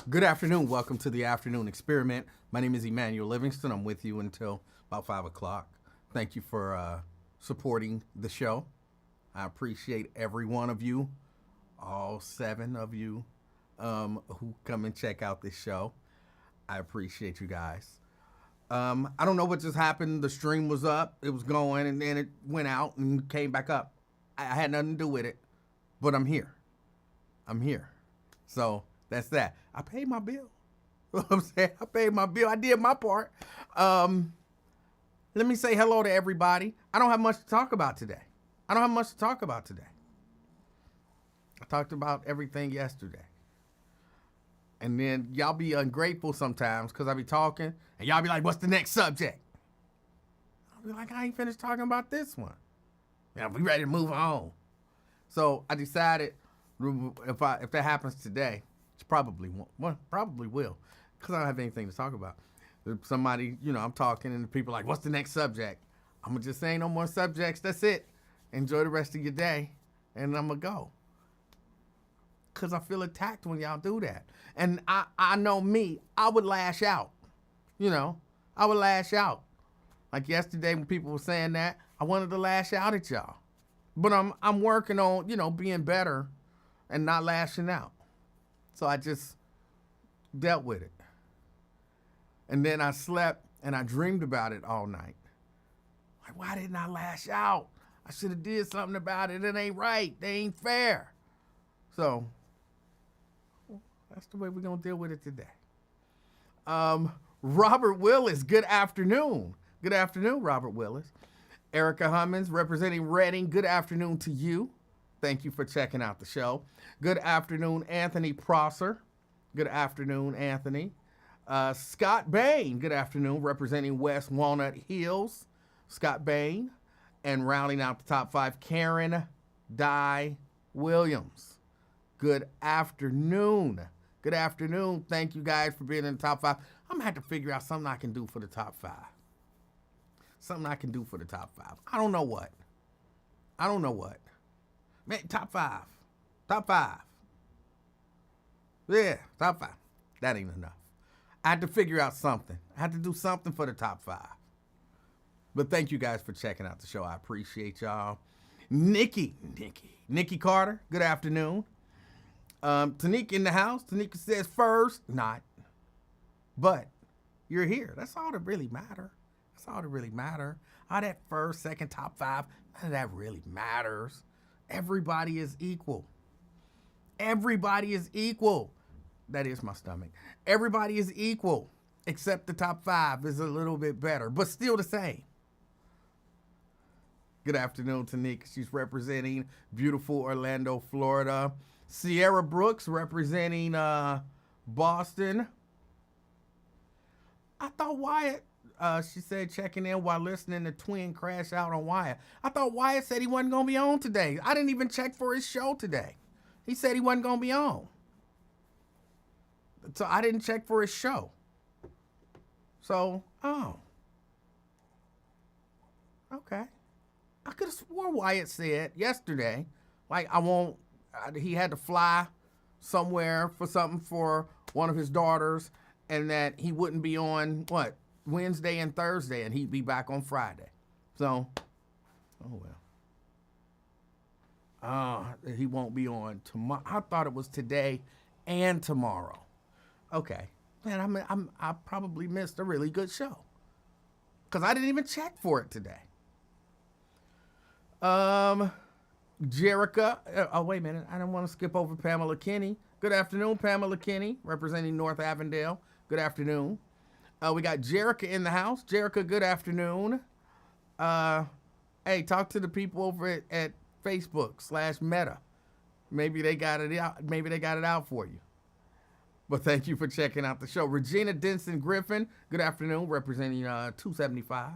Good afternoon. Welcome to the Afternoon Experiment. My name is Emanuel Livingston. I'm with you until about 5 o'clock. Thank you for supporting the show. I appreciate every one of you, all 7 of you who come and check out this show. I appreciate you guys. I don't know what just happened. The stream was up, it was going, and then it went out and came back up. I had nothing to do with it, but I'm here. I'm here. So that's that. I paid my bill. You know what I'm saying? I paid my bill. I did my part. Let me say hello to everybody. I don't have much to talk about today. I talked about everything yesterday. And then y'all be ungrateful sometimes because I be talking and y'all be like, what's the next subject? I'll be like, I ain't finished talking about this one. Yeah, we ready to move on. So I decided if that happens today, it's probably will, because I don't have anything to talk about. If somebody, I'm talking and the people are like, what's the next subject? I'm gonna just say no more subjects. That's it. Enjoy the rest of your day, and I'm gonna go. Cause I feel attacked when y'all do that, and I know me. I would lash out. I would lash out. Like yesterday when people were saying that, I wanted to lash out at y'all, but I'm working on being better and not lashing out. So I just dealt with it. And then I slept and I dreamed about it all night. Like, why didn't I lash out? I should have did something about it. It ain't right. They ain't fair. So that's the way we're going to deal with it today. Robert Willis, good afternoon. Good afternoon, Robert Willis. Erica Hummins, representing Reading, good afternoon to you. Thank you for checking out the show. Good afternoon, Anthony Prosser. Good afternoon, Anthony. Scott Bain, good afternoon, representing West Walnut Hills. Scott Bain. And rounding out the top 5, Karen Dye Williams. Good afternoon. Good afternoon. Thank you guys for being in the top 5. I'm going to have to figure out something I can do for the top 5. I don't know what. Man, top 5. Yeah, top 5. That ain't enough. I had to figure out something. I had to do something for the top 5. But thank you guys for checking out the show. I appreciate y'all. Nikki Carter, good afternoon. Tanika in the house. Tanika says first, not. But you're here. That's all that really matter. All that first, second, top 5, none of that really matters. Everybody is equal. That is my stomach. Everybody is equal, except the top 5 is a little bit better, but still the same. Good afternoon, Tanika. She's representing beautiful Orlando, Florida. Sierra Brooks representing Boston. I thought Wyatt, she said checking in while listening to Twin crash out on Wyatt. I thought Wyatt said he wasn't going to be on today. I didn't even check for his show today. He said he wasn't going to be on. So I didn't check for his show. So, okay. I could have swore Wyatt said yesterday, like he had to fly somewhere for something for one of his daughters, and that he wouldn't be on, Wednesday and Thursday, and he'd be back on Friday. So, he won't be on tomorrow. I thought it was today and tomorrow. Okay. Man, I probably missed a really good show, because I didn't even check for it today. Jerica. Wait a minute. I don't want to skip over Pamela Kinney. Good afternoon, Pamela Kinney, representing North Avondale. Good afternoon. We got Jerica in the house. Jerica, good afternoon. Hey, talk to the people over at Facebook/Meta. Maybe they got it out for you. But thank you for checking out the show. Regina Denson Griffin, good afternoon, representing 275.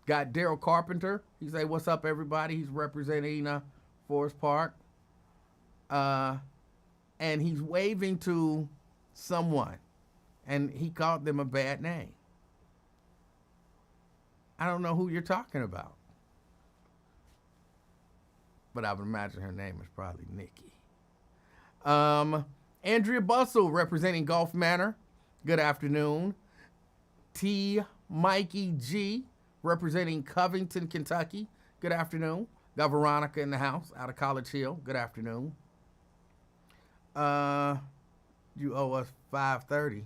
Got Daryl Carpenter. He say, what's up, everybody? He's representing Forest Park. And he's waving to someone, and he called them a bad name. I don't know who you're talking about, but I would imagine her name is probably Nikki. Andrea Bustle representing Gulf Manor. Good afternoon. T. Mikey G representing Covington, Kentucky. Good afternoon. Got Veronica in the house out of College Hill. Good afternoon. You owe us $5.30.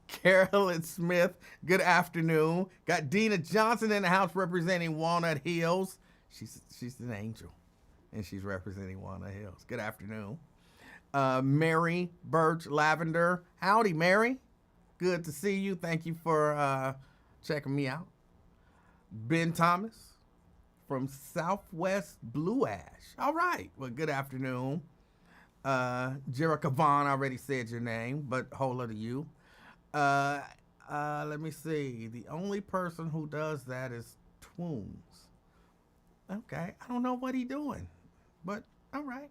Carolyn Smith, good afternoon. Got Dina Johnson in the house representing Walnut Hills. She's an angel, and she's representing Walnut Hills. Good afternoon. Mary Birch Lavender. Howdy, Mary. Good to see you. Thank you for checking me out. Ben Thomas from Southwest Blue Ash. All right. Well, good afternoon. Jerica Vaughn, I already said your name, but holla to you. Let me see. The only person who does that is Twoons. Okay. I don't know what he doing, but all right.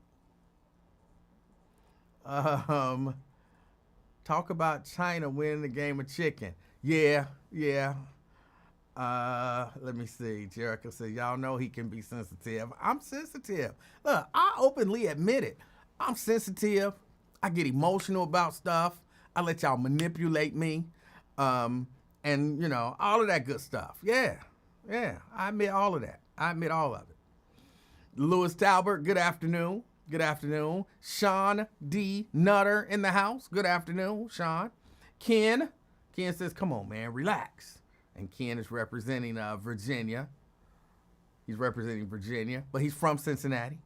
Talk about China winning the game of chicken. Yeah. Let me see. Jericho said, y'all know he can be sensitive. I'm sensitive. Look, I openly admit it. I'm sensitive. I get emotional about stuff. I let y'all manipulate me. And, you know, all of that good stuff. Yeah. I admit all of that. I admit all of it. Lewis Talbert, good afternoon. Good afternoon. Sean D. Nutter in the house. Good afternoon, Sean. Ken says, come on, man, relax. And Ken is representing Virginia. He's representing Virginia, but he's from Cincinnati.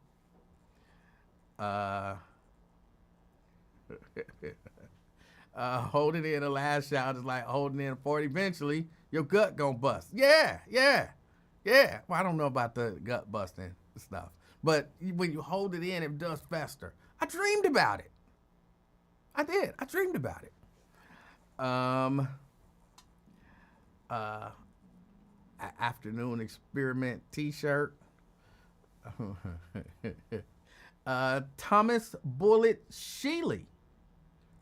Holding in a last shot is like holding in a 40. Eventually, your gut gonna bust. Yeah. Well, I don't know about the gut busting stuff, but when you hold it in, it does fester. I dreamed about it. I did. I dreamed about it. Afternoon experiment t-shirt. Thomas Bullet Sheely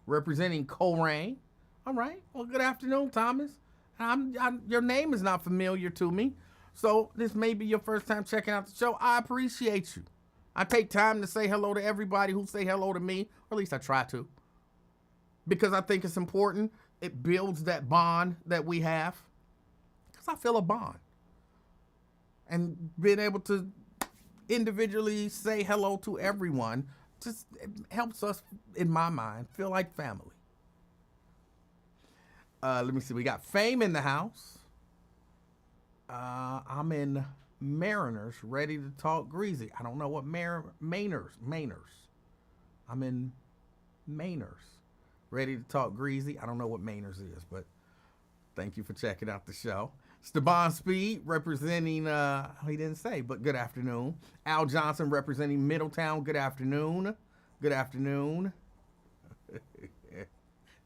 representing Coleraine. All right. Well, good afternoon, Thomas. Your name is not familiar to me, so this may be your first time checking out the show. I appreciate you. I take time to say hello to everybody who say hello to me, or at least I try to, because I think it's important. It builds that bond that we have, because I feel a bond. And being able to individually say hello to everyone just helps us, in my mind, feel like family. Let me see. We got Fame in the house. I'm in Mariners, ready to talk greasy. I don't know what Mainers. I'm in Mainers, ready to talk greasy. I don't know what Mainers is, but thank you for checking out the show. Steban Speed representing, he didn't say, but good afternoon. Al Johnson representing Middletown. Good afternoon. Good afternoon.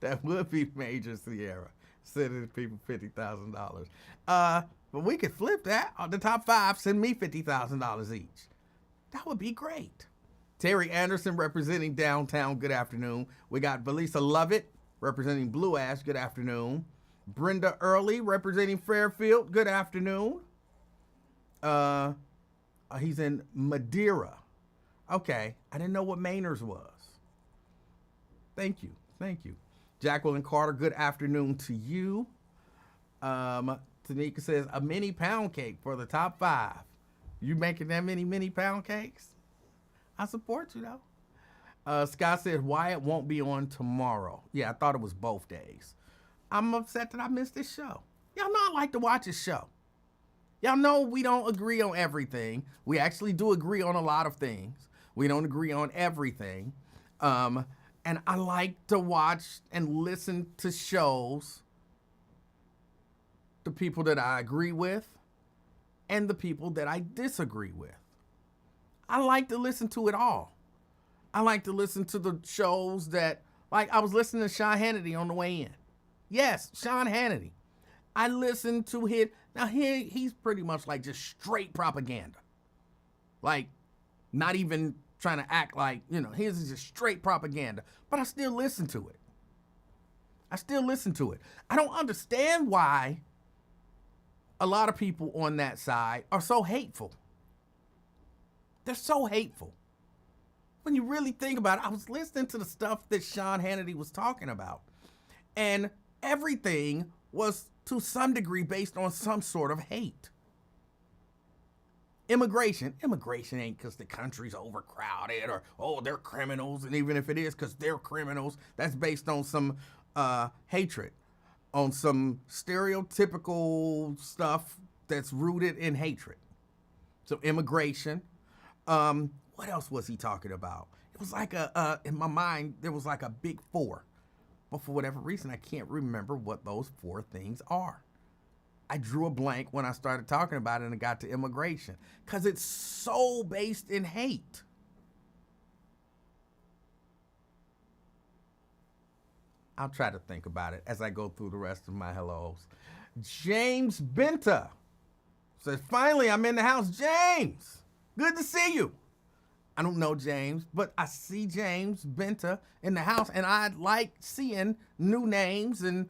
That would be Major Sierra, sending people $50,000. But we could flip that. On the top 5, send me $50,000 each. That would be great. Terry Anderson representing Downtown. Good afternoon. We got Valisa Lovett representing Blue Ash. Good afternoon. Brenda Early representing Fairfield. Good afternoon. He's in Madeira. Okay. I didn't know what Mainers was. Thank you. Jacqueline Carter, good afternoon to you. Tanika says, a mini pound cake for the top 5. You making that mini pound cakes? I support you, though. Scott says, Wyatt won't be on tomorrow. Yeah, I thought it was both days. I'm upset that I missed this show. Y'all know I like to watch this show. Y'all know we don't agree on everything. We actually do agree on a lot of things. We don't agree on everything. And I like to watch and listen to shows, the people that I agree with and the people that I disagree with. I like to listen to it all. I like to listen to the shows that, like I was listening to Sean Hannity on the way in. Yes, Sean Hannity. I listened to his, now he's pretty much like just straight propaganda. Like, not even trying to act like, his is just straight propaganda. But I still listen to it. I don't understand why a lot of people on that side are so hateful. They're so hateful. When you really think about it, I was listening to the stuff that Sean Hannity was talking about, and everything was to some degree based on some sort of hate. Immigration ain't because the country's overcrowded or, oh, they're criminals. And even if it is because they're criminals, that's based on some hatred, on some stereotypical stuff that's rooted in hatred. So immigration. What else was he talking about? It was like in my mind, there was like a big four. But for whatever reason, I can't remember what those four things are. I drew a blank when I started talking about it and it got to immigration because it's so based in hate. I'll try to think about it as I go through the rest of my hellos. James Benta says, finally, I'm in the house. James, good to see you. I don't know James, but I see James Benta in the house, and I like seeing new names and,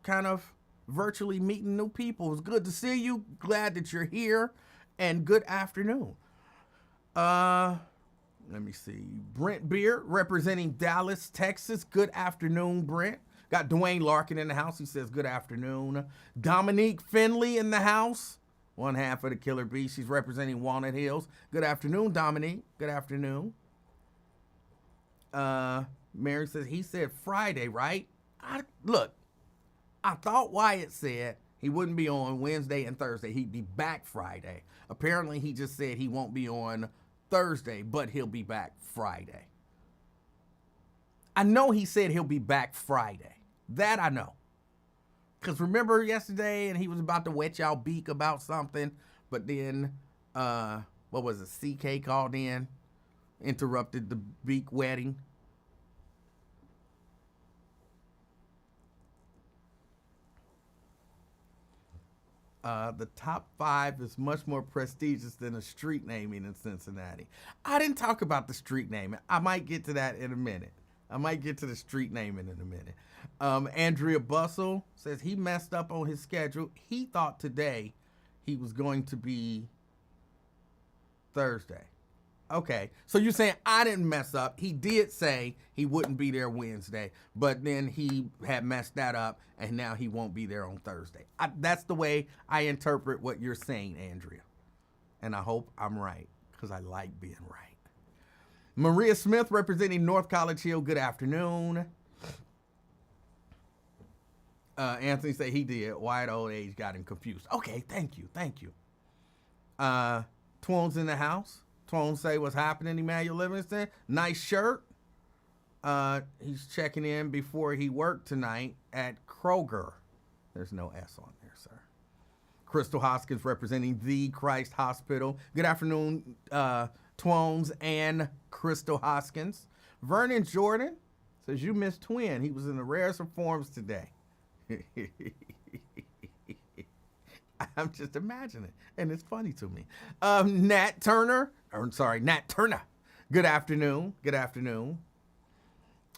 kind of virtually meeting new people. It's good to see you. Glad that you're here, and good afternoon. Let me see. Brent Beard representing Dallas, Texas. Good afternoon, Brent. Got Dwayne Larkin in the house. He says good afternoon. Dominique Finley in the house. One half of the Killer Bee. She's representing Walnut Hills. Good afternoon, Dominique. Good afternoon. Mary says, he said Friday, right? Look, I thought Wyatt said he wouldn't be on Wednesday and Thursday. He'd be back Friday. Apparently, he just said he won't be on Thursday, but he'll be back Friday. I know he said he'll be back Friday. That I know. Because remember yesterday, and he was about to wet y'all beak about something, but then, what was it, CK called in, interrupted the beak wetting. The top 5 is much more prestigious than a street naming in Cincinnati. I didn't talk about the street naming. I might get to that in a minute. I might get to the street naming in a minute. Andrea Bustle says he messed up on his schedule. He thought today he was going to be Thursday. Okay, so you're saying I didn't mess up. He did say he wouldn't be there Wednesday, but then he had messed that up, and now he won't be there on Thursday. That's the way I interpret what you're saying, Andrea. And I hope I'm right, because I like being right. Maria Smith representing North College Hill, good afternoon. Anthony said he did. Wyatt old age got him confused. Okay, thank you. Twone's in the house. Twone say what's happening, Emanuel Livingston. Nice shirt. He's checking in before he worked tonight at Kroger. There's no S on there, sir. Crystal Hoskins representing the Christ Hospital. Good afternoon, Twones and Crystal Hoskins. Vernon Jordan says you missed Twin. He was in the rarest of forms today. I'm just imagining, and it's funny to me. Nat Turner. Good afternoon.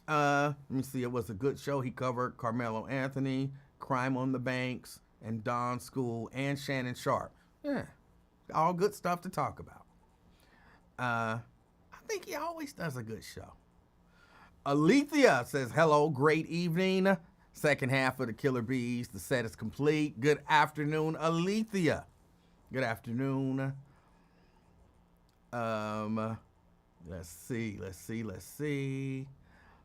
Let me see. It was a good show. He covered Carmelo Anthony, Crime on the Banks, and Don School, and Shannon Sharp. Yeah, all good stuff to talk about. I think he always does a good show. Alethea says, hello, great evening. Second half of the Killer Bees. The set is complete. Good afternoon, Alethea. Good afternoon. Let's see.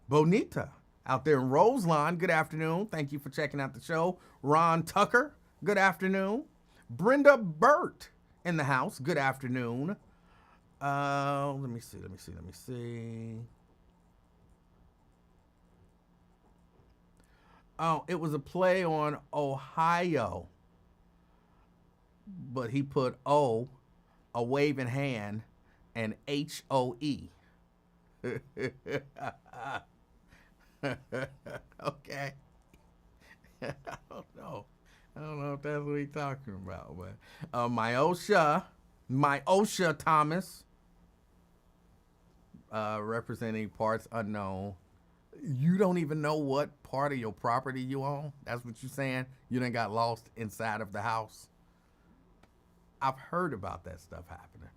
Bonita out there in Roselawn. Good afternoon. Thank you for checking out the show. Ron Tucker. Good afternoon. Brenda Burt in the house. Good afternoon. Let me see. Oh, it was a play on Ohio, but he put O, a waving hand, and HOE. Okay. I don't know if that's what he's talking about, but Myosha Thomas, representing parts unknown. You don't even know what part of your property you own? That's what you're saying? You done got lost inside of the house? I've heard about that stuff happening.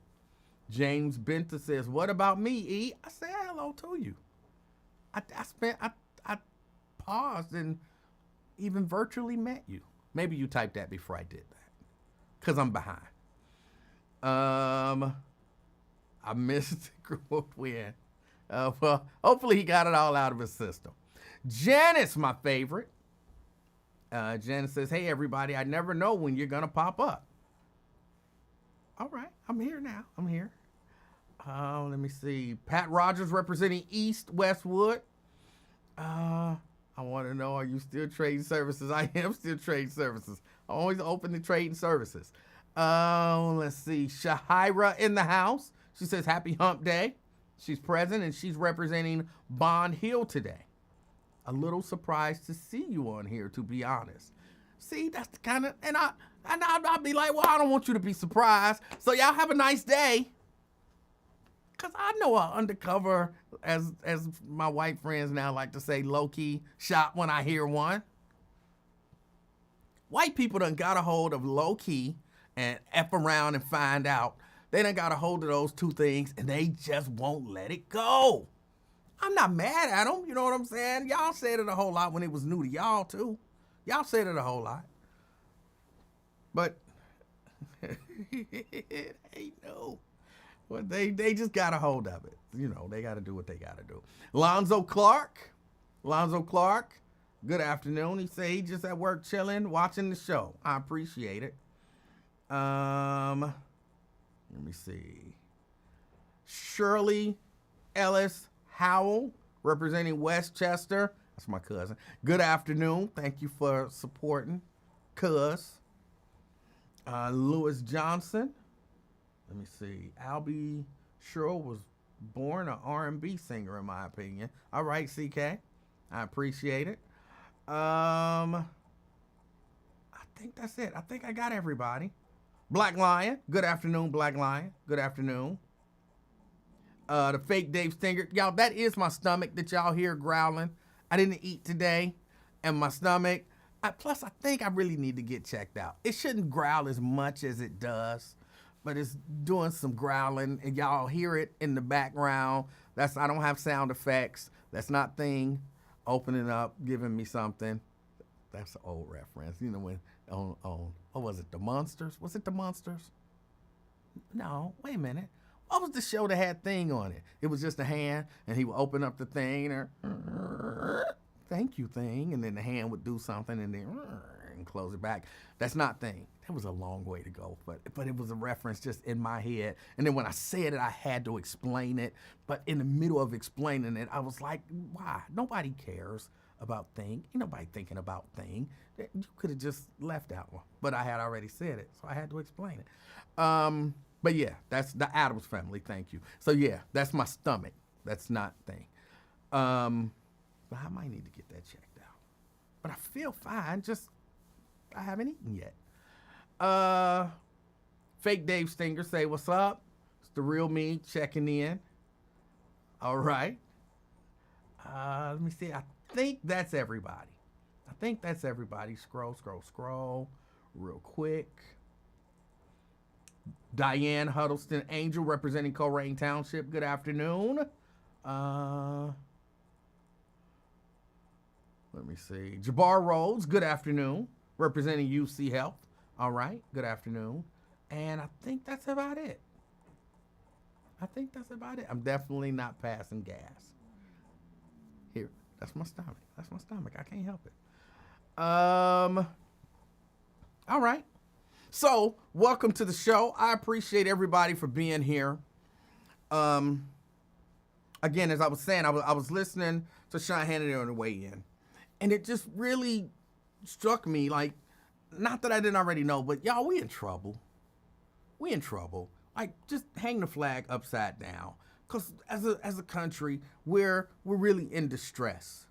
James Benta says, what about me, E? I said hello to you. I paused and even virtually met you. Maybe you typed that before I did that, because I'm behind. I missed the group win. Well, hopefully he got it all out of his system. Janice, my favorite. Janice says, hey, everybody, I never know when you're going to pop up. All right, I'm here now. I'm here. Let me see. Pat Rogers representing East Westwood. I want to know, are you still trading services? I am still trading services. I'm always open to trading services. Let's see. Shahira in the house. She says, happy hump day. She's present and she's representing Bond Hill today. A little surprised to see you on here, to be honest. See, that's the kind of, and I'll be like, well, I don't want you to be surprised. So y'all have a nice day. Cause I know an undercover, as my white friends now like to say, low-key shot when I hear one. White people done got a hold of low-key and F around and find out. They done got a hold of those two things and they just won't let it go. I'm not mad at them, you know what I'm saying? Y'all said it a whole lot when it was new to y'all too. Y'all said it a whole lot. But, hey, no. Well, they just got a hold of it. You know, they got to do what they got to do. Lonzo Clark, good afternoon. He said he just at work chilling, watching the show. I appreciate it. Let me see. Shirley Ellis Howell, representing Westchester. That's my cousin. Good afternoon. Thank you for supporting, cuz. Lewis Johnson. Let me see. Albie Sherrill was born an R&B singer, in my opinion. All right, CK. I appreciate it. I think that's it. I think I got everybody. Black Lion. Good afternoon, Black Lion. Good afternoon. The fake Dave Stinger. Y'all, that is my stomach that y'all hear growling. I didn't eat today, and my stomach. Plus, I think I really need to get checked out. It shouldn't growl as much as it does, but it's doing some growling, and y'all hear it in the background. I don't have sound effects. That's not thing opening up, giving me something. That's an old reference. You know when was it The Monsters? Was it The Monsters? No, wait a minute. What was the show that had thing on it? It was just a hand, and he would open up the thing, or thank you thing, and then the hand would do something, and then and close it back. That's not thing. That was a long way to go, but it was a reference just in my head. And then when I said it, I had to explain it. But in the middle of explaining it, I was like, why? Nobody cares about thing. Ain't nobody thinking about thing. You could have just left that one. But I had already said it, so I had to explain it. But yeah, that's the Addams Family. Thank you. So yeah, that's my stomach. That's not thing. But I might need to get that checked out. But I feel fine. Just I haven't eaten yet. Fake Dave Stinger say, what's up? It's the real me checking in. All right. Let me see. I think that's everybody. Scroll real quick. Diane Huddleston Angel representing Coleraine Township. Good afternoon. Let me see. Jabbar Rhodes. Good afternoon. Representing UC Health. All right. Good afternoon. And I think that's about it. I'm definitely not passing gas. Here. That's my stomach. I can't help it. All right. So, welcome to the show. I appreciate everybody for being here. Again, as I was saying, I was listening to Sean Hannity on the way in. And it just really struck me, like, not that I didn't already know, but y'all, we in trouble. Like, just hang the flag upside down. Because as a country, we're really in distress.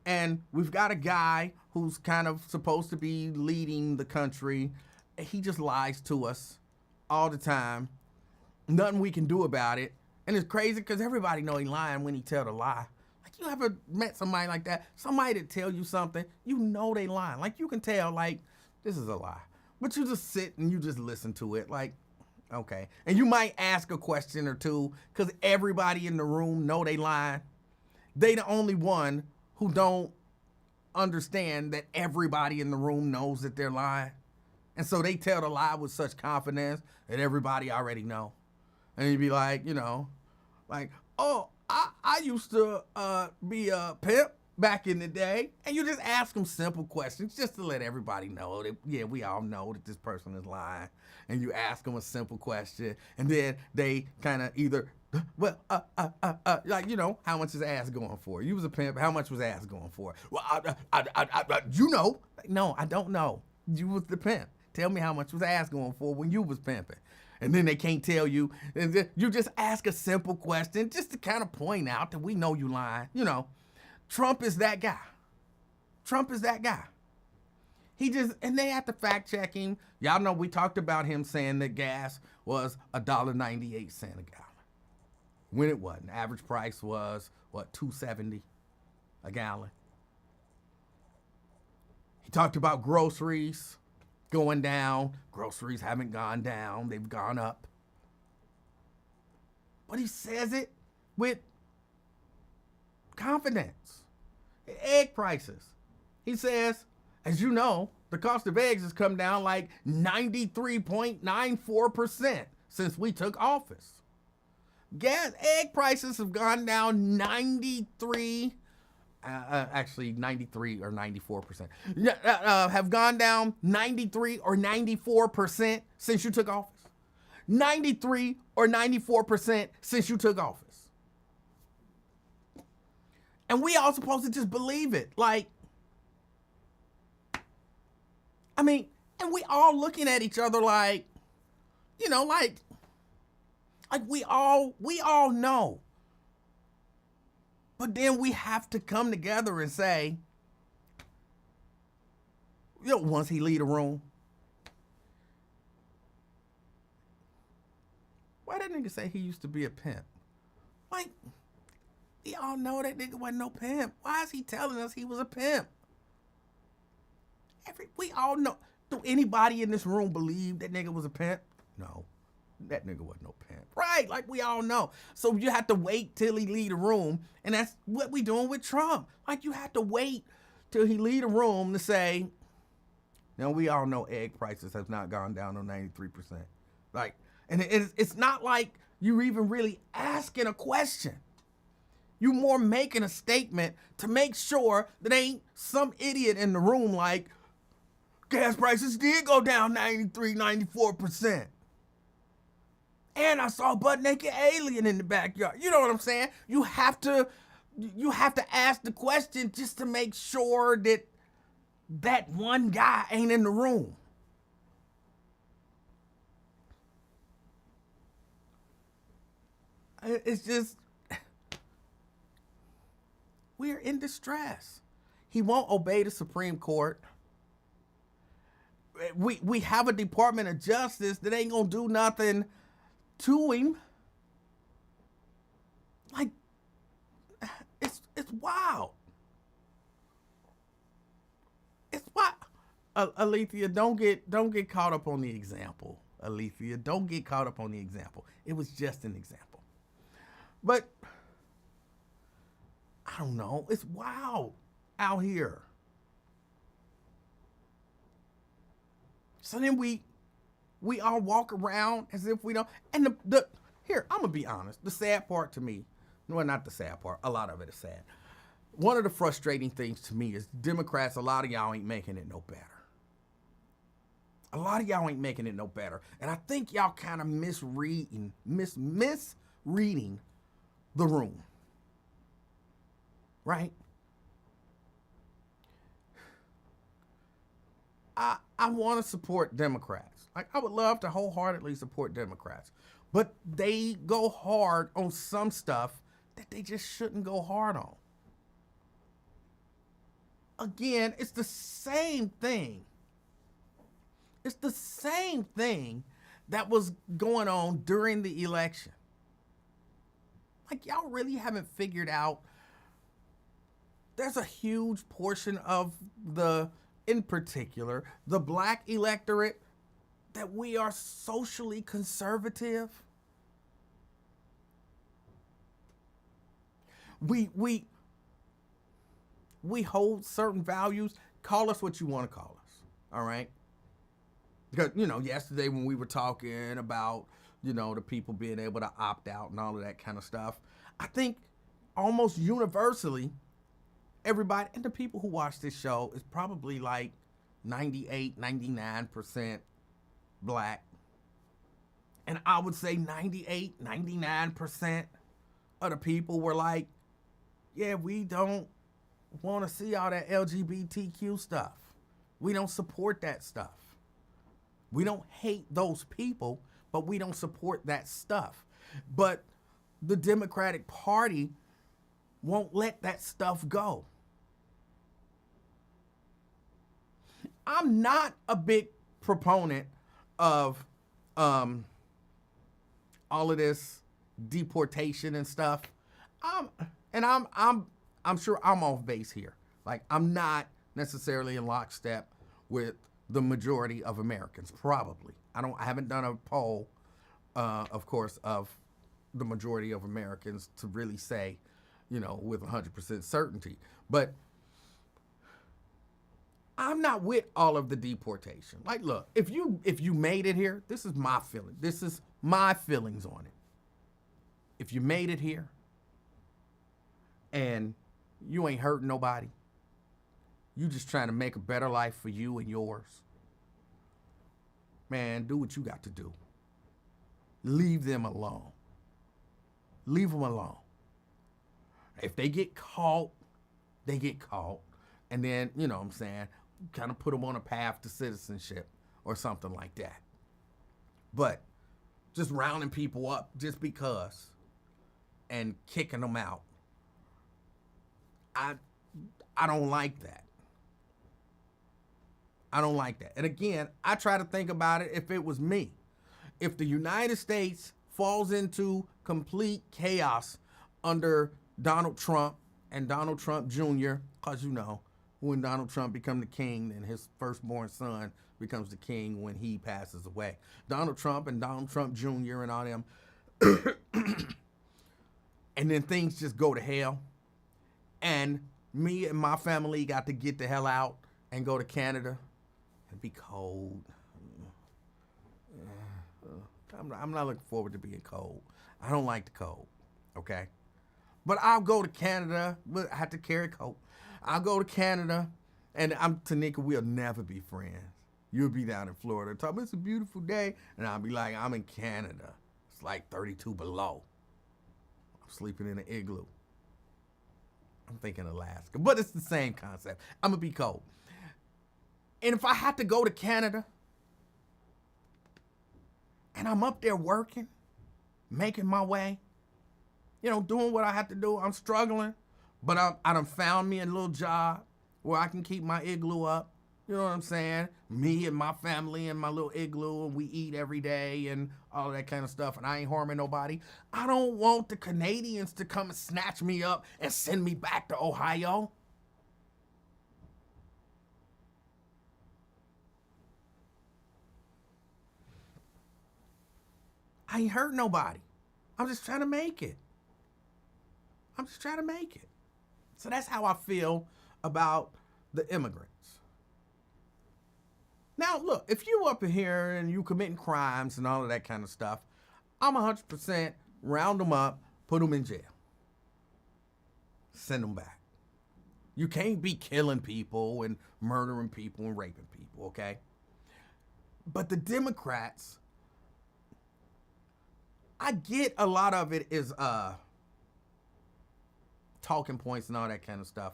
And we've got a guy who's kind of supposed to be leading the country. He just lies to us all the time. Nothing we can do about it. And it's crazy because everybody know he lying when he tell the lie. Like, you ever met somebody like that? Somebody that tell you something, you know they lying. Like, you can tell, like, this is a lie. But you just sit and you just listen to it. Like, Okay. And you might ask a question or two because everybody in the room know they lying. They the only one who don't understand that everybody in the room knows that they're lying. And so they tell the lie with such confidence that everybody already know. And you'd be like, like, oh, I used to be a pimp back in the day. And you just ask them simple questions just to let everybody know that, yeah, we all know that this person is lying. And you ask them a simple question, and then they kind of either, well, like, how much is ass going for? You was a pimp. How much was ass going for? Well, no, I don't know. You was the pimp. Tell me how much was ass going for when you was pimping. And then they can't tell you. And you just ask a simple question just to kind of point out that we know you lying. Trump is that guy. Trump is that guy. And they have to fact check him. Y'all know we talked about him saying that gas was $1.98 a gallon. When it wasn't. Average price was, $2.70 a gallon. He talked about groceries going down. Groceries haven't gone down. They've gone up. But he says it with confidence. Egg prices. He says, as you know, the cost of eggs has come down like 93.94% since we took office. Egg prices have gone down 93 or 94%. Have gone down 93 or 94% since you took office. 93 or 94% since you took office. And we all supposed to just believe it. And we all looking at each other like we all know. But then we have to come together and say, once he leave the room, why that nigga say he used to be a pimp? We all know that nigga wasn't no pimp. Why is he telling us he was a pimp? We all know. Do anybody in this room believe that nigga was a pimp? No. That nigga wasn't no pimp. Right, we all know. So you have to wait till he leave the room, and that's what we doing with Trump. You have to wait till he leave the room to say, now we all know egg prices have not gone down to 93%. And it's not like you're even really asking a question. You more making a statement to make sure that ain't some idiot in the room gas prices did go down 93, 94%. And I saw a butt-naked alien in the backyard. You know what I'm saying? You have to ask the question just to make sure that that one guy ain't in the room. It's just, we're in distress. He won't obey the Supreme Court. We have a Department of Justice that ain't gonna do nothing to him. It's wild. It's wild. Alethea, don't get caught up on the example. Alethea, don't get caught up on the example. It was just an example. But I don't know. It's wild out here. So then we all walk around as if we don't. And here, I'm gonna be honest. The sad part to me, well, not the sad part. A lot of it is sad. One of the frustrating things to me is Democrats. A lot of y'all ain't making it no better. A lot of y'all ain't making it no better. And I think y'all kind of misreading the room. Right? I want to support Democrats. I would love to wholeheartedly support Democrats. But they go hard on some stuff that they just shouldn't go hard on. Again, it's the same thing. It's the same thing that was going on during the election. Y'all really haven't figured out there's a huge portion of in particular, the black electorate that we are socially conservative. We hold certain values. Call us what you want to call us, all right? Because, yesterday when we were talking about, the people being able to opt out and all of that kind of stuff, I think almost universally, everybody, and the people who watch this show is probably like 98, 99% black. And I would say 98, 99% of the people were like, yeah, we don't want to see all that LGBTQ stuff. We don't support that stuff. We don't hate those people, but we don't support that stuff. But the Democratic Party won't let that stuff go. I'm not a big proponent of all of this deportation and stuff. I'm sure I'm off base here. Like, I'm not necessarily in lockstep with the majority of Americans, probably. I haven't done a poll, of course, of the majority of Americans to really say, with 100% certainty. But I'm not with all of the deportation. Like, look, if you made it here, this is my feeling. This is my feelings on it. If you made it here and you ain't hurting nobody, you just trying to make a better life for you and yours, man, do what you got to do. Leave them alone. Leave them alone. If they get caught, they get caught. And then, kind of put them on a path to citizenship or something like that. But just rounding people up just because and kicking them out, I don't like that. I don't like that. And again, I try to think about it if it was me. If the United States falls into complete chaos under Donald Trump and Donald Trump Jr., because when Donald Trump becomes the king, then his firstborn son becomes the king when he passes away. Donald Trump and Donald Trump Jr. and all them. And then things just go to hell. And me and my family got to get the hell out and go to Canada. It'd be cold. I'm not looking forward to being cold. I don't like the cold, okay? But I'll go to Canada. But I have to carry a coat. I'll go to Canada, and Tanika, we'll never be friends. You'll be down in Florida talking, it's a beautiful day, and I'll be like, I'm in Canada. It's like 32 below. I'm sleeping in an igloo. I'm thinking Alaska, but it's the same concept. I'm gonna be cold. And if I have to go to Canada, and I'm up there working, making my way, doing what I have to do, I'm struggling, but I done found me a little job where I can keep my igloo up. You know what I'm saying? Me and my family and my little igloo, and we eat every day and all that kind of stuff, and I ain't harming nobody. I don't want the Canadians to come and snatch me up and send me back to Ohio. I ain't hurt nobody. I'm just trying to make it. So that's how I feel about the immigrants. Now, look, if you up in here and you committing crimes and all of that kind of stuff, I'm 100% round them up, put them in jail. Send them back. You can't be killing people and murdering people and raping people, okay? But the Democrats, I get a lot of it is talking points and all that kind of stuff.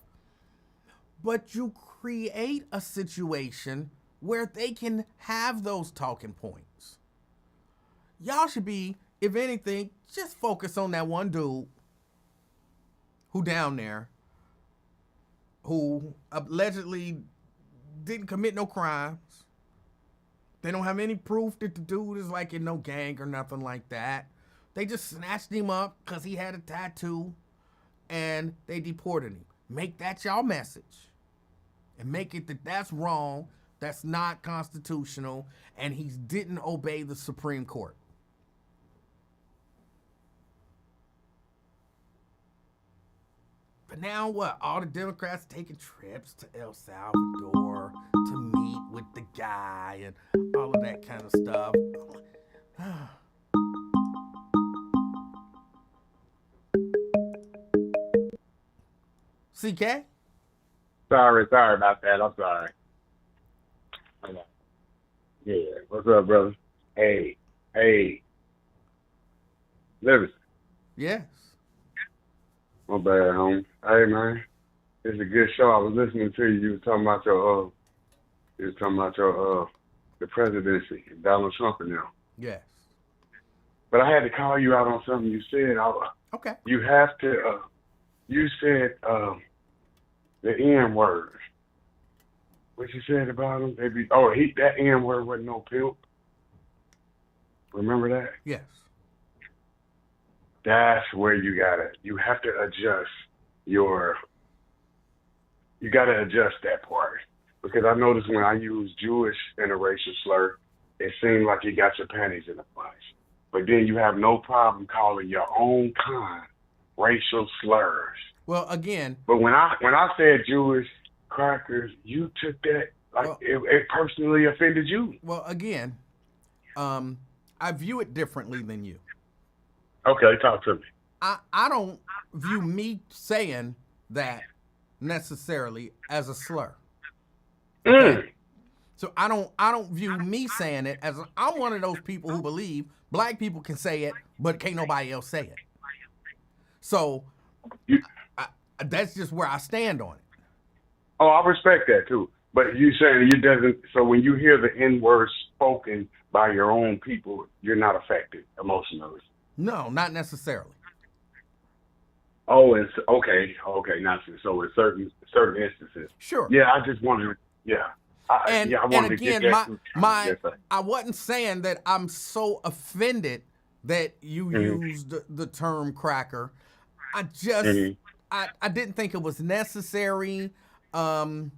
But you create a situation where they can have those talking points. Y'all should be, if anything, just focus on that one dude who down there who allegedly didn't commit no crimes. They don't have any proof that the dude is like in no gang or nothing like that. They just snatched him up because he had a tattoo and they deported him. Make that y'all message and make it that that's wrong. That's not constitutional, and he didn't obey the Supreme Court. But now what? All the Democrats taking trips to El Salvador to meet with the guy and all of that kind of stuff. CK? Sorry about that. I'm sorry. Yeah, what's up, brother? Hey, Livingston. Yes. My bad, homie. Hey, man, it's a good show. I was listening to you. You were talking about the presidency, Donald Trump and them. Yes. But I had to call you out on something you said. Okay. You have to. You said the N word. What you said about him? That N word wasn't no pimp. Remember that? Yes. That's where you have to adjust you gotta adjust that part. Because I noticed when I use Jewish in a racial slur, it seemed like you got your panties in a bunch. But then you have no problem calling your own kind racial slurs. Well, again. But when I said Jewish crackers, you took that like it personally offended you. Well, again, I view it differently than you. Okay, talk to me. I don't view me saying that necessarily as a slur. Okay? So I don't view me saying it as I'm one of those people who believe black people can say it, but can't nobody else say it. So that's just where I stand on it. Oh, I respect that too. But you saying you doesn't. So when you hear the N word spoken by your own people, you're not affected emotionally. No, not necessarily. Oh, it's okay. Not so in certain instances. Sure. Yeah, I just wanted. Yeah. I wanted and again, to get that. I wasn't saying that I'm so offended that you used the term cracker. I just I didn't think it was necessary. And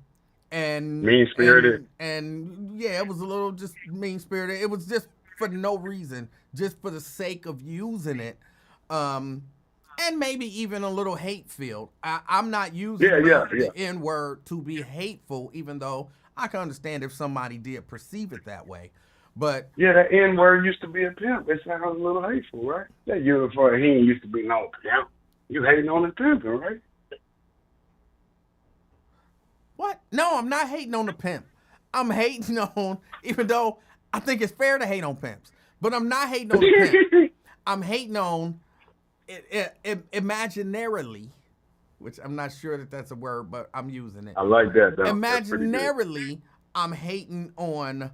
mean-spirited. And yeah, it was a little just mean-spirited. It was just for no reason, just for the sake of using it. And maybe even a little hate-filled. I'm not using the N-word to be hateful, even though I can understand if somebody did perceive it that way. But yeah, that N-word used to be a pimp. It sounds a little hateful, right? That uniform, he used to be no pimp. You hating on the pimping, right? What? No, I'm not hating on the pimp. I'm hating on, even though I think it's fair to hate on pimps, but I'm not hating on the pimp. I'm hating on imaginarily, which I'm not sure that that's a word, but I'm using it. I like that, though. Imaginarily, I'm hating on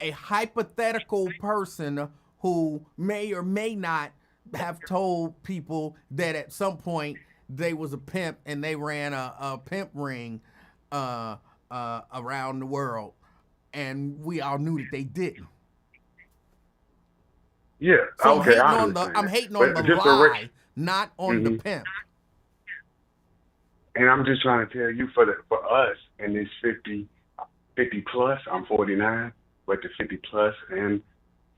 a hypothetical person who may or may not have told people that at some point they was a pimp and they ran a pimp ring around the world, and we all knew that they didn't. Yeah, so okay. I'm hating on the lie, not on the pimp. And I'm just trying to tell you, for us in this 50 plus, I'm 49, but the 50 plus and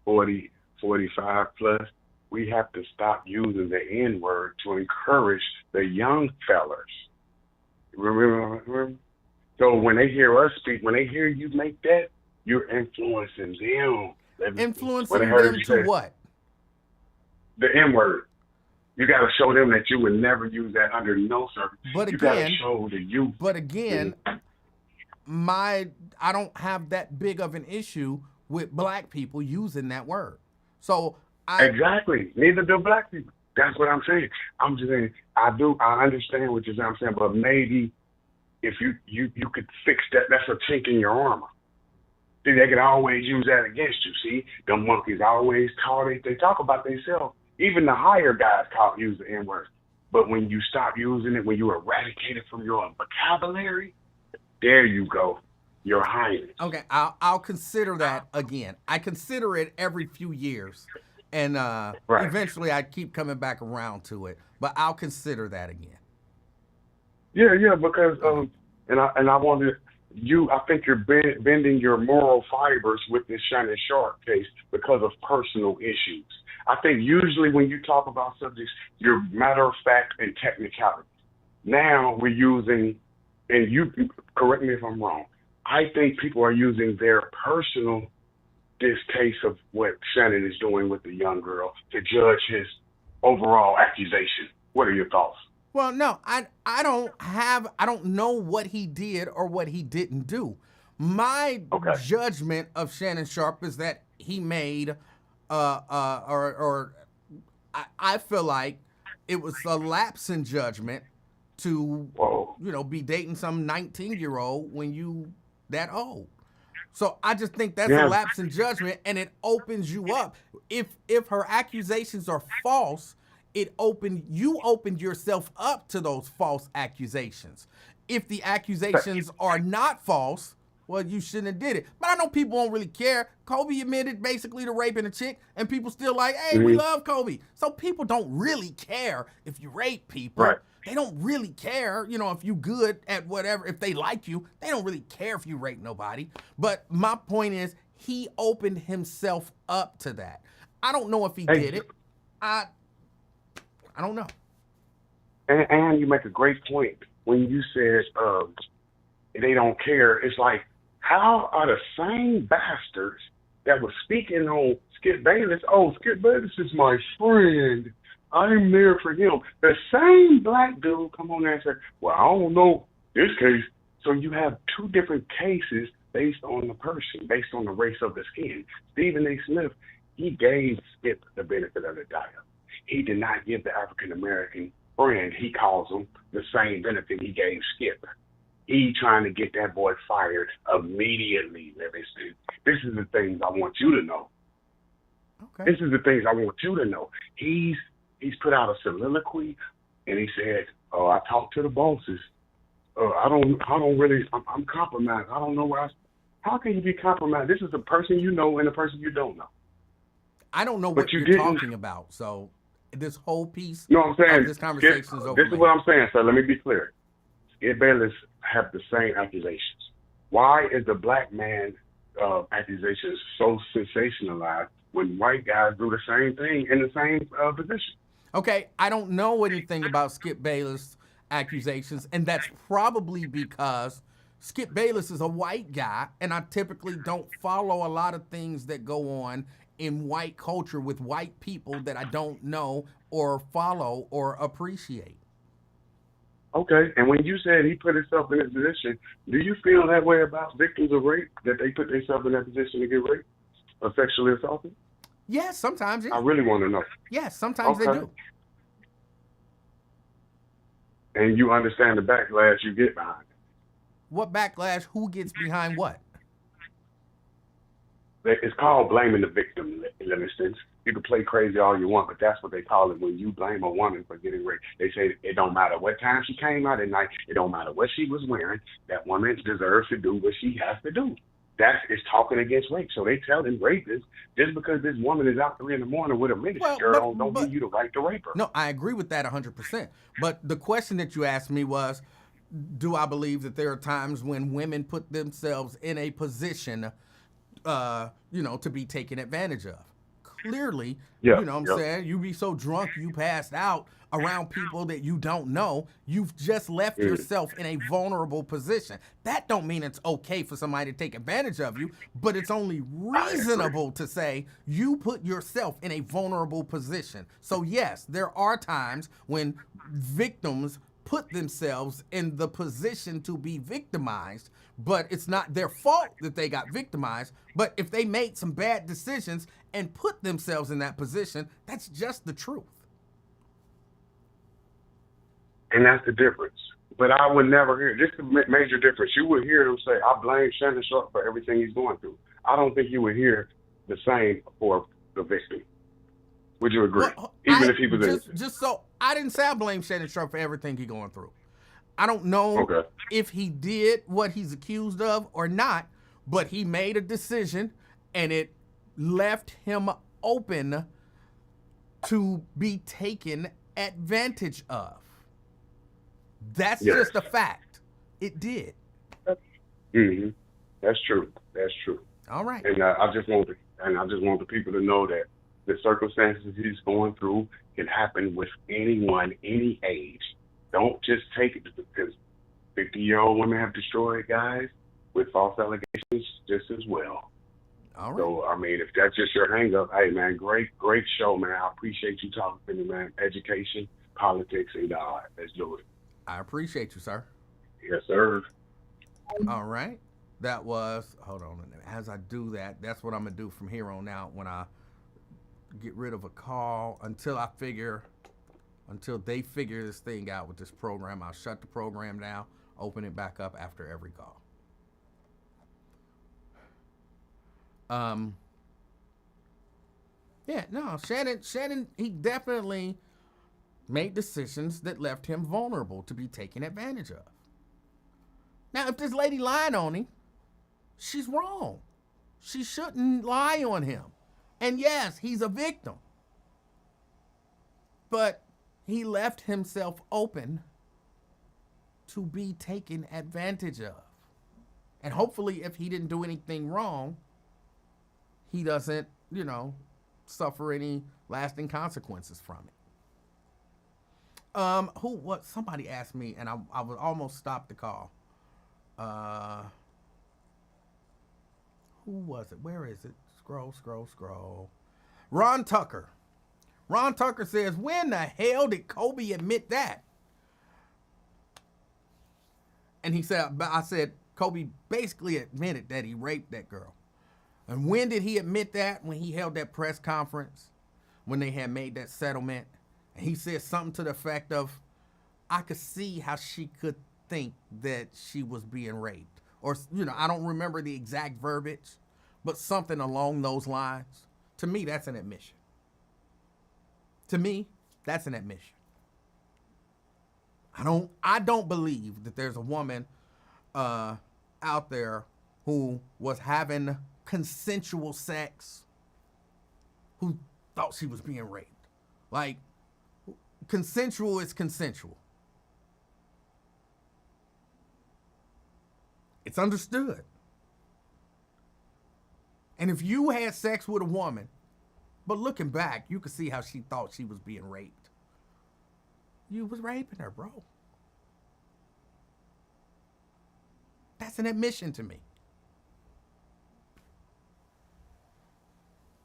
40, 45 plus, we have to stop using the N word to encourage the young fellas. Remember? So when they hear us speak, when they hear you make that, you're influencing them. Influencing them to what? The N word. You got to show them that you would never use that under no circumstances. But again, you got to show the youth. But again, I don't have that big of an issue with black people using that word. So exactly. Neither do black people. That's what I'm saying. I'm just saying, I understand what you're saying, but maybe if you could fix that, that's a chink in your armor. See, they can always use that against you. See, the monkeys always they talk about themselves. Even the higher guys use the N-word. But when you stop using it, when you eradicate it from your vocabulary, there you go, Your Highness. Okay, I'll consider that again. I consider it every few years. And eventually I keep coming back around to it. But I'll consider that again. Yeah, because and I wanted I think you're bending your moral fibers with this Shannon Sharp case because of personal issues. I think usually when you talk about subjects, you're matter of fact and technicality. Now we're using, and you correct me if I'm wrong, I think people are using their personal distaste of what Shannon is doing with the young girl to judge his overall accusation. What are your thoughts? Well, no, I don't know what he did or what he didn't do. My Okay. judgment of Shannon Sharp is that he made, or I feel like it was a lapse in judgment to, Whoa. be dating some 19-year-old when you that old. So I just think that's a Yeah. lapse in judgment, and it opens you up. If her accusations are false, you opened yourself up to those false accusations. If the accusations are not false, well, you shouldn't have did it. But I know people won't really care. Kobe admitted basically to raping a chick, and people still like, hey, we love Kobe. So people don't really care if you rape people. Right. They don't really care, if you good at whatever. If they like you, they don't really care if you rape nobody. But my point is, he opened himself up to that. I don't know if he did it. I don't know. And you make a great point when you said they don't care. It's like, how are the same bastards that were speaking on Skip Bayless? Oh, Skip Bayless is my friend. I'm there for him. The same black dude come on there and say, well, I don't know this case. So you have two different cases based on the person, based on the race of the skin. Stephen A. Smith, he gave Skip the benefit of the doubt. He did not give the African-American friend, he calls him, the same benefit he gave Skip. He trying to get that boy fired immediately, Livingston. This is the things I want you to know. Okay. This is the things I want you to know. He's put out a soliloquy, and he said, "Oh, I talked to the bosses. I'm compromised. I don't know where how can you be compromised? This is a person you know and a person you don't know." I don't know But what you you're didn't- talking about. So this whole piece No, I'm saying of this conversation is over. This is what I'm saying, sir. Let me be clear. Skip Bayless have the same accusations. Why is the black man accusations so sensationalized when white guys do the same thing in the same position? Okay, I don't know anything about Skip Bayless accusations, and that's probably because Skip Bayless is a white guy, and I typically don't follow a lot of things that go on in white culture with white people that I don't know or follow or appreciate. Okay, and when you said he put himself in this position, do you feel that way about victims of rape, that they put themselves in that position to get raped or sexually assaulted? Yes, sometimes. I really want to know. Yes, sometimes they Okay. do. And you understand the backlash you get behind it. What backlash? Who gets behind what? It's called blaming the victim, Livingston. You can play crazy all you want, but that's what they call it when you blame a woman for getting raped. They say it don't matter what time she came out at night. It don't matter what she was wearing. That woman deserves to do what she has to do. That is talking against rape. So they telling rapists, just because this woman is out 3 a.m. with a minister girl, don't give you the right to rape her. No, I agree with that 100%. But the question that you asked me was, do I believe that there are times when women put themselves in a position, to be taken advantage of? Clearly, I'm saying, you be so drunk you passed out around people that you don't know. You've just left yourself in a vulnerable position. That don't mean it's okay for somebody to take advantage of you, but it's only reasonable to say you put yourself in a vulnerable position. So yes, there are times when victims put themselves in the position to be victimized, but it's not their fault that they got victimized. But if they made some bad decisions and put themselves in that position, that's just the truth. And that's the difference. But I would never hear, this is a major difference. You would hear them say, I blame Shannon Sharp for everything he's going through. I don't think you would hear the same for the victim. Would you agree? Well, Even if he was innocent. Just so, I didn't say I blame Shannon Sharp for everything he's going through. I don't know if he did what he's accused of or not, but he made a decision and it left him open to be taken advantage of. That's just a fact. It did. Hmm. That's true. That's true. All right. And I just want the people to know that the circumstances he's going through can happen with anyone, any age. Don't just take it because 50-year-old women have destroyed guys with false allegations just as well. All right. So I mean, if that's just your hang up, hey man, great show, man. I appreciate you talking to me, man. Education, politics, and God. Let's do it. I appreciate you, sir. Yes, sir. All right. That was, hold on a minute. As I do that, that's what I'm going to do from here on out when I get rid of a call until they figure this thing out with this program. I'll shut the program down, open it back up after every call. Yeah, no, Shannon, he definitely made decisions that left him vulnerable to be taken advantage of. Now, if this lady lied on him, she's wrong. She shouldn't lie on him. And yes, he's a victim. But he left himself open to be taken advantage of. And hopefully, if he didn't do anything wrong, he doesn't, suffer any lasting consequences from it. Somebody asked me, and I would almost stop the call. Who was it? Where is it? Scroll. Ron Tucker. Ron Tucker says, when the hell did Kobe admit that? And I said, Kobe basically admitted that he raped that girl. And when did he admit that? When he held that press conference, when they had made that settlement. And he said something to the effect of, I could see how she could think that she was being raped. Or, I don't remember the exact verbiage, but something along those lines. To me, that's an admission. I don't believe that there's a woman out there who was having consensual sex who thought she was being raped. Like, consensual is consensual. It's understood. And if you had sex with a woman, but looking back, you could see how she thought she was being raped. You was raping her, bro. That's an admission to me.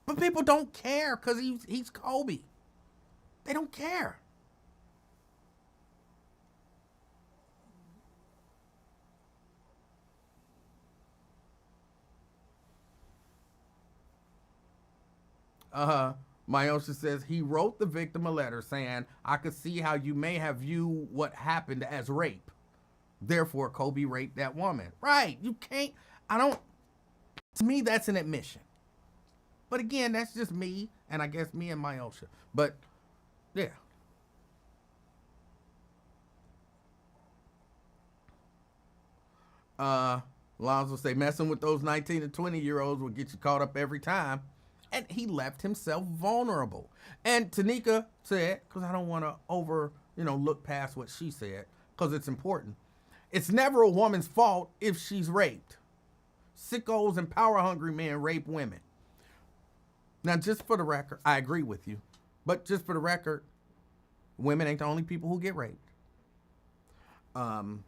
But people don't care because he's Kobe. They don't care. Myosha says he wrote the victim a letter saying, I could see how you may have viewed what happened as rape. Therefore, Kobe raped that woman. Right. You can't, to me, that's an admission. But again, that's just me, and I guess me and Myosha. But, yeah. Lonzo say, messing with those 19 and 20-year-olds will get you caught up every time. And he left himself vulnerable. And Tanika said, because I don't want to look past what she said, because it's important. It's never a woman's fault if she's raped. Sickos and power-hungry men rape women. Now, just for the record, I agree with you. But just for the record, women ain't the only people who get raped. And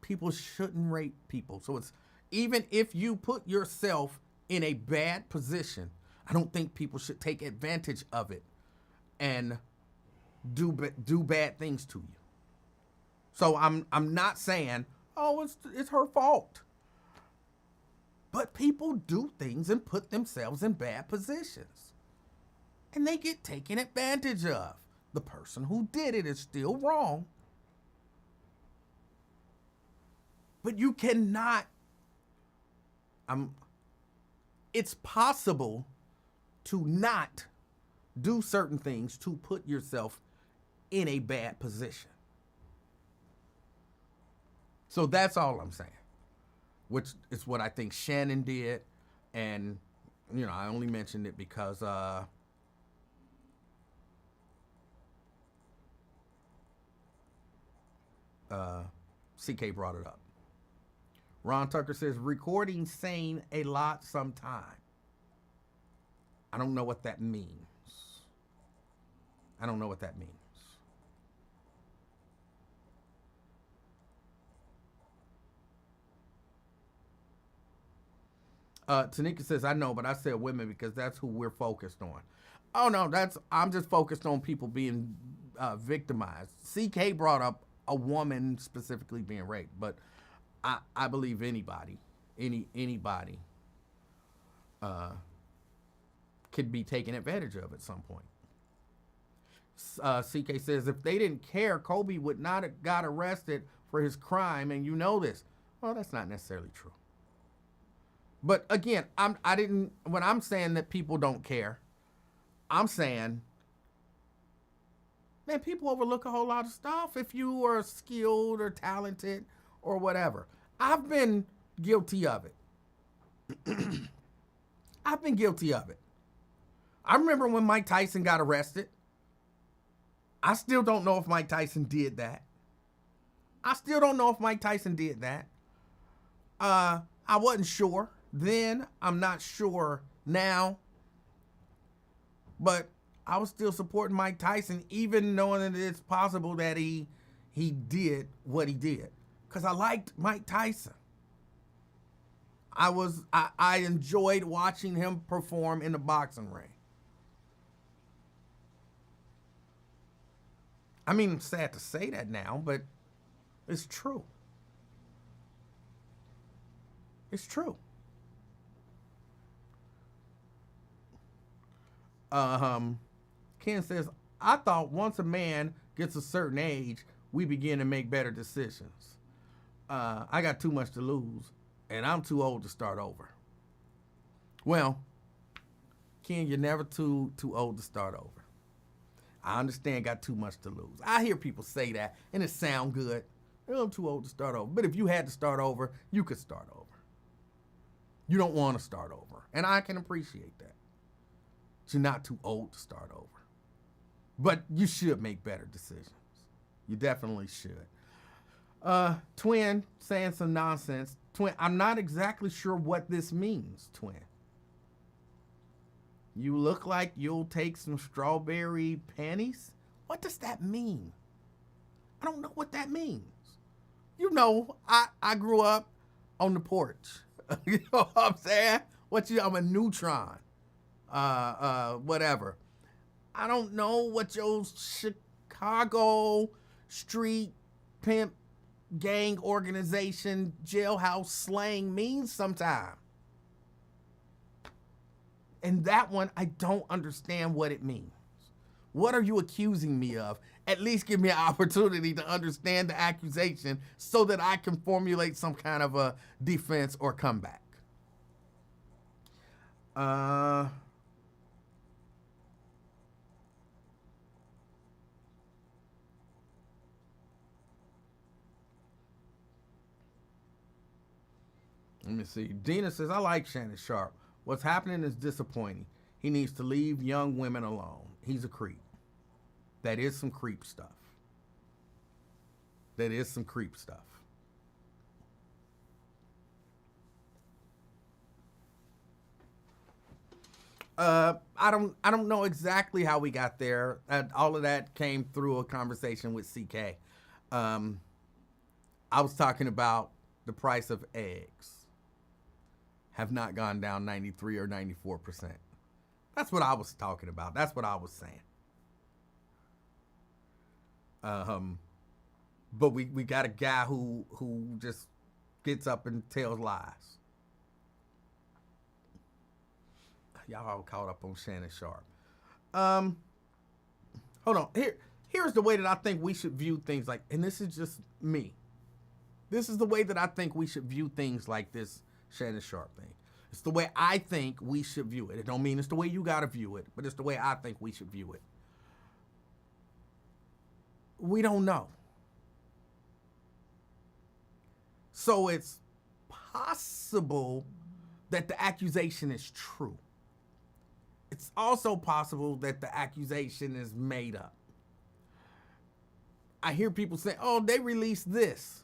people shouldn't rape people. So it's, even if you put yourself in a bad position, I don't think people should take advantage of it and do bad things to you. So I'm not saying, oh, it's her fault. But people do things and put themselves in bad positions. And they get taken advantage of. The person who did it is still wrong. But you cannot, it's possible to not do certain things to put yourself in a bad position. So that's all I'm saying, which is what I think Shannon did. And, I only mentioned it because CK brought it up. Ron Tucker says, recording saying a lot sometime. I don't know what that means. I don't know what that means. Tanika says, I know, but I said women because that's who we're focused on. Oh, no, I'm just focused on people being victimized. CK brought up a woman specifically being raped, but I believe anybody could be taken advantage of at some point. CK says, if they didn't care, Kobe would not have got arrested for his crime, and you know this. Well, that's not necessarily true. But again, when I'm saying that people don't care, I'm saying, man, people overlook a whole lot of stuff if you are skilled or talented or whatever. I've been guilty of it. I've been guilty of it. I remember when Mike Tyson got arrested. I still don't know if Mike Tyson did that. I wasn't sure then. I'm not sure now. But I was still supporting Mike Tyson, even knowing that it's possible that he did what he did. Because I liked Mike Tyson. I enjoyed watching him perform in the boxing ring. I mean, it's sad to say that now, but it's true. It's true. Ken says, I thought once a man gets a certain age, we begin to make better decisions. I got too much to lose, and I'm too old to start over. Well, Ken, you're never too old to start over. I understand, got too much to lose. I hear people say that, and it sound good. Oh, I'm too old to start over. But if you had to start over, you could start over. You don't want to start over, and I can appreciate that. You're not too old to start over. But you should make better decisions. You definitely should. Twin saying some nonsense. Twin, I'm not exactly sure what this means, Twin. You look like you'll take some strawberry panties? What does that mean? I don't know what that means. You know, I grew up on the porch. You know what I'm saying? I'm a neutron. Whatever. I don't know what your Chicago street pimp gang organization jailhouse slang means sometimes. And that one, I don't understand what it means. What are you accusing me of? At least give me an opportunity to understand the accusation so that I can formulate some kind of a defense or comeback. Let me see. Dina says, I like Shannon Sharp. What's happening is disappointing. He needs to leave young women alone. He's a creep. That is some creep stuff. I don't know exactly how we got there. All of that came through a conversation with CK. I was talking about the price of eggs have not gone down 93 or 94%. That's what I was talking about. That's what I was saying. But we got a guy who just gets up and tells lies. Y'all all caught up on Shannon Sharp. Hold on. Here's the way that I think we should view things like, and this is just me. This is the way that I think we should view things like this Shannon Sharp thing. It's the way I think we should view it. It don't mean it's the way you gotta view it, but it's the way I think we should view it. We don't know. So it's possible that the accusation is true. It's also possible that the accusation is made up. I hear people say, oh, they released this.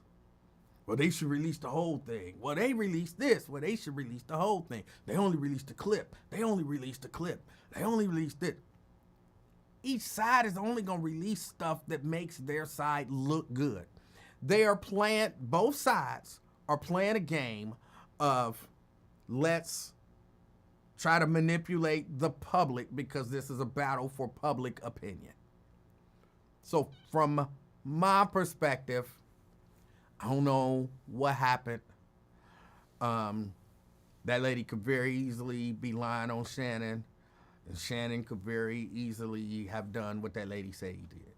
Well, they should release the whole thing. Well, they released this. Well, they should release the whole thing. They only released a clip. They only released a clip. They only released it. Each side is only going to release stuff that makes their side look good. Both sides are playing a game of let's try to manipulate the public because this is a battle for public opinion. So from my perspective, I don't know what happened. That lady could very easily be lying on Shannon, and Shannon could very easily have done what that lady said he did.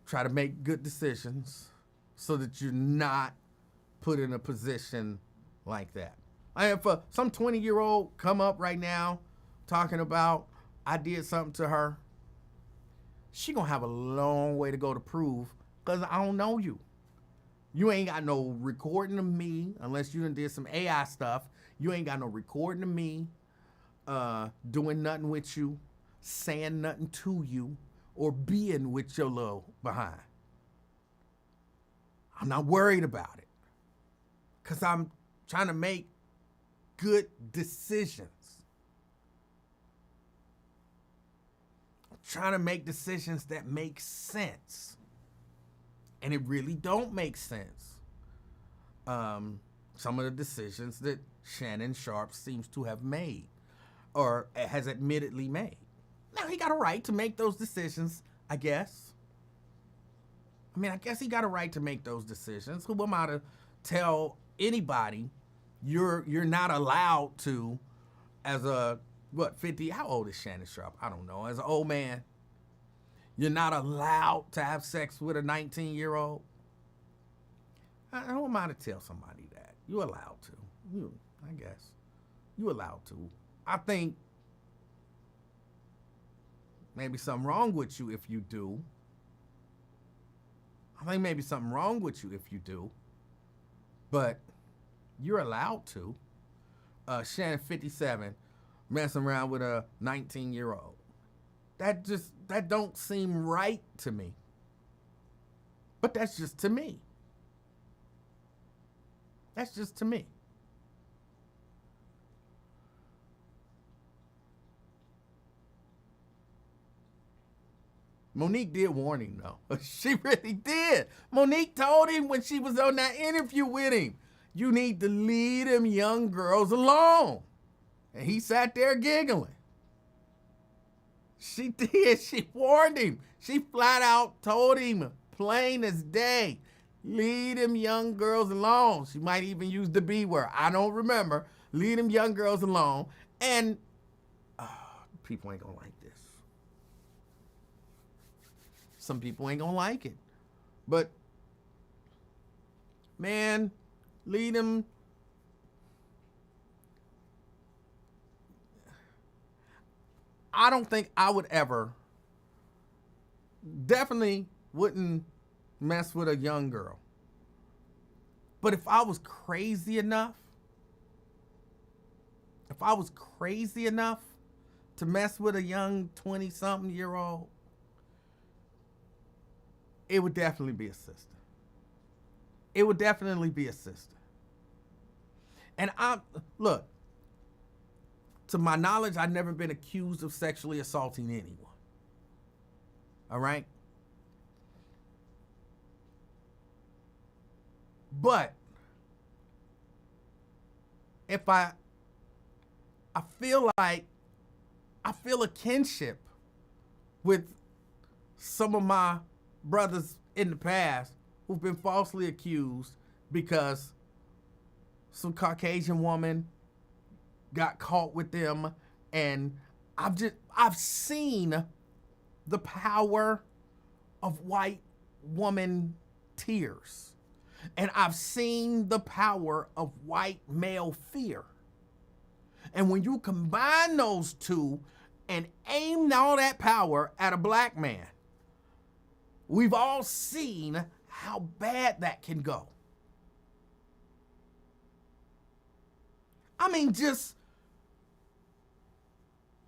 Try to make good decisions so that you're not put in a position like that. If some 20-year-old come up right now talking about I did something to her, she gonna have a long way to go to prove, because I don't know you. You ain't got no recording of me unless you done did some AI stuff. You ain't got no recording of me doing nothing with you, saying nothing to you, or being with your little behind. I'm not worried about it because I'm trying to make good decisions. I'm trying to make decisions that make sense. And it really don't make sense. Some of the decisions that Shannon Sharpe seems to have made or has admittedly made. Now, he got a right to make those decisions, I guess. I guess he got a right to make those decisions. Who am I to tell anybody you're not allowed to, as a, 50? How old is Shannon Sharpe? I don't know. As an old man, you're not allowed to have sex with a 19-year-old? Who am I to tell somebody that? You're allowed to. I guess. You're allowed to. I think maybe something wrong with you if you do. I think maybe something wrong with you if you do. But you're allowed to. Shannon, 57, messing around with a 19-year-old. That don't seem right to me. But that's just to me. That's just to me. Monique did warn him, though. She really did. Monique told him when she was on that interview with him, you need to leave them young girls alone. And he sat there giggling. She did. She warned him. She flat out told him, plain as day, leave them young girls alone. She might even use the B word. I don't remember. Leave them young girls alone. And people ain't gonna like this. Some people ain't gonna like it. But, man, lead them. I don't think I would ever, definitely wouldn't mess with a young girl. But if I was crazy enough to mess with a young 20-something-year-old, it would definitely be a sister. It would definitely be a sister. And look, to my knowledge, I've never been accused of sexually assaulting anyone. All right? But if I feel like I feel a kinship with some of my brothers in the past who've been falsely accused because some Caucasian woman got caught with them, and I've seen the power of white woman tears, and I've seen the power of white male fear. And when you combine those two and aim all that power at a black man, we've all seen how bad that can go.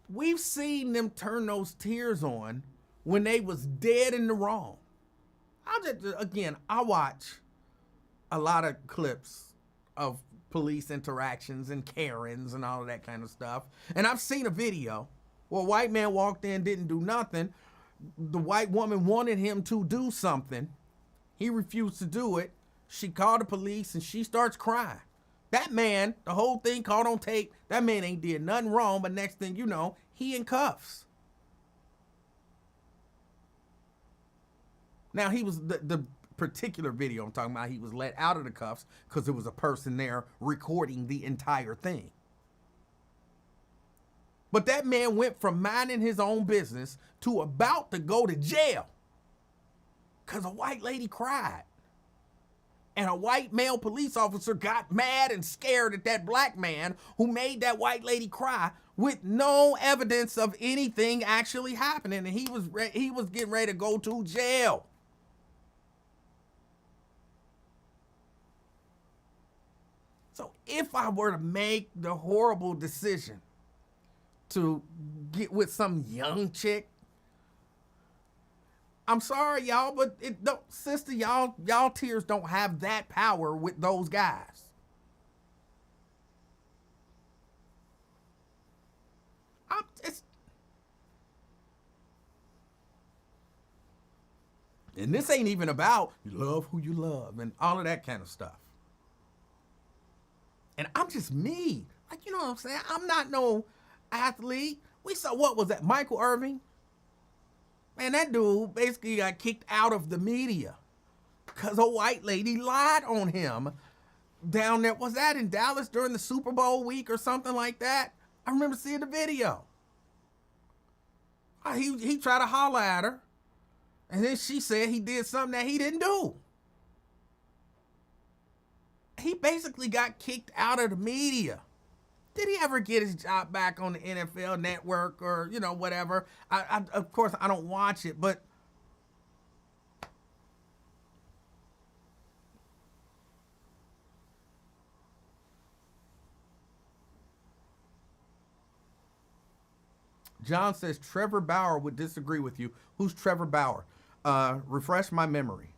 We've seen them turn those tears on when they was dead in the wrong. I watch a lot of clips of police interactions and Karens and all of that kind of stuff. And I've seen a video where a white man walked in, didn't do nothing. The white woman wanted him to do something. He refused to do it. She called the police and she starts crying. That man, the whole thing caught on tape, that man ain't did nothing wrong, but next thing you know, he in cuffs. Now, he was, the particular video I'm talking about, he was let out of the cuffs because there was a person there recording the entire thing. But that man went from minding his own business to about to go to jail because a white lady cried. And a white male police officer got mad and scared at that black man who made that white lady cry with no evidence of anything actually happening. And he was getting ready to go to jail. So if I were to make the horrible decision to get with some young chick, I'm sorry, y'all, but sister, y'all tears don't have that power with those guys. And this ain't even about you love who you love and all of that kind of stuff. And I'm just me. Like, you know what I'm saying? I'm not no athlete. We saw, what was that, Michael Irving? Man, that dude basically got kicked out of the media because a white lady lied on him down there. Was that in Dallas during the Super Bowl week or something like that? I remember seeing the video. He tried to holler at her, and then she said he did something that he didn't do. He basically got kicked out of the media. Did he ever get his job back on the NFL Network or, you know, whatever? Of course, I don't watch it, but John says Trevor Bauer would disagree with you. Who's Trevor Bauer? Refresh my memory.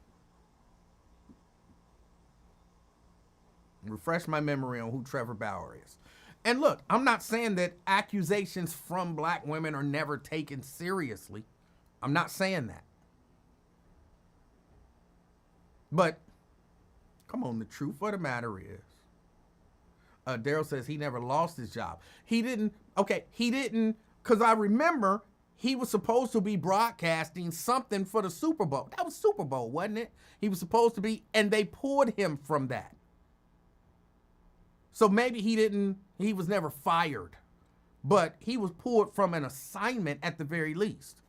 Refresh my memory on who Trevor Bauer is. And look, I'm not saying that accusations from black women are never taken seriously. I'm not saying that. But, come on, the truth of the matter is, Daryl says he never lost his job. He didn't, because I remember he was supposed to be broadcasting something for the Super Bowl. That was Super Bowl, wasn't it? He was supposed to be, and they pulled him from that. So maybe he was never fired, but he was pulled from an assignment at the very least.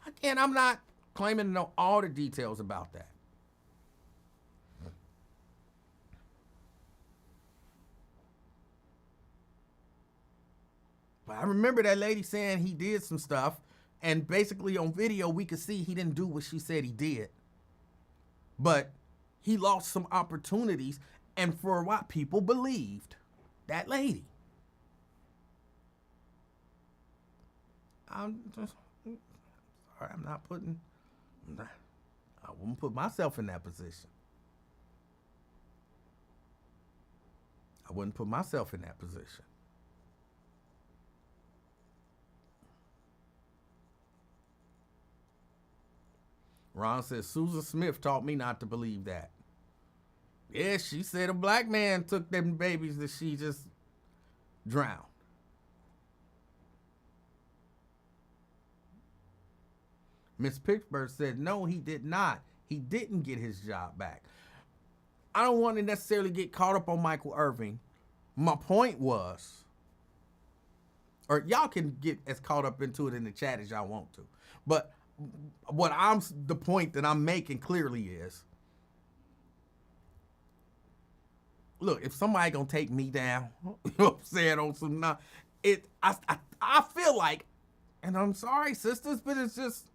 Again, I'm not claiming to know all the details about that. But I remember that lady saying he did some stuff, and basically on video we could see he didn't do what she said he did. But he lost some opportunities, and for what people believed, that lady. I'm just sorry, I wouldn't put myself in that position. I wouldn't put myself in that position. Ron says, Susan Smith taught me not to believe that. Yeah, she said a black man took them babies that she just drowned. Miss Pittsburgh said, no, he did not. He didn't get his job back. I don't want to necessarily get caught up on Michael Irving. My point was, or y'all can get as caught up into it in the chat as y'all want to, but the point that I'm making clearly is, look, if somebody gonna take me down, you know what I'm saying, on some, I feel like, and I'm sorry, sisters, but it's just,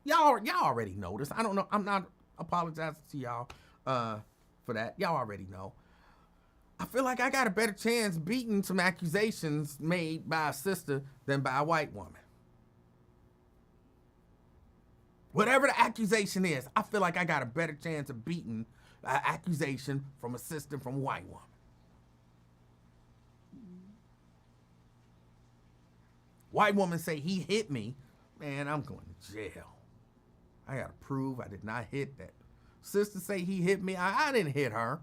y'all already know this. I don't know, I'm not apologizing to y'all for that. Y'all already know. I feel like I got a better chance beating some accusations made by a sister than by a white woman. Whatever the accusation is, I feel like I got a better chance of beating an accusation from a sister from a white woman. White woman say he hit me, man, I'm going to jail. I got to prove I did not hit that. Sister say he hit me, I didn't hit her.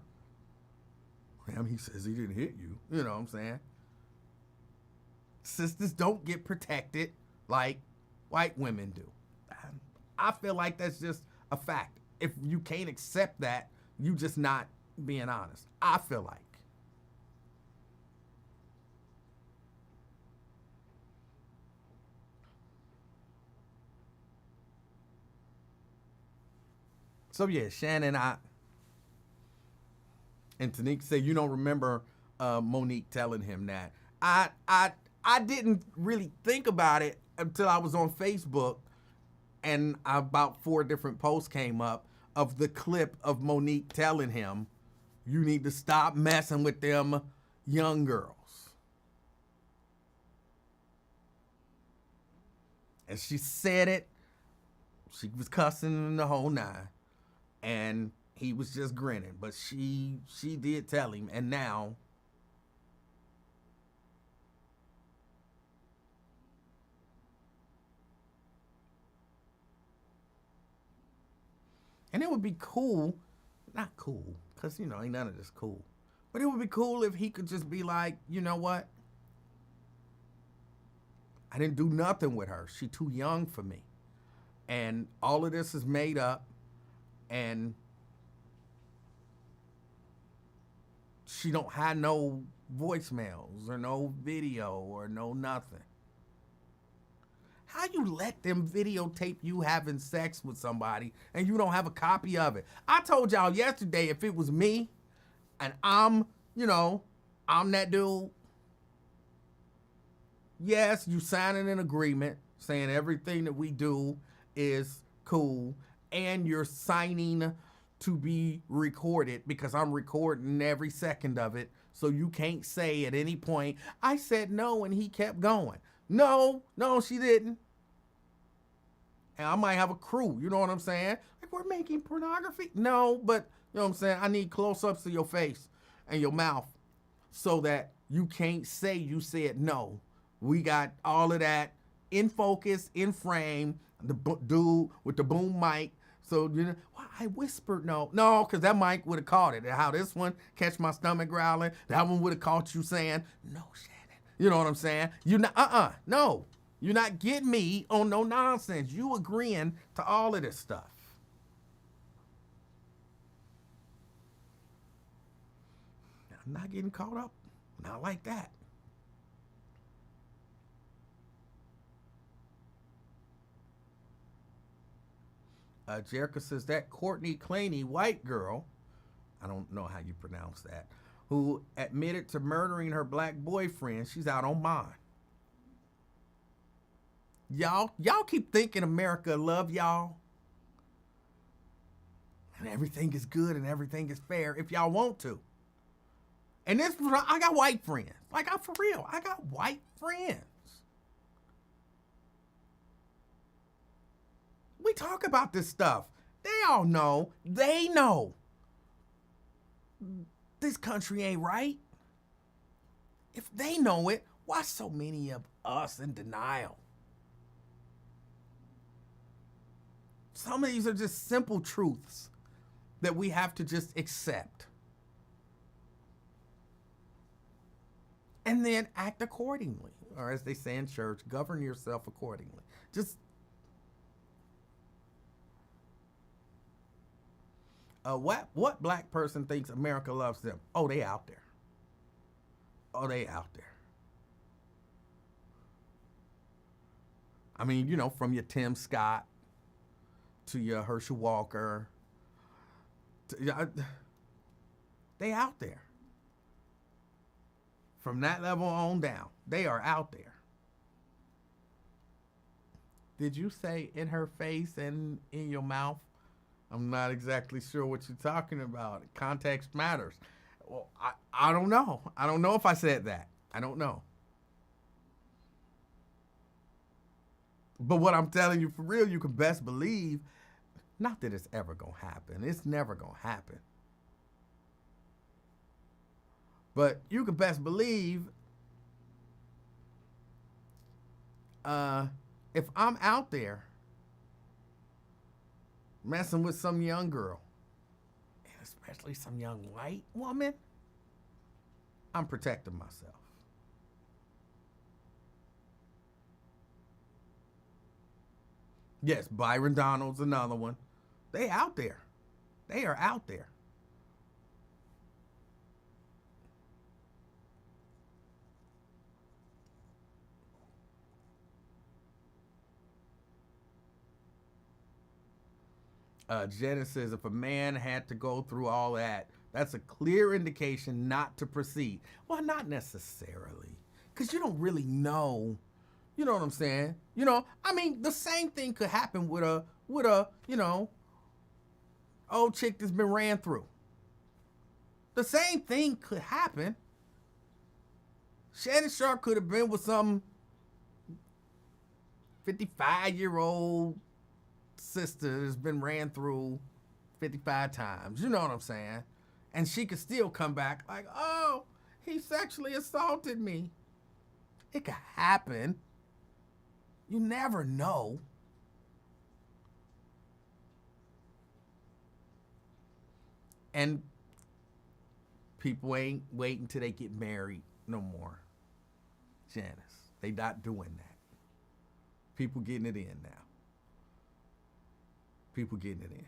Damn, he says he didn't hit you. You know what I'm saying? Sisters don't get protected like white women do. I feel like that's just a fact. If you can't accept that, you just not being honest. I feel like. So yeah, Shannon, and Tanique say you don't remember Monique telling him that. I didn't really think about it until I was on Facebook, and about 4 different posts came up of the clip of Monique telling him, "You need to stop messing with them young girls." And she said it. She was cussing the whole nine. And he was just grinning. But she did tell him. And now, and it would be cool, not cool, because, ain't none of this cool. But it would be cool if he could just be like, you know what? I didn't do nothing with her. She too young for me. And all of this is made up. And she don't have no voicemails or no video or no nothing. How you let them videotape you having sex with somebody and you don't have a copy of it? I told y'all yesterday, if it was me and I'm that dude, yes, you signing an agreement saying everything that we do is cool, and you're signing to be recorded because I'm recording every second of it, so you can't say at any point, I said no and he kept going. No, she didn't. And I might have a crew, you know what I'm saying? Like, we're making pornography? No, but, you know what I'm saying? I need close-ups of your face and your mouth so that you can't say you said no. We got all of that in focus, in frame, the dude with the boom mic. So, well, I whispered no, because that mic would have caught it. How this one catch my stomach growling, that one would have caught you saying, no, Shannon. You know what I'm saying? You're not, no. You're not getting me on no nonsense. You agreeing to all of this stuff. I'm not getting caught up. Not like that. Jerica says that Courtney Claney, white girl, I don't know how you pronounce that, who admitted to murdering her black boyfriend, she's out on bond. Y'all keep thinking America love y'all and everything is good and everything is fair if y'all want to. And this, I got white friends. Like, I'm for real. I got white friends. We talk about this stuff. They all know. They know. This country ain't right. If they know it, why so many of us in denial? Some of these are just simple truths that we have to just accept. And then act accordingly. Or as they say in church, govern yourself accordingly. Just what black person thinks America loves them? Oh, they out there. Oh, they out there. I mean, from your Tim Scott to your Herschel Walker. They out there. From that level on down, they are out there. Did you say in her face and in your mouth? I'm not exactly sure what you're talking about. Context matters. Well, I don't know. I don't know if I said that. I don't know. But what I'm telling you for real, you can best believe, not that it's ever going to happen. It's never going to happen. But you can best believe if I'm out there messing with some young girl, and especially some young white woman, I'm protecting myself. Yes, Byron Donald's another one. They out there. They are out there. Jenna says, if a man had to go through all that, that's a clear indication not to proceed. Well, not necessarily, because you don't really know. You know what I'm saying? You know, I mean, the same thing could happen with a, you know, old chick that's been ran through. The same thing could happen. Shannon Sharp could have been with some 55-year-old sister that's been ran through 55 times. You know what I'm saying? And she could still come back like, oh, he sexually assaulted me. It could happen. You never know. And people ain't waiting till they get married no more. Janice, they not doing that. People getting it in now. People getting it in.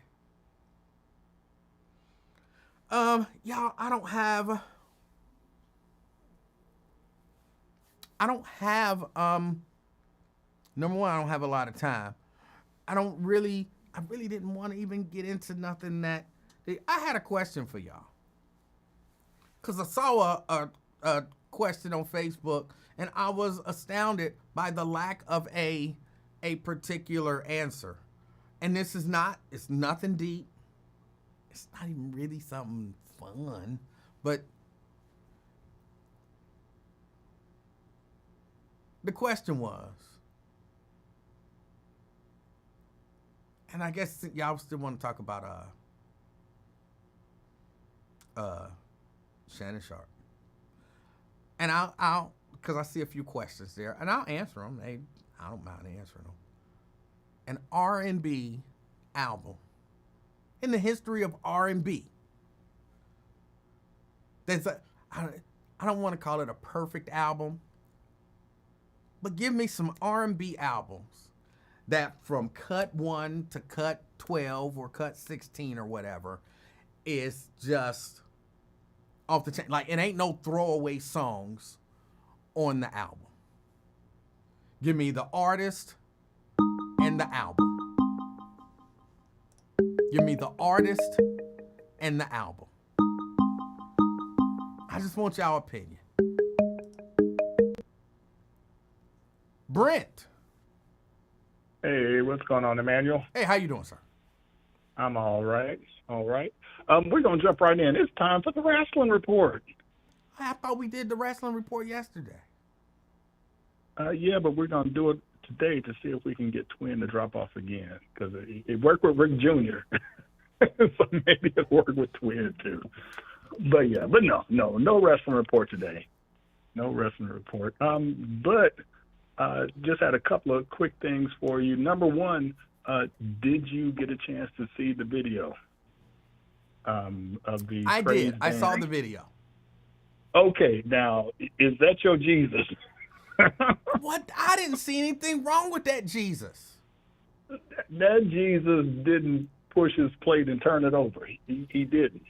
Y'all, I don't have, number one, I don't have a lot of time. I really didn't want to even get into nothing that, I had a question for y'all. Cause I saw a question on Facebook and I was astounded by the lack of a particular answer. And this is not, it's nothing deep. It's not even really something fun, but the question was, and I guess y'all still want to talk about Shannon Sharp. And I'll because I see a few questions there, and I'll answer them. I don't mind answering them. An R&B album in the history of R&B. I don't want to call it a perfect album, but give me some R&B albums that from cut 1 to cut 12 or cut 16 or whatever is just off the chain. Like, it ain't no throwaway songs on the album. Give me the artist and the album. Give me the artist and the album. I just want y'all opinion. Brent. Hey, what's going on, Emanuel? Hey, how you doing, sir? I'm all right. All right. We're going to jump right in. It's time for the wrestling report. I thought we did the wrestling report yesterday. Yeah, but we're going to do it today to see if we can get Twin to drop off again, because it worked with Rick Jr. So maybe it'll work with Twin too. But yeah, but no wrestling report today. No wrestling report. But just had a couple of quick things for you. Number one, did you get a chance to see the video of the? I did. I saw the video. Okay, now is that your Jesus? What? I didn't see anything wrong with that Jesus. That Jesus didn't push his plate and turn it over. He didn't.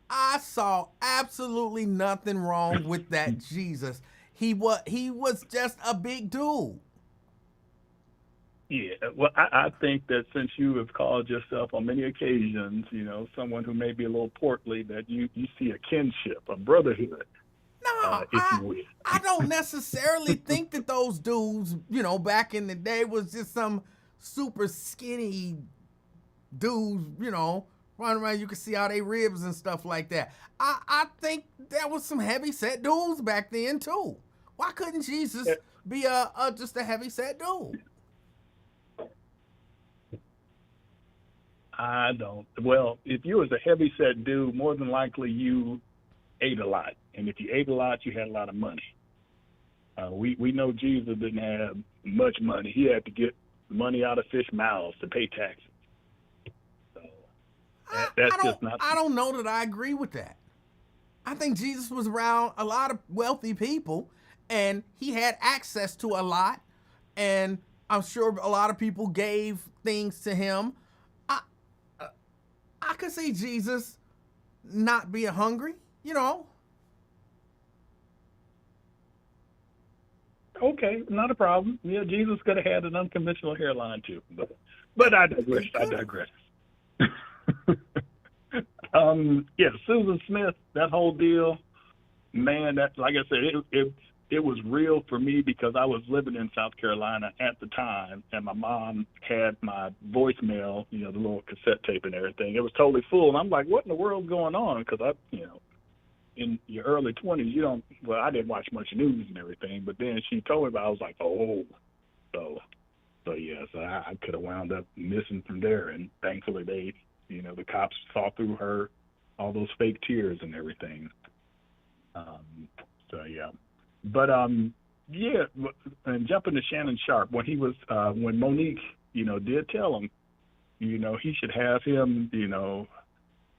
I saw absolutely nothing wrong with that Jesus. He was just a big dude. Yeah, well, I think that since you have called yourself on many occasions, someone who may be a little portly, that you see a kinship, a brotherhood. No, I don't necessarily think that those dudes, back in the day was just some super skinny dudes, running around. You could see all their ribs and stuff like that. I think there was some heavy set dudes back then too. Why couldn't Jesus be just a heavy set dude? I don't. Well, if you was a heavy set dude, more than likely you ate a lot, and if you ate a lot, you had a lot of money. We know Jesus didn't have much money. He had to get money out of fish mouths to pay taxes. So that's just not. I don't know that I agree with that. I think Jesus was around a lot of wealthy people, and he had access to a lot, and I'm sure a lot of people gave things to him. I could see Jesus not being hungry, you know. Okay, not a problem. Yeah, Jesus could have had an unconventional hairline too, but I digress. Yeah, Susan Smith, that whole deal, man. That, like I said, it was real for me because I was living in South Carolina at the time, and my mom had my voicemail, the little cassette tape and everything. It was totally full, and I'm like, what in the world's going on? Because in your early 20s, I didn't watch much news and everything, but then she told me about it, I was like, oh. So I could have wound up missing from there, and thankfully they, the cops saw through all those fake tears and everything. But and jumping to Shannon Sharp, when he was, when Monique, did tell him, he should have him,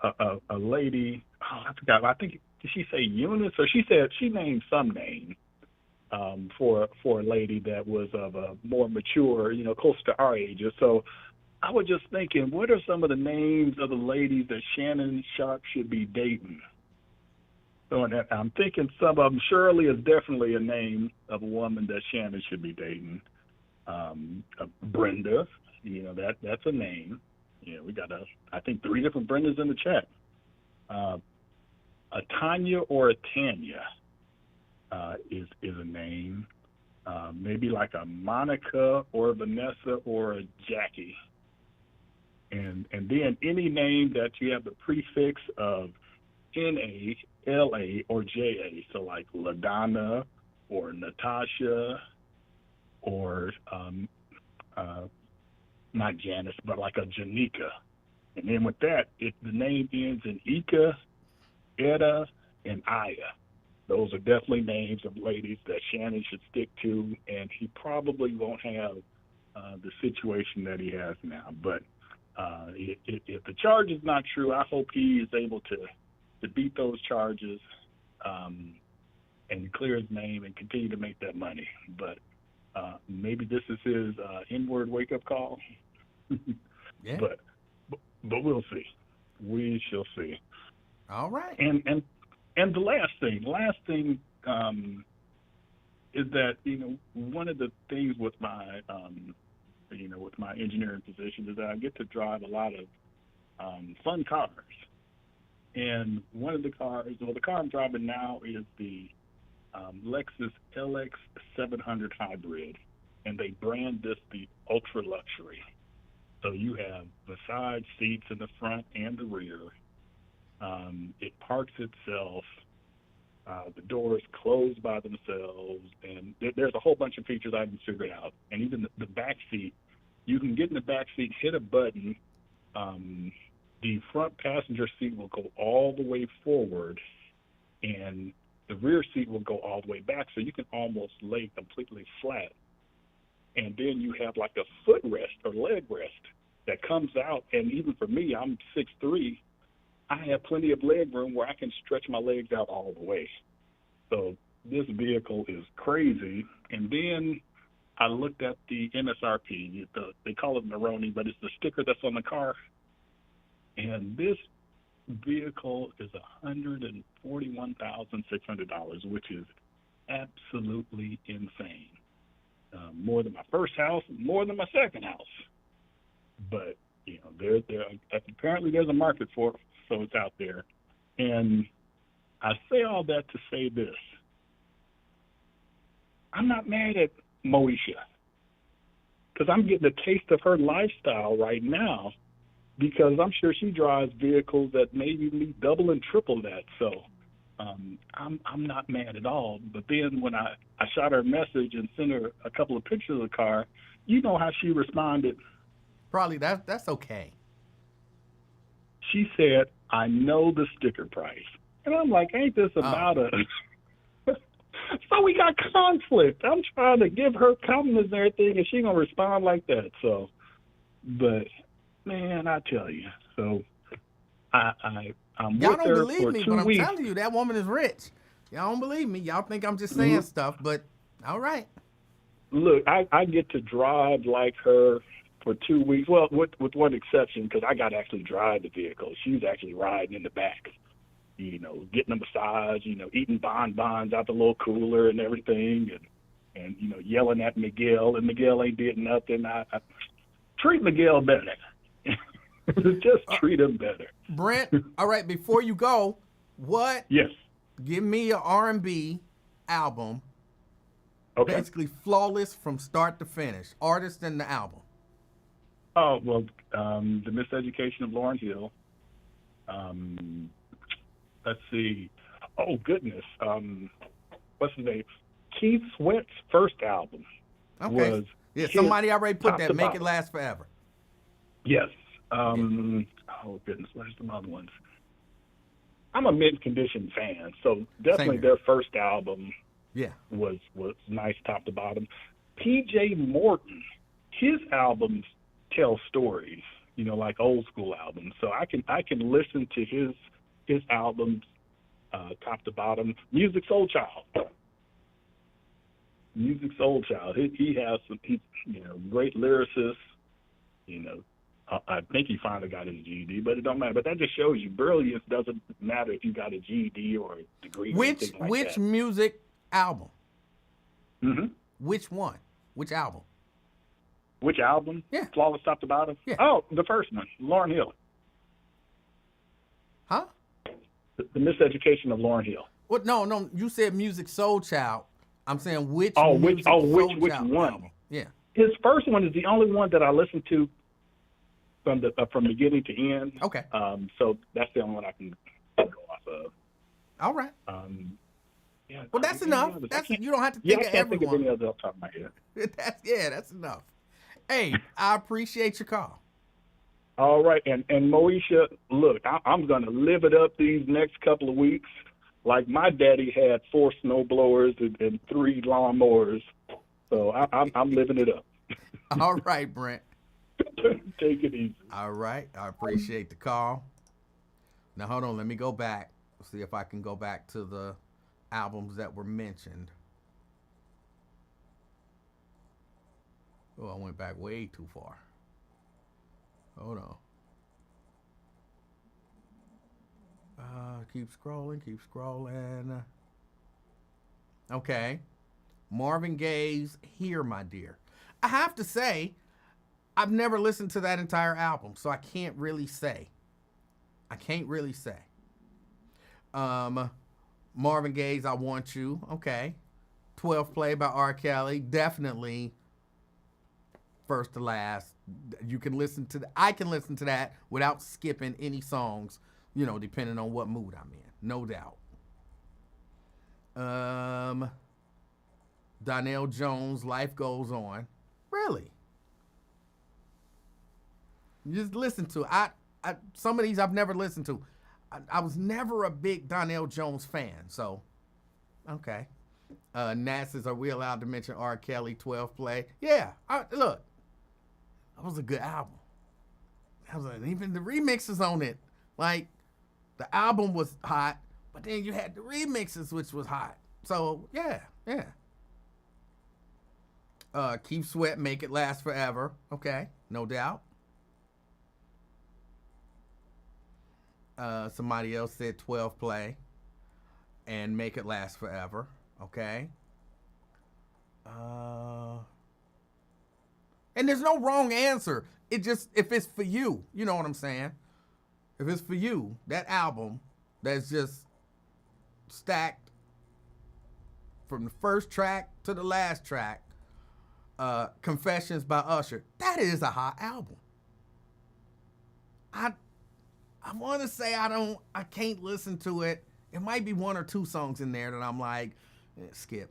a lady, I forgot, I think, did she say Eunice, or she named some name for a lady that was of a more mature, close to our age. So I was just thinking, what are some of the names of the ladies that Shannon Sharp should be dating? So I'm thinking some of them. Shirley is definitely a name of a woman that Shannon should be dating. Brenda, that's a name. We got I think 3 different Brendas in the chat. A Tanya or a Tanya is a name. Maybe like a Monica or a Vanessa or a Jackie. And then any name that you have the prefix of N-A, L-A, or J-A. So like LaDonna or Natasha or not Janice, but like a Janika. And then with that, if the name ends in Ika, Etta, and Aya, those are definitely names of ladies that Shannon should stick to, and he probably won't have the situation that he has now. But if the charge is not true, I hope he is able to beat those charges and clear his name and continue to make that money. But maybe this is his inward wake-up call. Yeah. But we'll see. We shall see. All right. And the last thing is that one of the things with my with my engineering position is that I get to drive a lot of fun cars. And one of the cars, the car I'm driving now is the Lexus LX 700 Hybrid, and they brand this the ultra luxury. So you have massage seats in the front and the rear. It parks itself. The doors close by themselves, and there's a whole bunch of features I haven't figured out. And even the back seat, you can get in the back seat, hit a button. The front passenger seat will go all the way forward, and the rear seat will go all the way back, so you can almost lay completely flat. And then you have like a footrest or leg rest that comes out, and even for me, I'm 6'3", I have plenty of leg room where I can stretch my legs out all the way. So this vehicle is crazy. And then I looked at the MSRP. They call it Maroni, but it's the sticker that's on the car. And this vehicle is $141,600, which is absolutely insane. More than my first house, more than my second house. But there apparently there's a market for it, so it's out there. And I say all that to say this: I'm not mad at Moesha, because I'm getting a taste of her lifestyle right now, because I'm sure she drives vehicles that maybe need double and triple that. So I'm not mad at all. But then when I shot her a message and sent her a couple of pictures of the car, you know how she responded. Probably that's okay. she said, "I know the sticker price," and I'm like, "Ain't this about a?" So we got conflict. I'm trying to give her compliments and everything, and she gonna respond like that. So, but man, I tell you, so I'm Y'all with don't her believe for me, 2 but I'm weeks. telling you, that woman is rich. Y'all don't believe me. Y'all think I'm just saying stuff, but all right. Look, I get to drive like her for 2 weeks. Well, with one exception, because I got to actually drive the vehicle. She's actually riding in the back, getting a massage, eating bonbons out the little cooler and everything, and yelling at Miguel, and Miguel ain't did nothing. I treat Miguel better. Just treat him better. Brent, all right, before you go, Yes. give me an R&B album, Okay. basically flawless from start to finish, artist and the album. Oh, well, The Miseducation of Lauryn Hill. Let's see. Oh, goodness. What's his name? Keith Sweat's first album was... Yeah, somebody already put top that, to Make bottom. It Last Forever. Yes. Oh, goodness. What are some other ones? I'm a Mint Condition fan, so definitely their first album was nice top to bottom. P.J. Morton, his albums tell stories, like old school albums. So I can listen to his albums top to bottom. Music Soul Child. He has some great lyricists. I think he finally got his GED, but it don't matter. But that just shows you brilliance doesn't matter if you got a GED or a degree or anything like that. Which music album? Mm-hmm. Which one? Which album? Which album? Yeah. Flawless top to bottom? Yeah. Oh, the first one, Lauryn Hill. Huh? The Miseducation of Lauryn Hill. What? No. You said Music Soul Child. I'm saying which which Soul one? Child album? Yeah. His first one is the only one that I listened to from beginning to end. Okay. So that's the only one I can go off of. All right. Yeah. Well, that's enough. You don't have to think of I can't think of everyone. any others off the top of my head. That's enough. Hey, I appreciate your call. All right, and Moesha, look, I'm going to live it up these next couple of weeks. Like my daddy had 4 snowblowers and 3 lawnmowers, so I'm living it up. All right, Brent. Take it easy. All right, I appreciate the call. Now hold on, let me go back. See if I can go back to the albums that were mentioned. Oh, I went back way too far. Hold on. Keep scrolling. Okay. Marvin Gaye's Here, My Dear. I have to say, I've never listened to that entire album, so I can't really say. Marvin Gaye's I Want You. Okay. 12 Play by R. Kelly. Definitely first to last. You can listen to I can listen to that without skipping any songs, depending on what mood I'm in. No doubt. Donnell Jones, Life Goes On. Really? Just listen to it. I some of these I've never listened to. I was never a big Donnell Jones fan, so okay. Nasa's Are We Allowed to Mention R. Kelly, 12 Play? Yeah, look, that was a good album. Even the remixes on it, like the album was hot, but then you had the remixes, which was hot. So yeah. Keep Sweat, Make It Last Forever. Okay, no doubt. Somebody else said 12 Play and Make It Last Forever. Okay. And there's no wrong answer. It just, if it's for you, you know what I'm saying? If it's for you, that album that's just stacked from the first track to the last track, Confessions by Usher, that is a hot album. I want to say I can't listen to it. It might be 1 or 2 songs in there that I'm like, skip.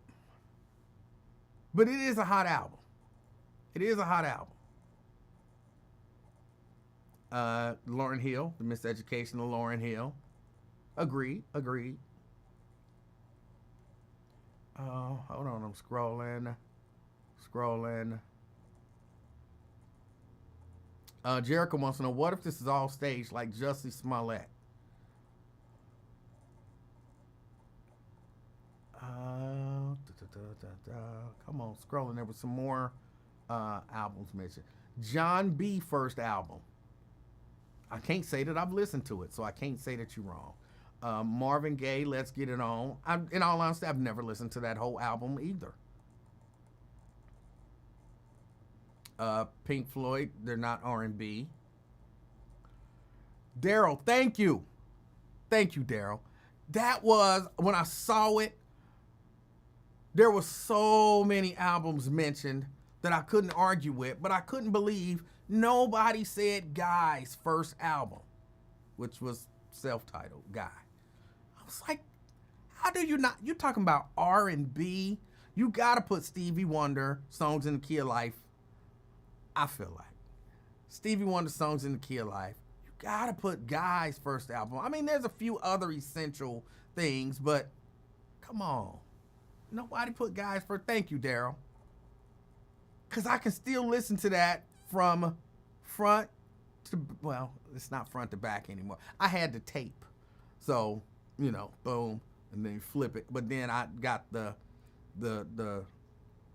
But it is a hot album. Lauryn Hill, the Miseducation of Lauryn Hill. Agreed. Hold on, I'm scrolling. Jericho wants to know, what if this is all staged like Jussie Smollett? Come on, scrolling. There was some more albums mentioned. John B. first album. I can't say that I've listened to it, so I can't say that you're wrong. Marvin Gaye, Let's Get It On. In all honesty, I've never listened to that whole album either. Pink Floyd, they're not R&B. Daryl, thank you, Daryl. That was, when I saw it, there were so many albums mentioned that I couldn't argue with, but I couldn't believe nobody said Guy's first album, which was self-titled Guy. I was like, how do you not? You're talking about R&B. You gotta put Stevie Wonder, Songs in the Key of Life. I feel like Stevie Wonder, Songs in the Key of Life. You gotta put Guy's first album. I mean, there's a few other essential things, but come on. Nobody put Guy's first. Thank you, Daryl. Because I can still listen to that from front to, well, it's not front to back anymore. I had the tape. So, boom, and then you flip it. But then I got the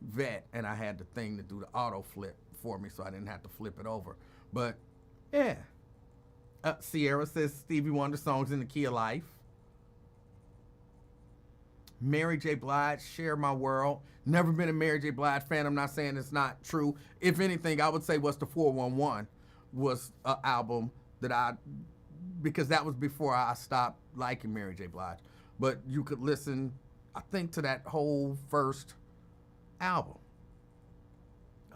vet, and I had the thing to do the auto flip for me, so I didn't have to flip it over. But, yeah. Sierra says Stevie Wonder, Songs in the Key of Life. Mary J. Blige, Share My World. Never been a Mary J. Blige fan. I'm not saying it's not true. If anything, I would say What's the 411 was an album that because that was before I stopped liking Mary J. Blige. But you could listen, I think, to that whole first album.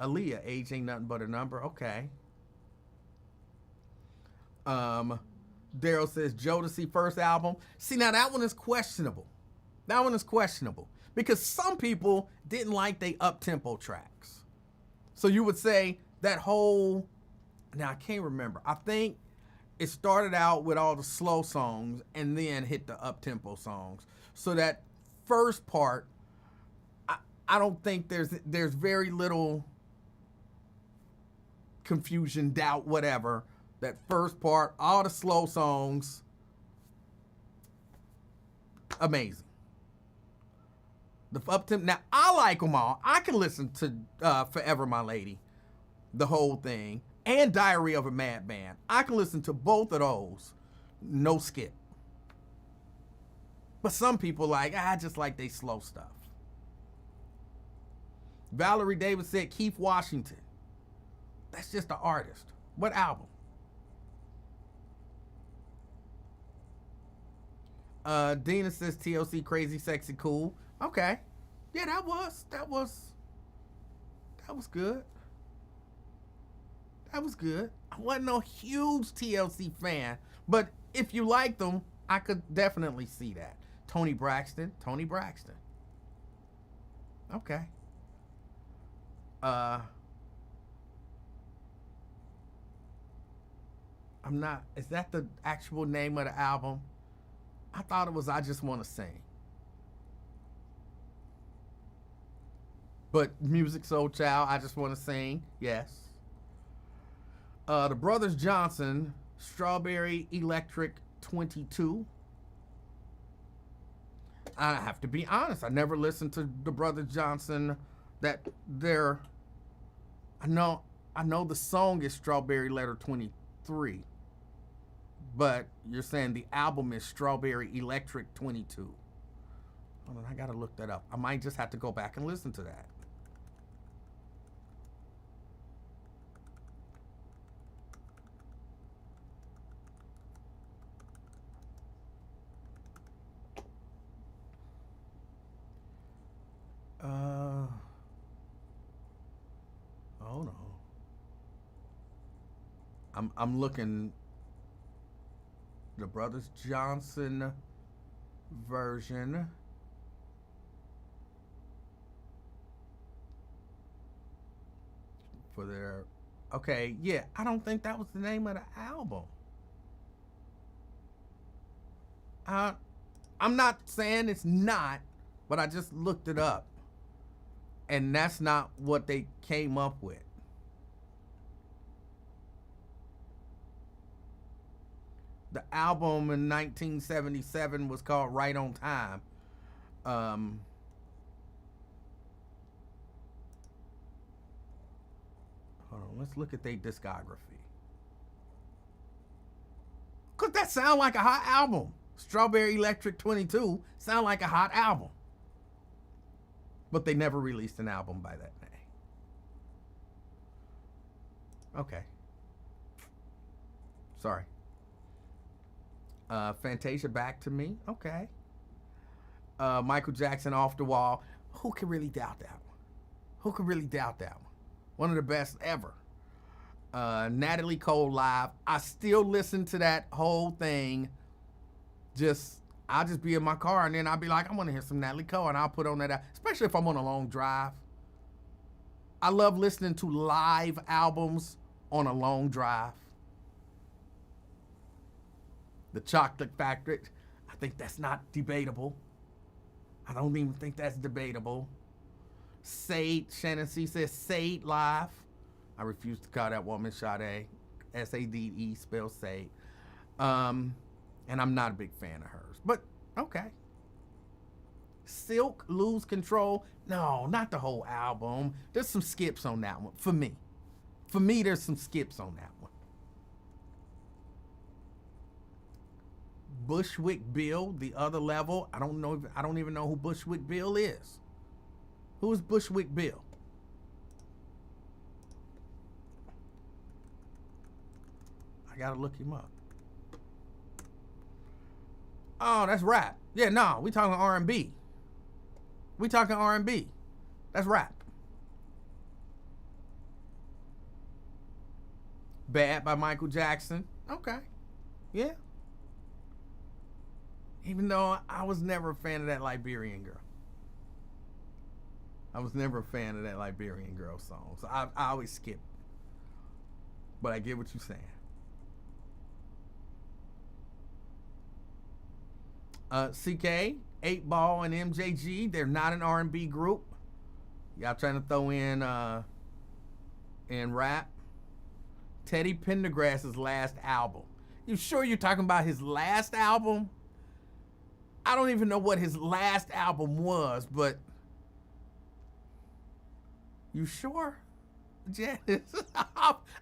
Aaliyah, Age Ain't Nothing But a Number. Okay. Daryl says Jodeci first album. See, now that one is questionable. Because some people didn't like they up-tempo tracks. So you would say that whole, now I can't remember. I think it started out with all the slow songs and then hit the up-tempo songs. So that first part, I don't think there's very little confusion, doubt, whatever. That first part, all the slow songs, amazing. The up-tempo, now I like them all. I can listen to Forever My Lady, the whole thing, and Diary of a Madman. I can listen to both of those, no skip. But some people I just like they slow stuff. Valerie Davis said Keith Washington. That's just an artist. What album? Dina says TLC, Crazy Sexy Cool. Okay. Yeah, that was good. That was good. I wasn't no huge TLC fan, but if you liked them, I could definitely see that. Tony Braxton. Okay. Is that the actual name of the album? I thought it was I Just Want to Sing. But Music Soul Child, I Just Want to Sing, yes. The Brothers Johnson, Strawberry Electric 22. I have to be honest, I never listened to the Brothers Johnson. I know the song is Strawberry Letter 23. But you're saying the album is Strawberry Electric 22. Hold on, I gotta look that up. I might just have to go back and listen to that. Hold on. I'm looking. The Brothers Johnson version. For their, Okay, yeah, I don't think that was the name of the album. I'm not saying it's not, but I just looked it up. And that's not what they came up with. The album in 1977 was called Right on Time. Hold on, let's look at their discography. Cause that sound like a hot album. Strawberry Electric 22 sound like a hot album. But they never released an album by that name. Okay. Sorry. Fantasia, Back to Me. Okay. Michael Jackson, Off the Wall. Who can really doubt that one? Who can really doubt that one? One of the best ever. Natalie Cole, Live. I still listen to that whole thing. I'll just be in my car and then I'll be like, I want to hear some Natalie Cole, and I'll put on that, especially if I'm on a long drive. I love listening to live albums on a long drive. The Chocolate Factory, I think that's not debatable. I don't even think that's debatable. Sade, Shannon C says Sade Live. I refuse to call that woman Sade. S-A-D-E spells Sade. And I'm not a big fan of hers, but okay. Silk, Lose Control. No, not the whole album. There's some skips on that one for me. For me, there's some skips on that one. Bushwick Bill, The Other Level. I don't even know who Bushwick Bill is. Who is Bushwick Bill? I gotta look him up. Oh, that's rap. Yeah, no, we talking R&B. We talking R&B. That's rap. Bad by Michael Jackson. Okay. Yeah. Even though I was never a fan of that Liberian Girl. I was never a fan of that Liberian Girl song. So I always skip. But I get what you're saying. CK, 8 Ball, and MJG, they're not an R&B group. Y'all trying to throw in rap. Teddy Pendergrass's last album. You sure you're talking about his last album? I don't even know what his last album was, but you sure, Janice?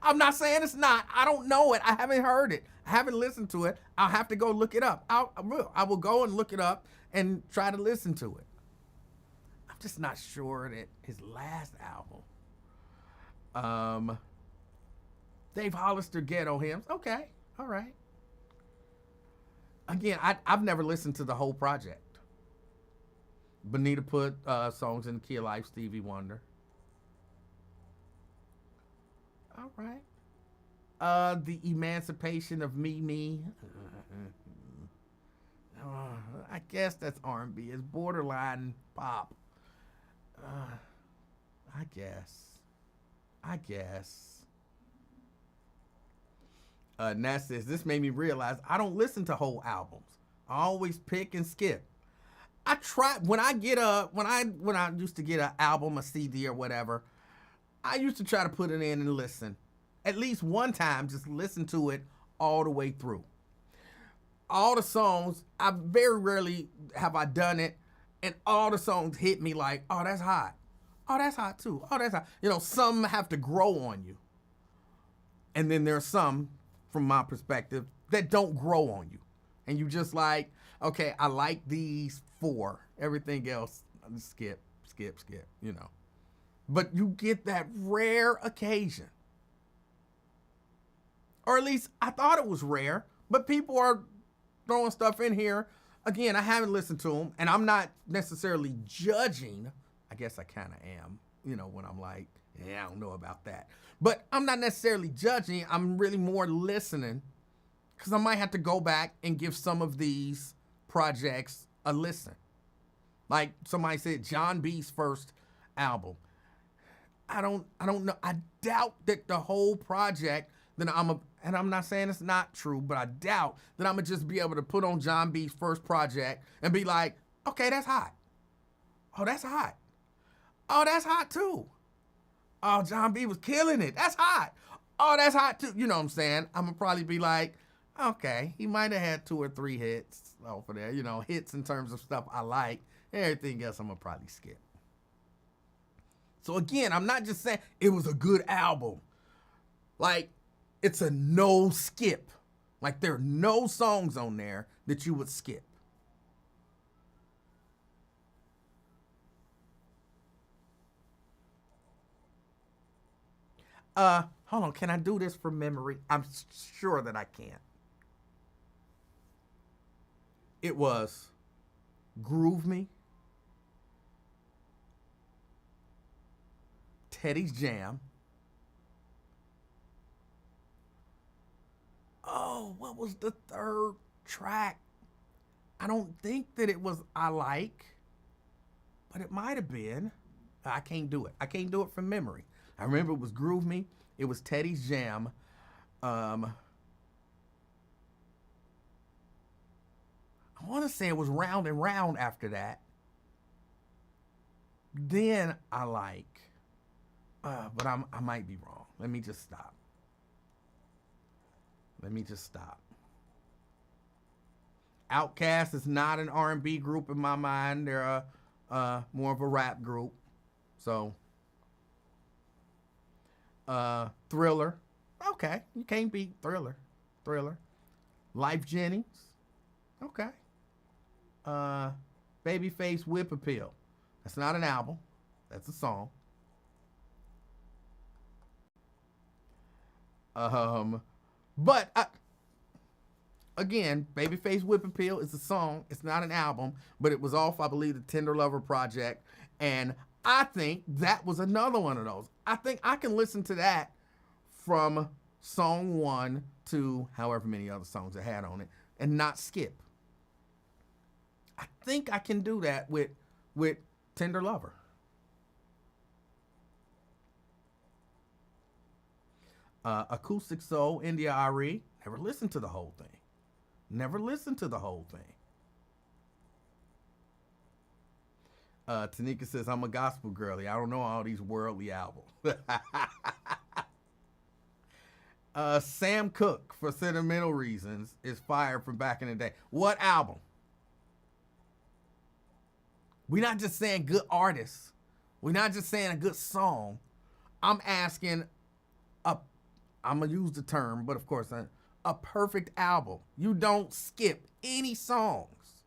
I'm not saying it's not. I don't know it. I haven't heard it. I haven't listened to it. I'll have to go look it up. I will go and look it up and try to listen to it. I'm just not sure that his last album. Dave Hollister, Ghetto Hymns. Okay, all right. Again, I've never listened to the whole project. Bonita put songs in the Key of Life, Stevie Wonder. All right. The Emancipation of Me. I guess that's R&B. It's borderline pop. I guess. Nat says, this made me realize I don't listen to whole albums. I always pick and skip. I try when I used to get an album, a CD or whatever, I used to try to put it in and listen. At least one time, just listen to it all the way through. All the songs, I very rarely have I done it, and all the songs hit me like, oh, that's hot. Oh, that's hot too. Oh, that's hot. You know, some have to grow on you. And then there's some, from my perspective, that don't grow on you. And you just like, okay, I like these 4. Everything else, skip, you know. But you get that rare occasion. Or at least I thought it was rare, but people are throwing stuff in here. Again, I haven't listened to them, and I'm not necessarily judging. I guess I kind of am, you know, when I'm like, yeah, I don't know about that. But I'm not necessarily judging. I'm really more listening, because I might have to go back and give some of these projects a listen. Like somebody said, John B's first album. I don't know. I doubt that the whole project that and I'm not saying it's not true, but I doubt that I'm gonna just be able to put on John B's first project and be like, okay, that's hot. Oh, that's hot. Oh, that's hot too. Oh, John B was killing it. That's hot. Oh, that's hot too. You know what I'm saying? I'm gonna probably be like, okay, he might have had 2 or 3 hits over there. You know, hits in terms of stuff I like. Everything else I'm gonna probably skip. So again, I'm not just saying it was a good album. Like, it's a no skip. Like, there are no songs on there that you would skip. Hold on, can I do this from memory? I'm sure that I can. It was Groove Me, Teddy's Jam. Oh, what was the third track? I don't think that it was I Like, but it might have been. I can't do it. I can't do it from memory. I remember it was Groove Me. It was Teddy's Jam. I want to say it was Round and Round after that. Then I Like, but I might be wrong. Let me just stop. Outkast is not an R&B group in my mind. They're more of a rap group. So, Thriller. Okay, you can't beat Thriller. Life Jennings. Okay. Babyface Whip Appeal. That's not an album. That's a song. But again, Babyface Whip Appeal is a song. It's not an album, but it was off, I believe, the Tender Lover project. And I think that was another one of those. I think I can listen to that from song 1 to however many other songs it had on it and not skip. I think I can do that with Tender Lover. Acoustic Soul, India Ari. Never listened to the whole thing. Tanika says, I'm a gospel girly. I don't know all these worldly albums. Sam Cooke, for sentimental reasons, is fired from back in the day. What album? We're not just saying good artists. We're not just saying a good song. I'm asking I'm going to use the term, but of course, a perfect album. You don't skip any songs.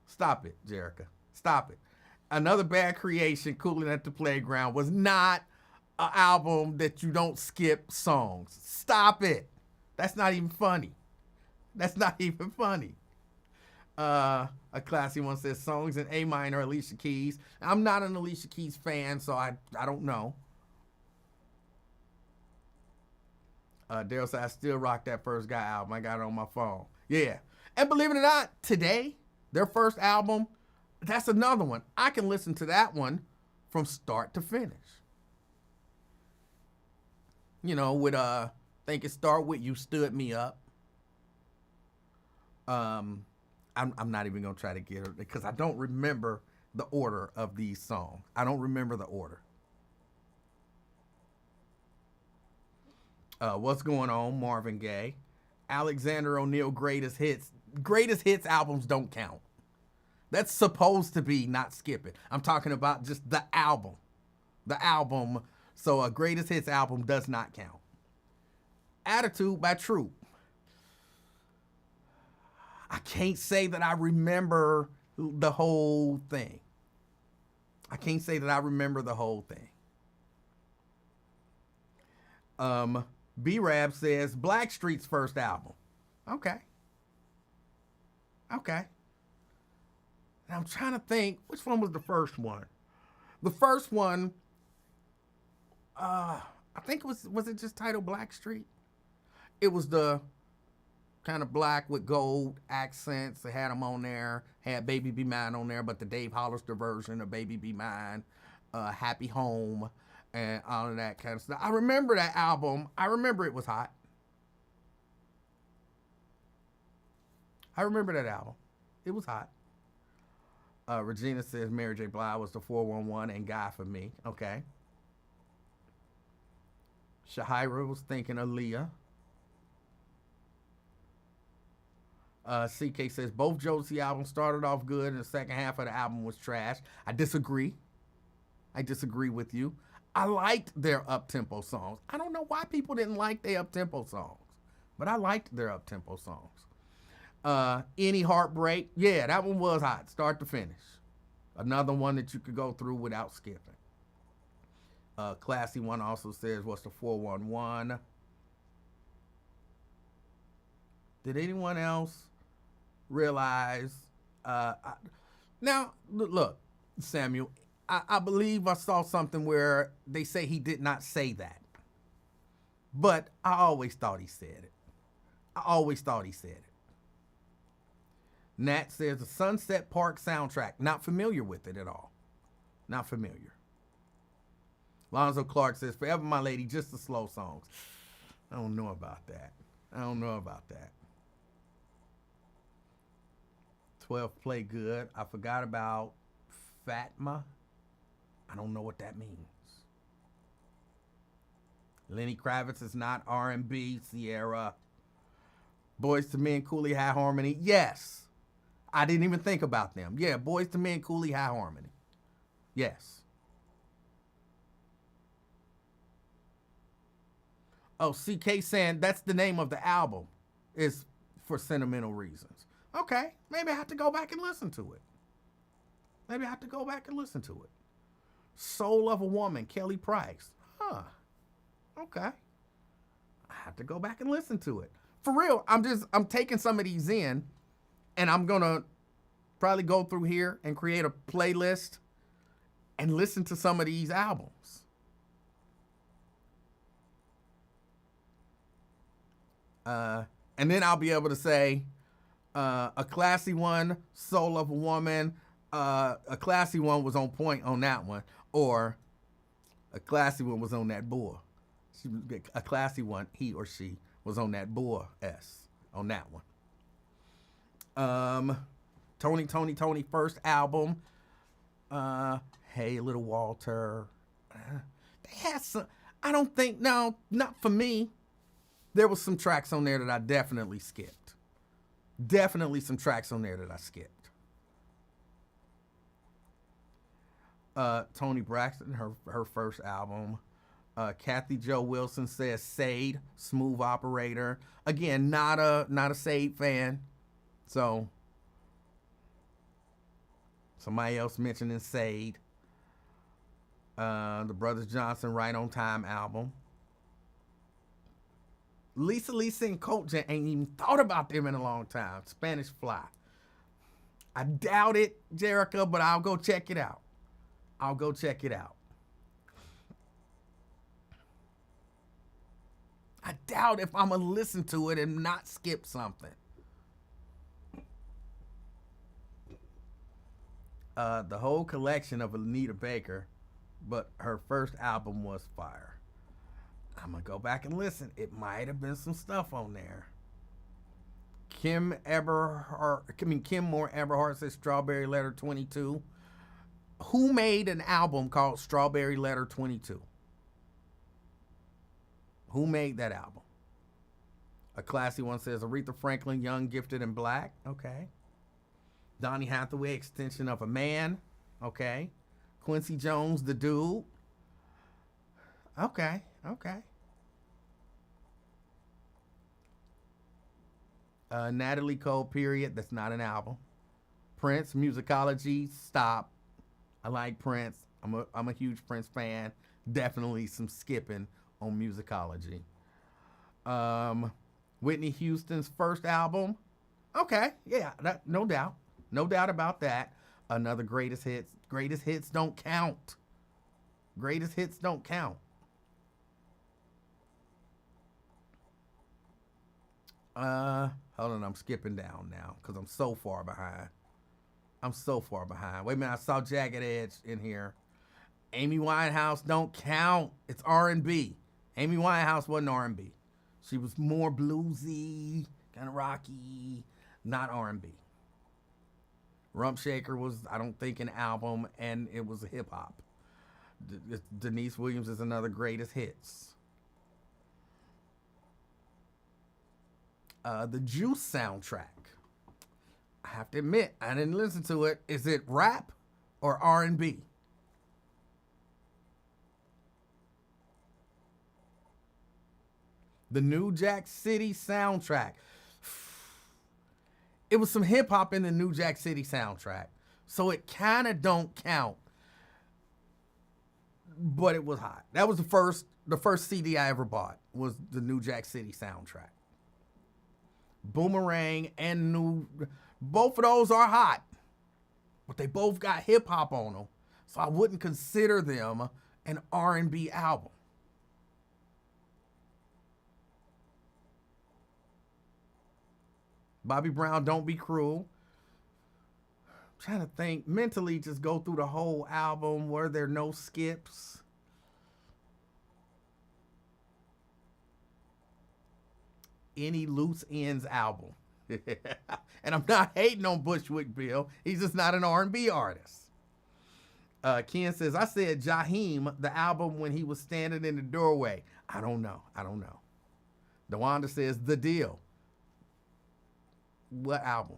Stop it, Jerica. Stop it. Another Bad Creation, Cooling at the Playground, was not an album that you don't skip songs. Stop it. That's not even funny. A classy one says songs in A minor, Alicia Keys. I'm not an Alicia Keys fan, so I don't know. Daryl said, I still rock that First Guy album. I got it on my phone. Yeah. And believe it or not, today, their first album, that's another one. I can listen to that one from start to finish. You know, with think it start with You Stood Me Up. I'm not even gonna try to get it because I don't remember the order of these songs. I don't remember the order. What's Going On, Marvin Gaye. Alexander O'Neal, Greatest Hits. Greatest Hits albums don't count. That's supposed to be not skipping. I'm talking about just the album. The album. So a Greatest Hits album does not count. Attitude by Troop. I can't say that I remember the whole thing. B-Rab says Blackstreet's first album. Okay. And I'm trying to think, which one was the first one? The first one, I think it was it just titled Blackstreet? It was the kind of black with gold accents. They had them on there. Had Baby Be Mine on there, but the Dave Hollister version of Baby Be Mine, Happy Home, and all of that kind of stuff. I remember that album. I remember it was hot. I remember that album. It was hot. Regina says Mary J. Blige was the 411 and Guy for me. Okay. Shahira was thinking Aaliyah. CK says both Jodeci albums started off good and the second half of the album was trash. I disagree. I disagree with you. I liked their up-tempo songs. I don't know why people didn't like their up-tempo songs, but I liked their up-tempo songs. Any Heartbreak, yeah, that one was hot, start to finish. Another one that you could go through without skipping. Classy One also says, what's the 411? Did anyone else realize? Now, look, Samuel, I believe I saw something where they say he did not say that. But I always thought he said it. I always thought he said it. Nat says the Sunset Park soundtrack. Not familiar with it at all. Not familiar. Lonzo Clark says, Forever My Lady, just the slow songs. I don't know about that. I don't know about that. 12 Play Good. I forgot about Fatma. I don't know what that means. Lenny Kravitz is not R&B. Sierra. Boys to Men, Cooley High Harmony. Yes. I didn't even think about them. Yeah, Boys to Men, Cooley High Harmony. Yes. Oh, CK saying that's the name of the album. Is for sentimental reasons. Okay, maybe I have to go back and listen to it. Maybe I have to go back and listen to it. Soul of a Woman, Kelly Price. Huh. Okay. I have to go back and listen to it. For real, I'm taking some of these in, and I'm gonna probably go through here and create a playlist and listen to some of these albums. And then I'll be able to say a classy one, Soul of a Woman, a classy one was on point on that one, or a classy one was on that bull. A classy one, he or she, was on that bull S on that one. Tony first album. Hey Little Walter. They had some, I don't think, no, not for me. There was some tracks on there that I definitely skipped. Definitely some tracks on there that I skipped. Toni Braxton, her first album. Kathy Jo Wilson says Sade, Smooth Operator. Again, not a Sade fan. So somebody else mentioning Sade. The Brothers Johnson Right on Time album. Lisa and Coach ain't even thought about them in a long time. Spanish Fly. I doubt it, Jerica, but I'll go check it out. I'll go check it out. I doubt if I'm going to listen to it and not skip something. The whole collection of Anita Baker, but her first album was fire. I'm going to go back and listen. It might have been some stuff on there. Kim Moore Eberhart says Strawberry Letter 22. Who made an album called Strawberry Letter 22? Who made that album? A classy one says Aretha Franklin, Young, Gifted, and Black. Okay. Donny Hathaway, Extension of a Man. Okay. Quincy Jones, The Dude. Okay. Natalie Cole, Period. That's not an album. Prince, Musicology. Stop. I like Prince. I'm a huge Prince fan. Definitely some skipping on Musicology. Whitney Houston's first album. Okay, yeah, no doubt about that. Another greatest hits. Greatest hits don't count. Greatest hits don't count. Hold on, I'm skipping down now because I'm so far behind. I'm so far behind. Wait a minute, I saw Jagged Edge in here. Amy Winehouse don't count. It's R&B. Amy Winehouse wasn't R&B. She was more bluesy, kind of rocky, not R&B. Rump Shaker was, I don't think, an album, and it was hip hop. Denise Williams is another greatest hits. The Juice soundtrack. I have to admit, I didn't listen to it. Is it rap or R&B? The New Jack City soundtrack. It was some hip hop in the New Jack City soundtrack, so it kind of don't count. But it was hot. That was the first CD I ever bought was the New Jack City soundtrack. Boomerang and both of those are hot, but they both got hip hop on them, so I wouldn't consider them an R&B album. Bobby Brown, Don't Be Cruel. I'm trying to think mentally, just go through the whole album. Were there no skips? Any Loose Ends album. And I'm not hating on Bushwick Bill. He's just not an R&B artist. Ken says, I said Jaheim, the album when he was standing in the doorway. I don't know. DeWanda says The Deal. What album?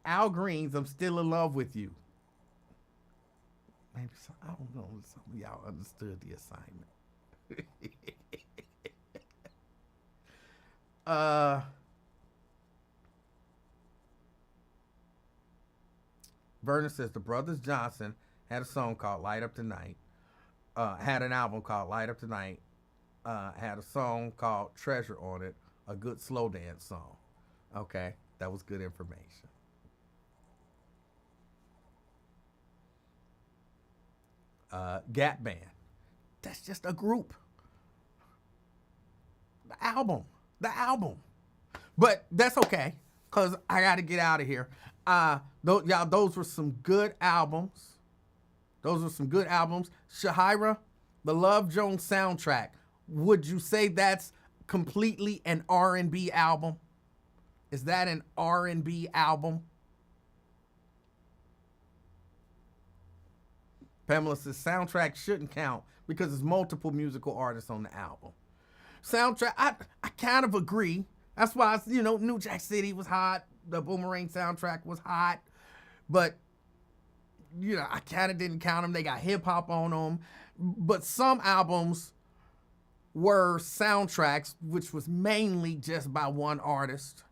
Al Green's I'm Still in Love with You. Maybe I don't know. Some of y'all understood the assignment. Vernon says the Brothers Johnson had a song called Light Up Tonight. Had an album called Light Up Tonight. Had a song called Treasure on it, a good slow dance song. Okay, that was good information. Gap Band, that's just a group. The album. But that's okay, because I got to get out of here. Those were some good albums. Shahira, the Love Jones soundtrack. Would you say that's completely an R&B album? Is that an R&B album? Pamela says soundtrack shouldn't count because there's multiple musical artists on the album. Soundtrack, I kind of agree. That's why, New Jack City was hot. The Boomerang soundtrack was hot. But, I kind of didn't count them. They got hip hop on them. But some albums were soundtracks, which was mainly just by one artist.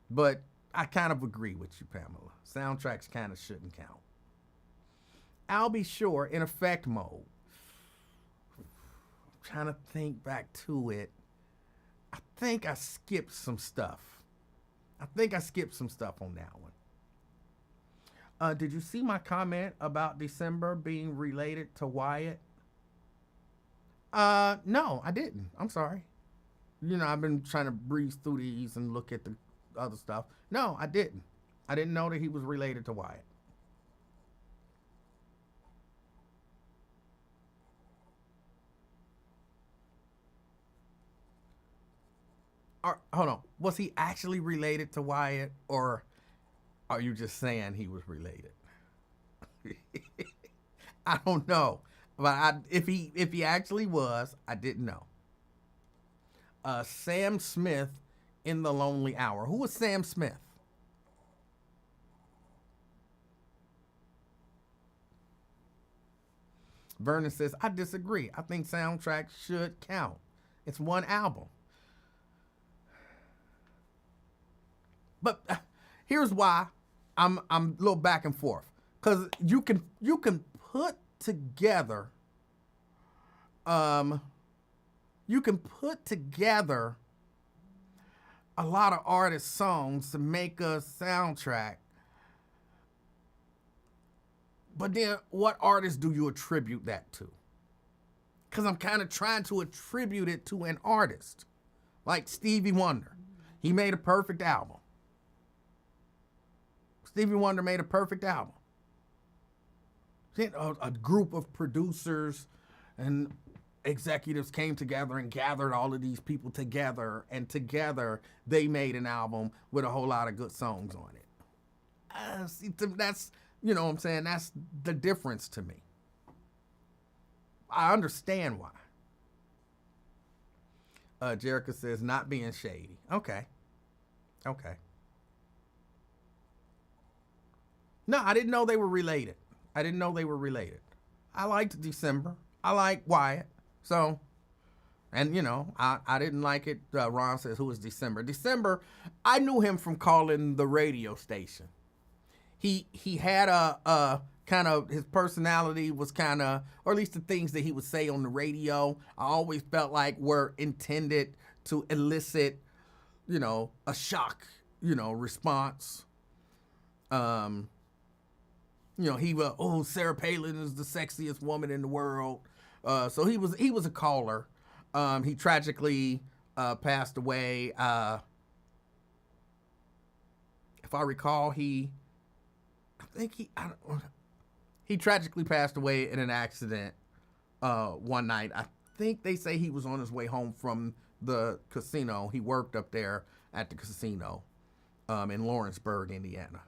But I kind of agree with you, Pamela. Soundtracks kind of shouldn't count. I'll Be Sure, In Effect Mode. I'm trying to think back to it. I think I skipped some stuff. on that one. Did you see my comment about December being related to Wyatt? No, I didn't. I'm sorry. I've been trying to breeze through these and look at the other stuff. No, I didn't. I didn't know that he was related to Wyatt. Hold on. Was he actually related to Wyatt, or are you just saying he was related? I don't know, but if he actually was, I didn't know. Sam Smith, In the Lonely Hour. Who was Sam Smith? Vernon says, I disagree. I think soundtracks should count. It's one album. But here's why I'm a little back and forth, because you can put together a lot of artist songs to make a soundtrack But then what artist do you attribute that to? Because I'm kind of trying to attribute it to an artist. Like Stevie Wonder. He made a perfect album. Stevie Wonder made a perfect album. A group of producers and executives came together and gathered all of these people together, and together they made an album with a whole lot of good songs on it. See, that's, you know what I'm saying, that's the difference to me. I understand why. Jerica says, not being shady. Okay. No, I didn't know they were related. I liked December. I like Wyatt. So, and you know, I didn't like it. Ron says, who is December? December, I knew him from calling the radio station. He had a kind of, his personality was kind of, or at least the things that he would say on the radio, I always felt like were intended to elicit, you know, a shock, you know, response. You know, he was, oh, Sarah Palin is the sexiest woman in the world. So he was a caller. He tragically passed away. If I recall, he tragically passed away in an accident one night. I think they say he was on his way home from the casino. He worked up there at the casino in Lawrenceburg, Indiana.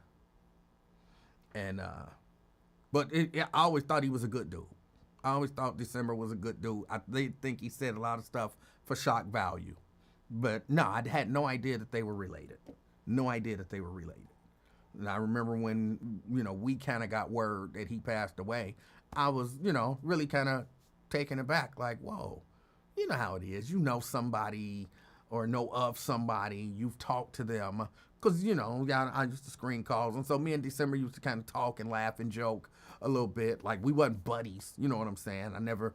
And but I always thought he was a good dude. I always thought December was a good dude. I think he said a lot of stuff for shock value. But no, I had no idea that they were related. No idea that they were related. And I remember when, you know, we kind of got word that he passed away, I was, you know, really kind of taken aback. Like, whoa, you know how it is. You know somebody or know of somebody. You've talked to them. Because, you know, I used to screen calls. And so me and December used to kind of talk and laugh and joke a little bit. Like, we wasn't buddies. You know what I'm saying? I never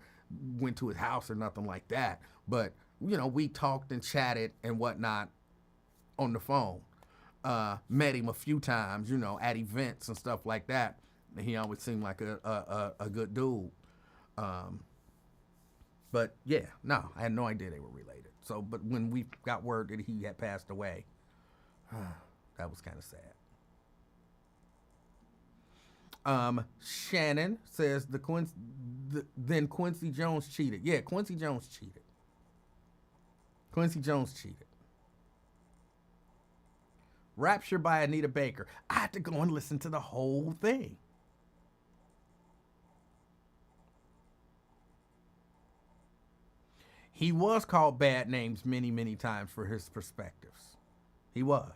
went to his house or nothing like that. But, you know, we talked and chatted and whatnot on the phone. Met him a few times, you know, at events and stuff like that. And he always seemed like a good dude. But, yeah, no, I had no idea they were related. So, but when we got word that he had passed away, that was kind of sad. Shannon says then Quincy Jones cheated. Yeah, Quincy Jones cheated. Rapture by Anita Baker. I had to go and listen to the whole thing. He was called bad names many, many times for his perspectives. He was.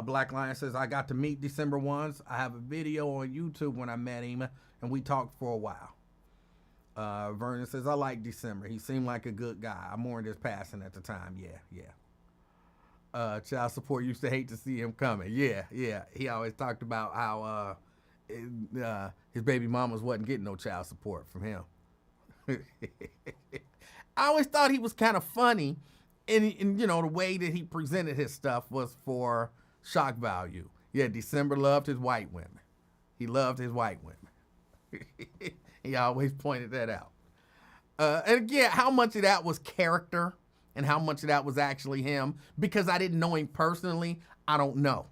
Black Lion says, I got to meet December once. I have a video on YouTube when I met him, and we talked for a while. Vernon says, I like December. He seemed like a good guy. I mourned his passing at the time. Yeah. Child support used to hate to see him coming. Yeah. He always talked about how his baby mamas wasn't getting no child support from him. I always thought he was kind of funny. And, you know, the way that he presented his stuff was for shock value. Yeah, December loved his white women. He loved his white women. He always pointed that out. And again, how much of that was character and how much of that was actually him? Because I didn't know him personally, I don't know.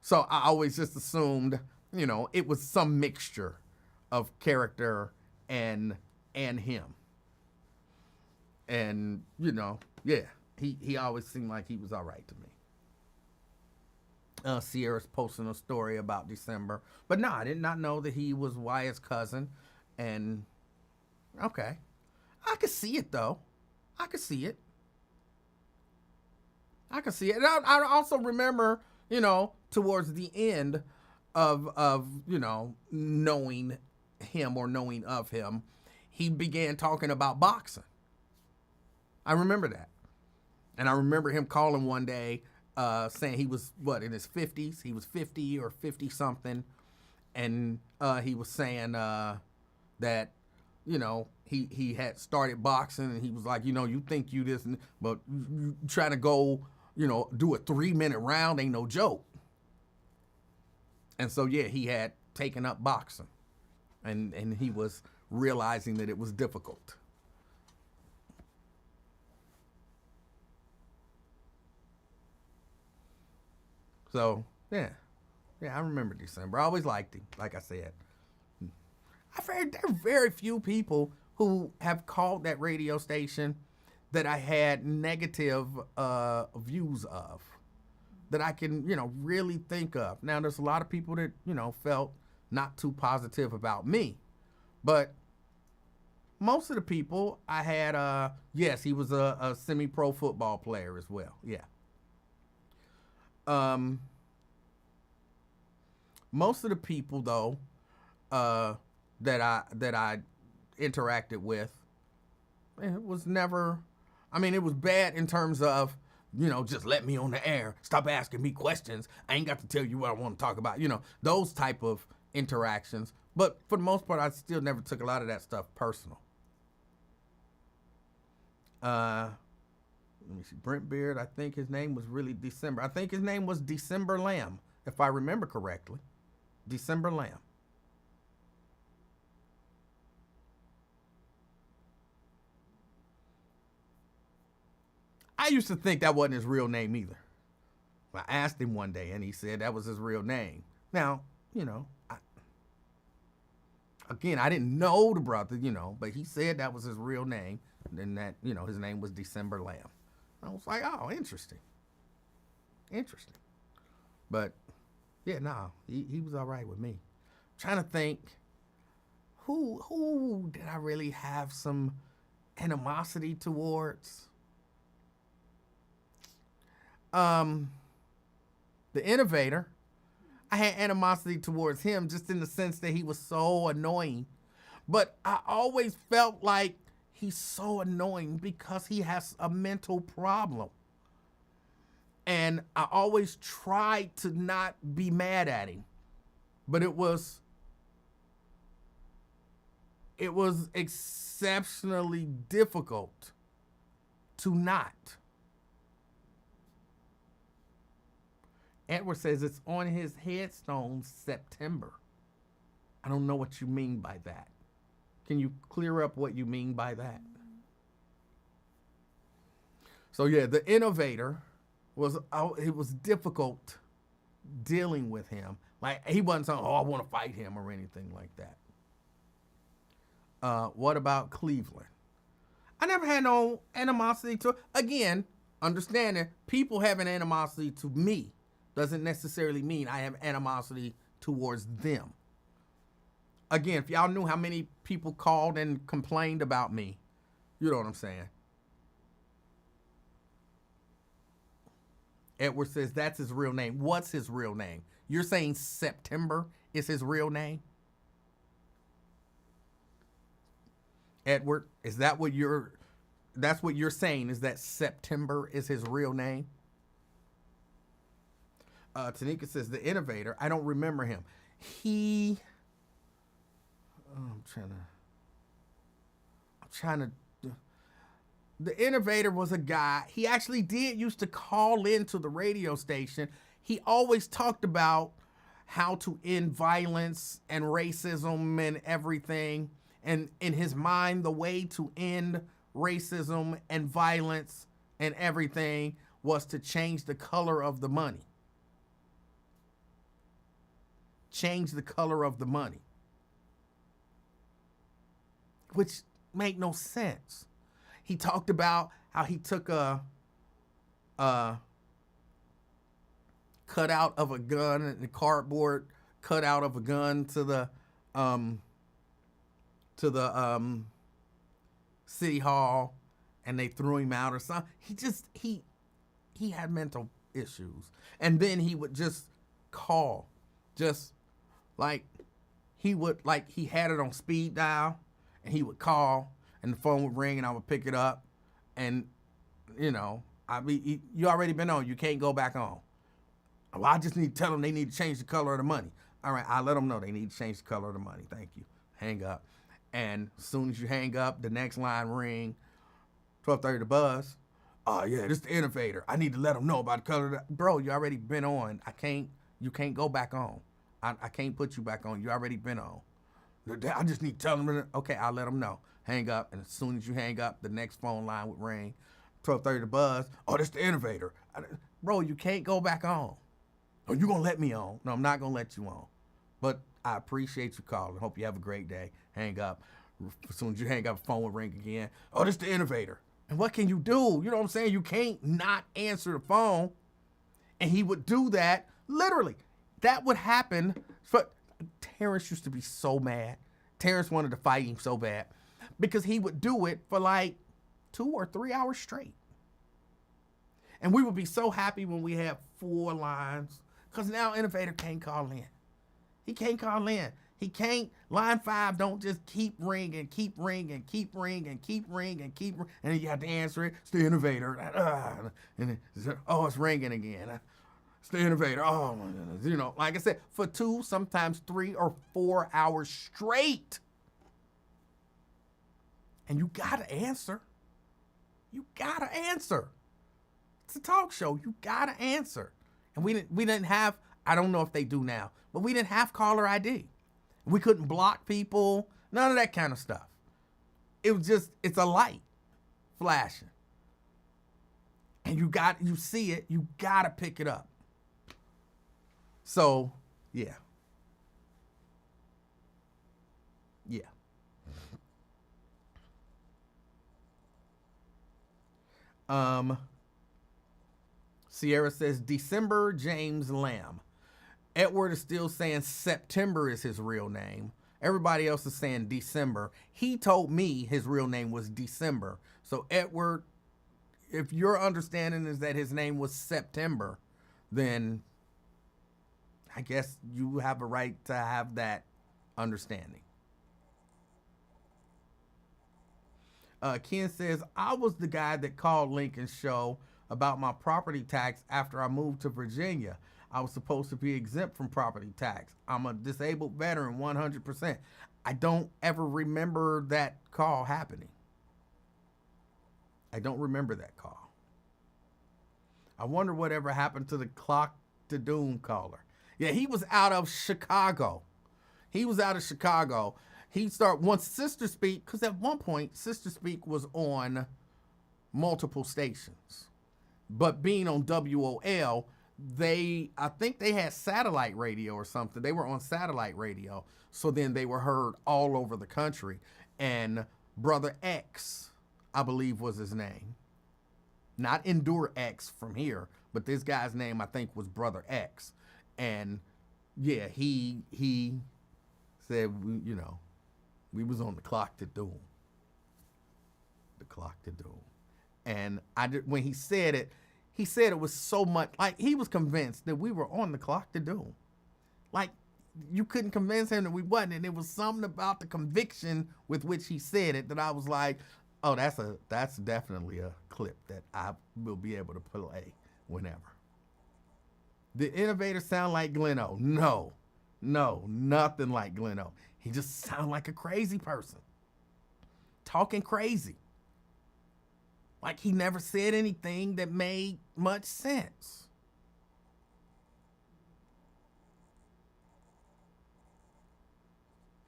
So I always just assumed, you know, it was some mixture of character and him. And, you know, yeah. He always seemed like he was all right to me. Sierra's posting a story about December. But no, I did not know that he was Wyatt's cousin. And, okay. I could see it, though. I could see it. And I also remember, you know, towards the end of you know, knowing him or knowing of him, he began talking about boxing. I remember that. And I remember him calling one day, saying he was, in his 50s? He was 50 or 50-something. And he was saying that, you know, he had started boxing. And he was like, you know, you think you this, but you trying to go, you know, do a 3-minute round ain't no joke. And so, yeah, he had taken up boxing, and he was realizing that it was difficult. So, yeah, I remember December. I always liked him, like I said. I've heard there are very few people who have called that radio station that I had negative views of, that I can, really think of. Now, there's a lot of people that, felt not too positive about me. But most of the people I had, yes, he was a semi-pro football player as well. Yeah. Most of the people, though, that I interacted with, it was never, it was bad in terms of, just let me on the air. Stop asking me questions. I ain't got to tell you what I want to talk about. Those type of interactions. But for the most part, I still never took a lot of that stuff personal. Let me see. Brent Beard, I think his name was really December. I think his name was December Lamb, if I remember correctly. December Lamb. I used to think that wasn't his real name either. I asked him one day, and he said that was his real name. Now, I didn't know the brother, but he said that was his real name, and that, his name was December Lamb. I was like, oh, interesting. But, yeah, no, he was all right with me. I'm trying to think, who did I really have some animosity towards? The Innovator. I had animosity towards him just in the sense that he was so annoying. But I always felt like he's so annoying because he has a mental problem. And I always tried to not be mad at him. But it was exceptionally difficult to not. Edward says it's on his headstone, September. I don't know what you mean by that. Can you clear up what you mean by that? So yeah, the Innovator it was difficult dealing with him. Like, he wasn't saying, oh, I want to fight him or anything like that. What about Cleveland? I never had no animosity to, again, understanding people having animosity to me doesn't necessarily mean I have animosity towards them. Again, if y'all knew how many people called and complained about me, you know what I'm saying. Edward says that's his real name. What's his real name? You're saying September is his real name? Edward, is that what that's what you're saying, is that September is his real name? Tanika says the Innovator. I don't remember him. I'm trying to. The Innovator was a guy. He actually did used to call into the radio station. He always talked about how to end violence and racism and everything. And in his mind, the way to end racism and violence and everything was to change the color of the money. Change the color of the money. Which make no sense. He talked about how he took a cutout of a gun, and the cardboard cutout of a gun to the city hall, and they threw him out or something. He had mental issues. And then he would just call, just like he had it on speed dial, and he would call, and the phone would ring, and I would pick it up, and you already been on. You can't go back on. Well, I just need to tell them they need to change the color of the money. All right, I'll let them know they need to change the color of the money. Thank you. Hang up. And as soon as you hang up, the next line ring, 12:30 the buzz. Oh yeah, this is the Innovator. I need to let them know about the color of the... Bro, you already been on. You can't go back on. I can't put you back on. You already been on. I just need to tell them. Okay, I'll let them know. Hang up, and as soon as you hang up, the next phone line would ring. 12:30 the buzz. Oh, that's the innovator. Bro, you can't go back on. Oh, you gonna let me on? No, I'm not gonna let you on. But I appreciate you calling. Hope you have a great day. Hang up. As soon as you hang up, the phone will ring again. Oh, this the innovator. And what can you do? You know what I'm saying? You can't not answer the phone. And he would do that literally. That would happen. But Terrence used to be so mad. Terrence wanted to fight him so bad because he would do it for like 2 or 3 hours straight. And we would be so happy when we had 4 lines because now innovator can't call in. He can't call in. He can't. Line 5 don't just keep ringing, keep ringing, keep ringing, keep ringing, keep ringing. And then you have to answer it. It's the innovator. And oh, it's ringing again. It's the innovator. Oh, my goodness. You know, like I said, for 2, sometimes 3 or 4 hours straight. And you got to answer. You got to answer. It's a talk show. You got to answer. And we didn't have, I don't know if they do now, but we didn't have caller ID. We couldn't block people. None of that kind of stuff. It was just, it's a light flashing. And you see it, you got to pick it up. So, yeah. Yeah. Sierra says December James Lamb. Edward is still saying September is his real name. Everybody else is saying December. He told me his real name was December. So Edward, if your understanding is that his name was September, then I guess you have a right to have that understanding. Ken says, I was the guy that called Lincoln's show about my property tax after I moved to Virginia. I was supposed to be exempt from property tax. I'm a disabled veteran, 100%. I don't ever remember that call happening. I don't remember that call. I wonder whatever happened to the Clock to Doom caller. Yeah, he was out of Chicago. He started once Sister Speak, because at one point Sister Speak was on multiple stations. But being on WOL, I think they had satellite radio or something. They were on satellite radio. So then they were heard all over the country. And Brother X, I believe was his name. Not Endure X from here, but this guy's name I think was Brother X. And yeah, he said, we was on the Clock to Doom. The Clock to Doom. And when he said it was so much, like he was convinced that we were on the Clock to Doom. Like you couldn't convince him that we wasn't. And it was something about the conviction with which he said it that I was like, oh, that's definitely a clip that I will be able to play whenever. The innovator sound like Gleno? No, nothing like Gleno. He just sound like a crazy person. Talking crazy. Like he never said anything that made much sense.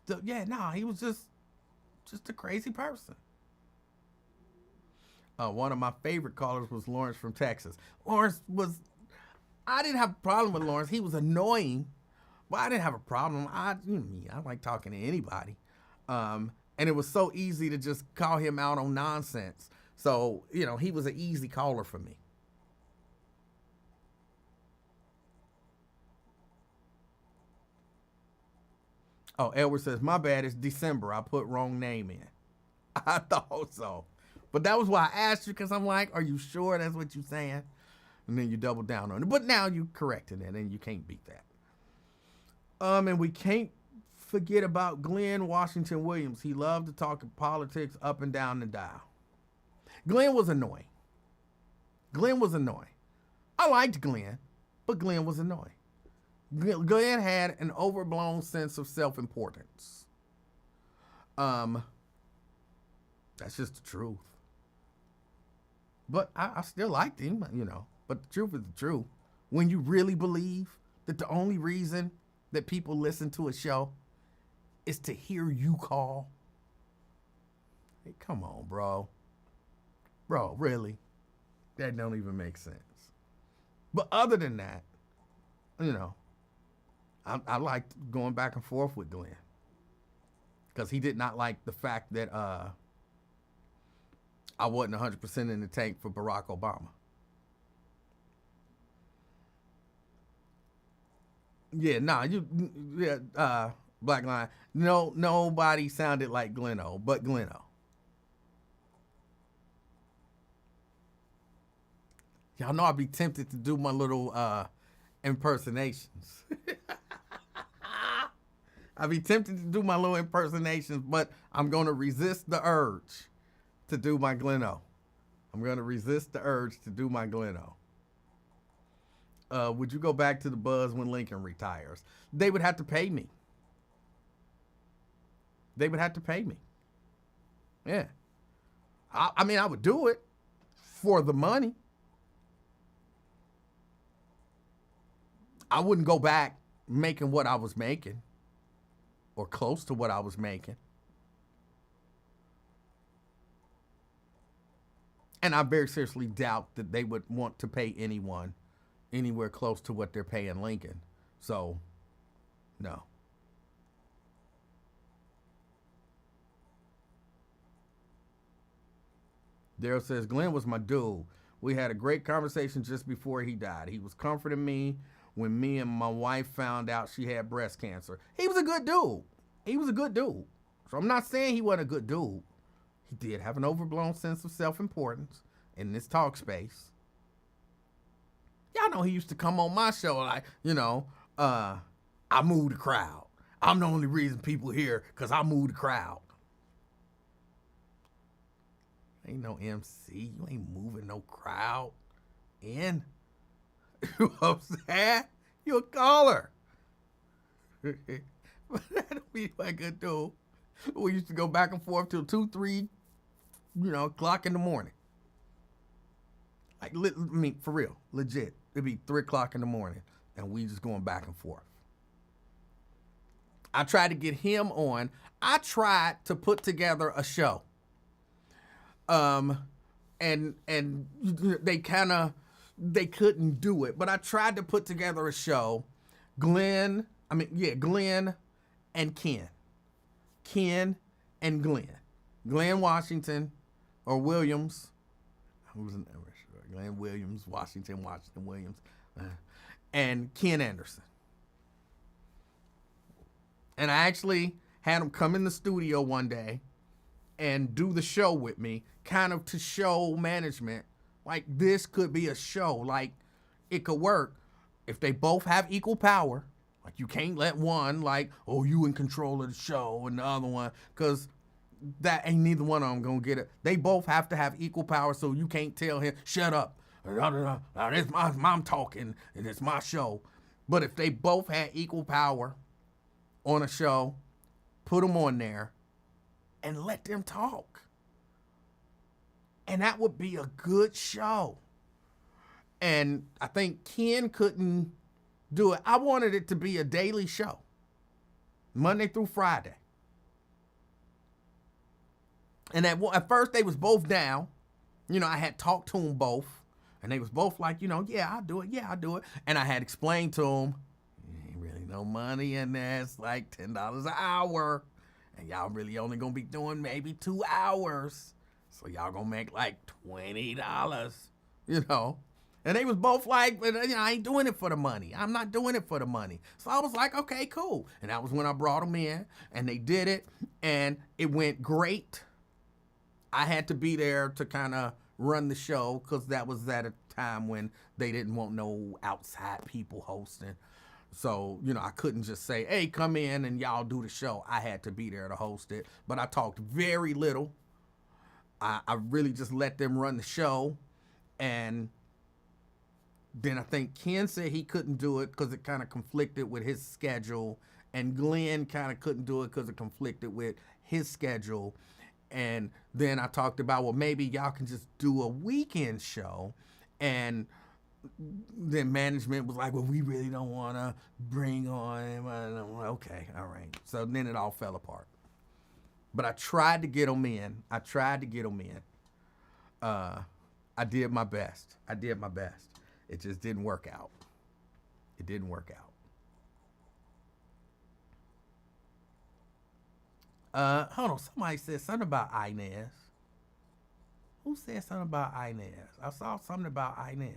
So, yeah, no, he was just a crazy person. One of my favorite callers was Lawrence from Texas. I didn't have a problem with Lawrence. He was annoying, but I didn't have a problem. I like talking to anybody. And it was so easy to just call him out on nonsense. So, he was an easy caller for me. Oh, Edward says, my bad, it's December. I put wrong name in. I thought so. But that was why I asked you, because I'm like, are you sure that's what you're saying? And then you double down on it. But now you corrected it, and you can't beat that. And we can't forget about Glenn Washington Williams. He loved to talk politics up and down the dial. Glenn was annoying. I liked Glenn, but Glenn was annoying. Glenn had an overblown sense of self-importance. That's just the truth. But I still liked him, But the truth is the truth. When you really believe that the only reason that people listen to a show is to hear you call. Hey, come on, bro. Bro, really? That don't even make sense. But other than that, you know, I liked going back and forth with Glenn. Because he did not like the fact that I wasn't 100% in the tank for Barack Obama. Yeah, Black Line. No, nobody sounded like Glenn-O, but Glenn-O. Y'all know I'd be tempted to do my little impersonations. I'd be tempted to do my little impersonations, but I'm going to resist the urge to do my Glenn-O. I'm going to resist the urge to do my Glenn-O. Would you go back to the Buzz when Lincoln retires? They would have to pay me. They would have to pay me. Yeah. I mean, I would do it for the money. I wouldn't go back making what I was making or close to what I was making. And I very seriously doubt that they would want to pay anyone anywhere close to what they're paying Lincoln. So, no. Daryl says, Glenn was my dude. We had a great conversation just before he died. He was comforting me when me and my wife found out she had breast cancer. He was a good dude. He was a good dude. So I'm not saying he wasn't a good dude. He did have an overblown sense of self-importance in this talk space. Y'all know he used to come on my show like, I move the crowd. I'm the only reason people here because I move the crowd. Ain't no MC. You ain't moving no crowd in. You know what I'm saying? You a caller. But that don't be like a dude. We used to go back and forth till 2, 3, o'clock in the morning. Like, I mean, for real, legit. It'd be 3 o'clock in the morning, and we just going back and forth. I tried to get him on. I tried to put together a show. And they couldn't do it, but I tried to put together a show. Glenn and Ken. Ken and Glenn. Glenn Washington or Williams. Who's in Glenn Williams, Washington Williams, and Ken Anderson. And I actually had him come in the studio one day and do the show with me, kind of to show management, like, this could be a show. Like, it could work if they both have equal power. Like, you can't let one, like, oh, you in control of the show, and the other one, because that ain't neither one of them gonna get it. They both have to have equal power, so you can't tell him, shut up. It's I'm talking, and it's my show. But if they both had equal power on a show, put them on there, and let them talk. And that would be a good show. And I think Ken couldn't do it. I wanted it to be a daily show, Monday through Friday. And at first they was both down. I had talked to them both, and they was both like, yeah, I'll do it. Yeah, I'll do it. And I had explained to them, ain't really no money in there. It's like $10 an hour. And y'all really only gonna be doing maybe 2 hours. So y'all gonna make like $20, And they was both like, I ain't doing it for the money. I'm not doing it for the money. So I was like, okay, cool. And that was when I brought them in, and they did it, and it went great. I had to be there to kind of run the show because that was at a time when they didn't want no outside people hosting. So, I couldn't just say, hey, come in and y'all do the show. I had to be there to host it. But I talked very little. I really just let them run the show. And then I think Ken said he couldn't do it because it kind of conflicted with his schedule. And Glenn kind of couldn't do it because it conflicted with his schedule. And then I talked about, well, maybe y'all can just do a weekend show. And then management was like, well, we really don't want to bring on him. And I'm like, okay, all right. So then it all fell apart. But I tried to get them in. I did my best. It just didn't work out. Hold on. Somebody said something about Inez. Who said something about Inez? I saw something about Inez.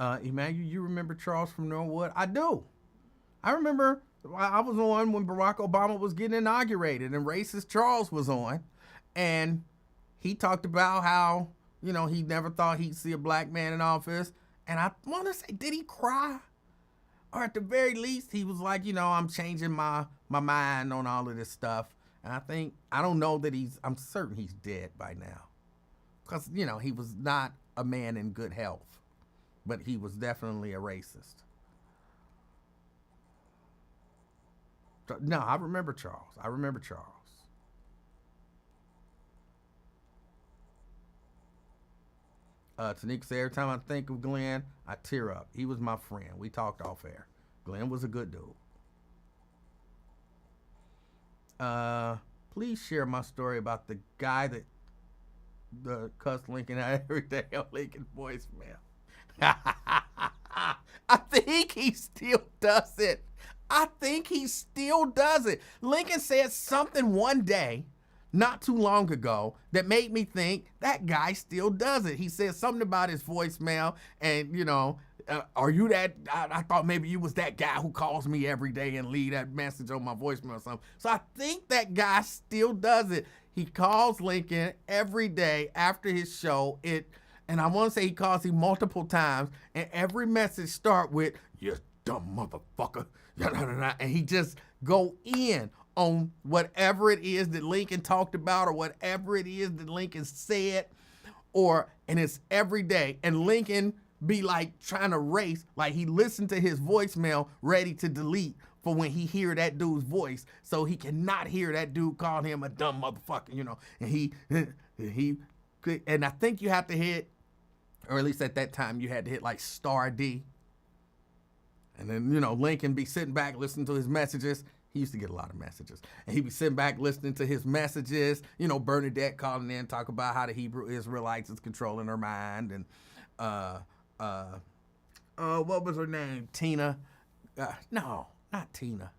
Emanuel, you remember Charles from Norwood? I do. I remember I was on when Barack Obama was getting inaugurated and racist Charles was on. And he talked about how, you know, he never thought he'd see a black man in office. And I want to say, did he cry? Or at the very least, he was like, you know, I'm changing my mind on all of this stuff. And I don't know that I'm certain he's dead by now. Because, you know, he was not a man in good health. But he was definitely a racist. No, I remember Charles. Tanika said, every time I think of Glenn, I tear up. He was my friend. We talked off air. Glenn was a good dude. Please share my story about the guy that cussed Lincoln out every day on Lincoln voicemail. I think he still does it. Lincoln said something one day, not too long ago, that made me think that guy still does it. He said something about his voicemail and, you know, are you that, I thought maybe you was that guy who calls me every day and leave that message on my voicemail or something. So I think that guy still does it. He calls Lincoln every day after his show. And I want to say he calls him multiple times, and every message start with, you dumb motherfucker. And he just go in on whatever it is that Lincoln talked about or whatever it is that Lincoln said, and it's every day. And Lincoln be like trying to race, like he listened to his voicemail ready to delete for when he hear that dude's voice, so he cannot hear that dude call him a dumb motherfucker, you know. And I think you have to hit, or at least at that time, you had to hit like *D. And then, you know, Lincoln be sitting back listening to his messages. He used to get a lot of messages. And he'd be sitting back listening to his messages. You know, Bernadette calling in, talk about how the Hebrew Israelites is controlling her mind. And, what was her name? Tina. No, not Tina.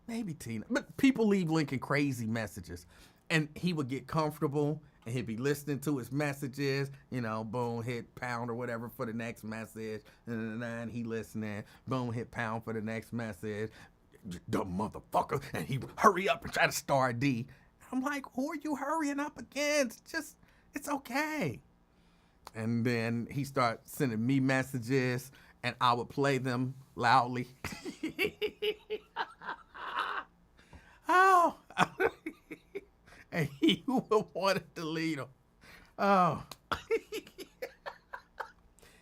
Maybe Tina. But people leave Lincoln crazy messages. And he would get comfortable and he'd be listening to his messages, you know, boom, hit pound or whatever for the next message. And he listening, boom, hit pound for the next message. Dumb motherfucker. And he would hurry up and try to *D. I'm like, who are you hurrying up against? Just, it's okay. And then he started sending me messages and I would play them loudly. Oh. And he would want to delete them. Oh.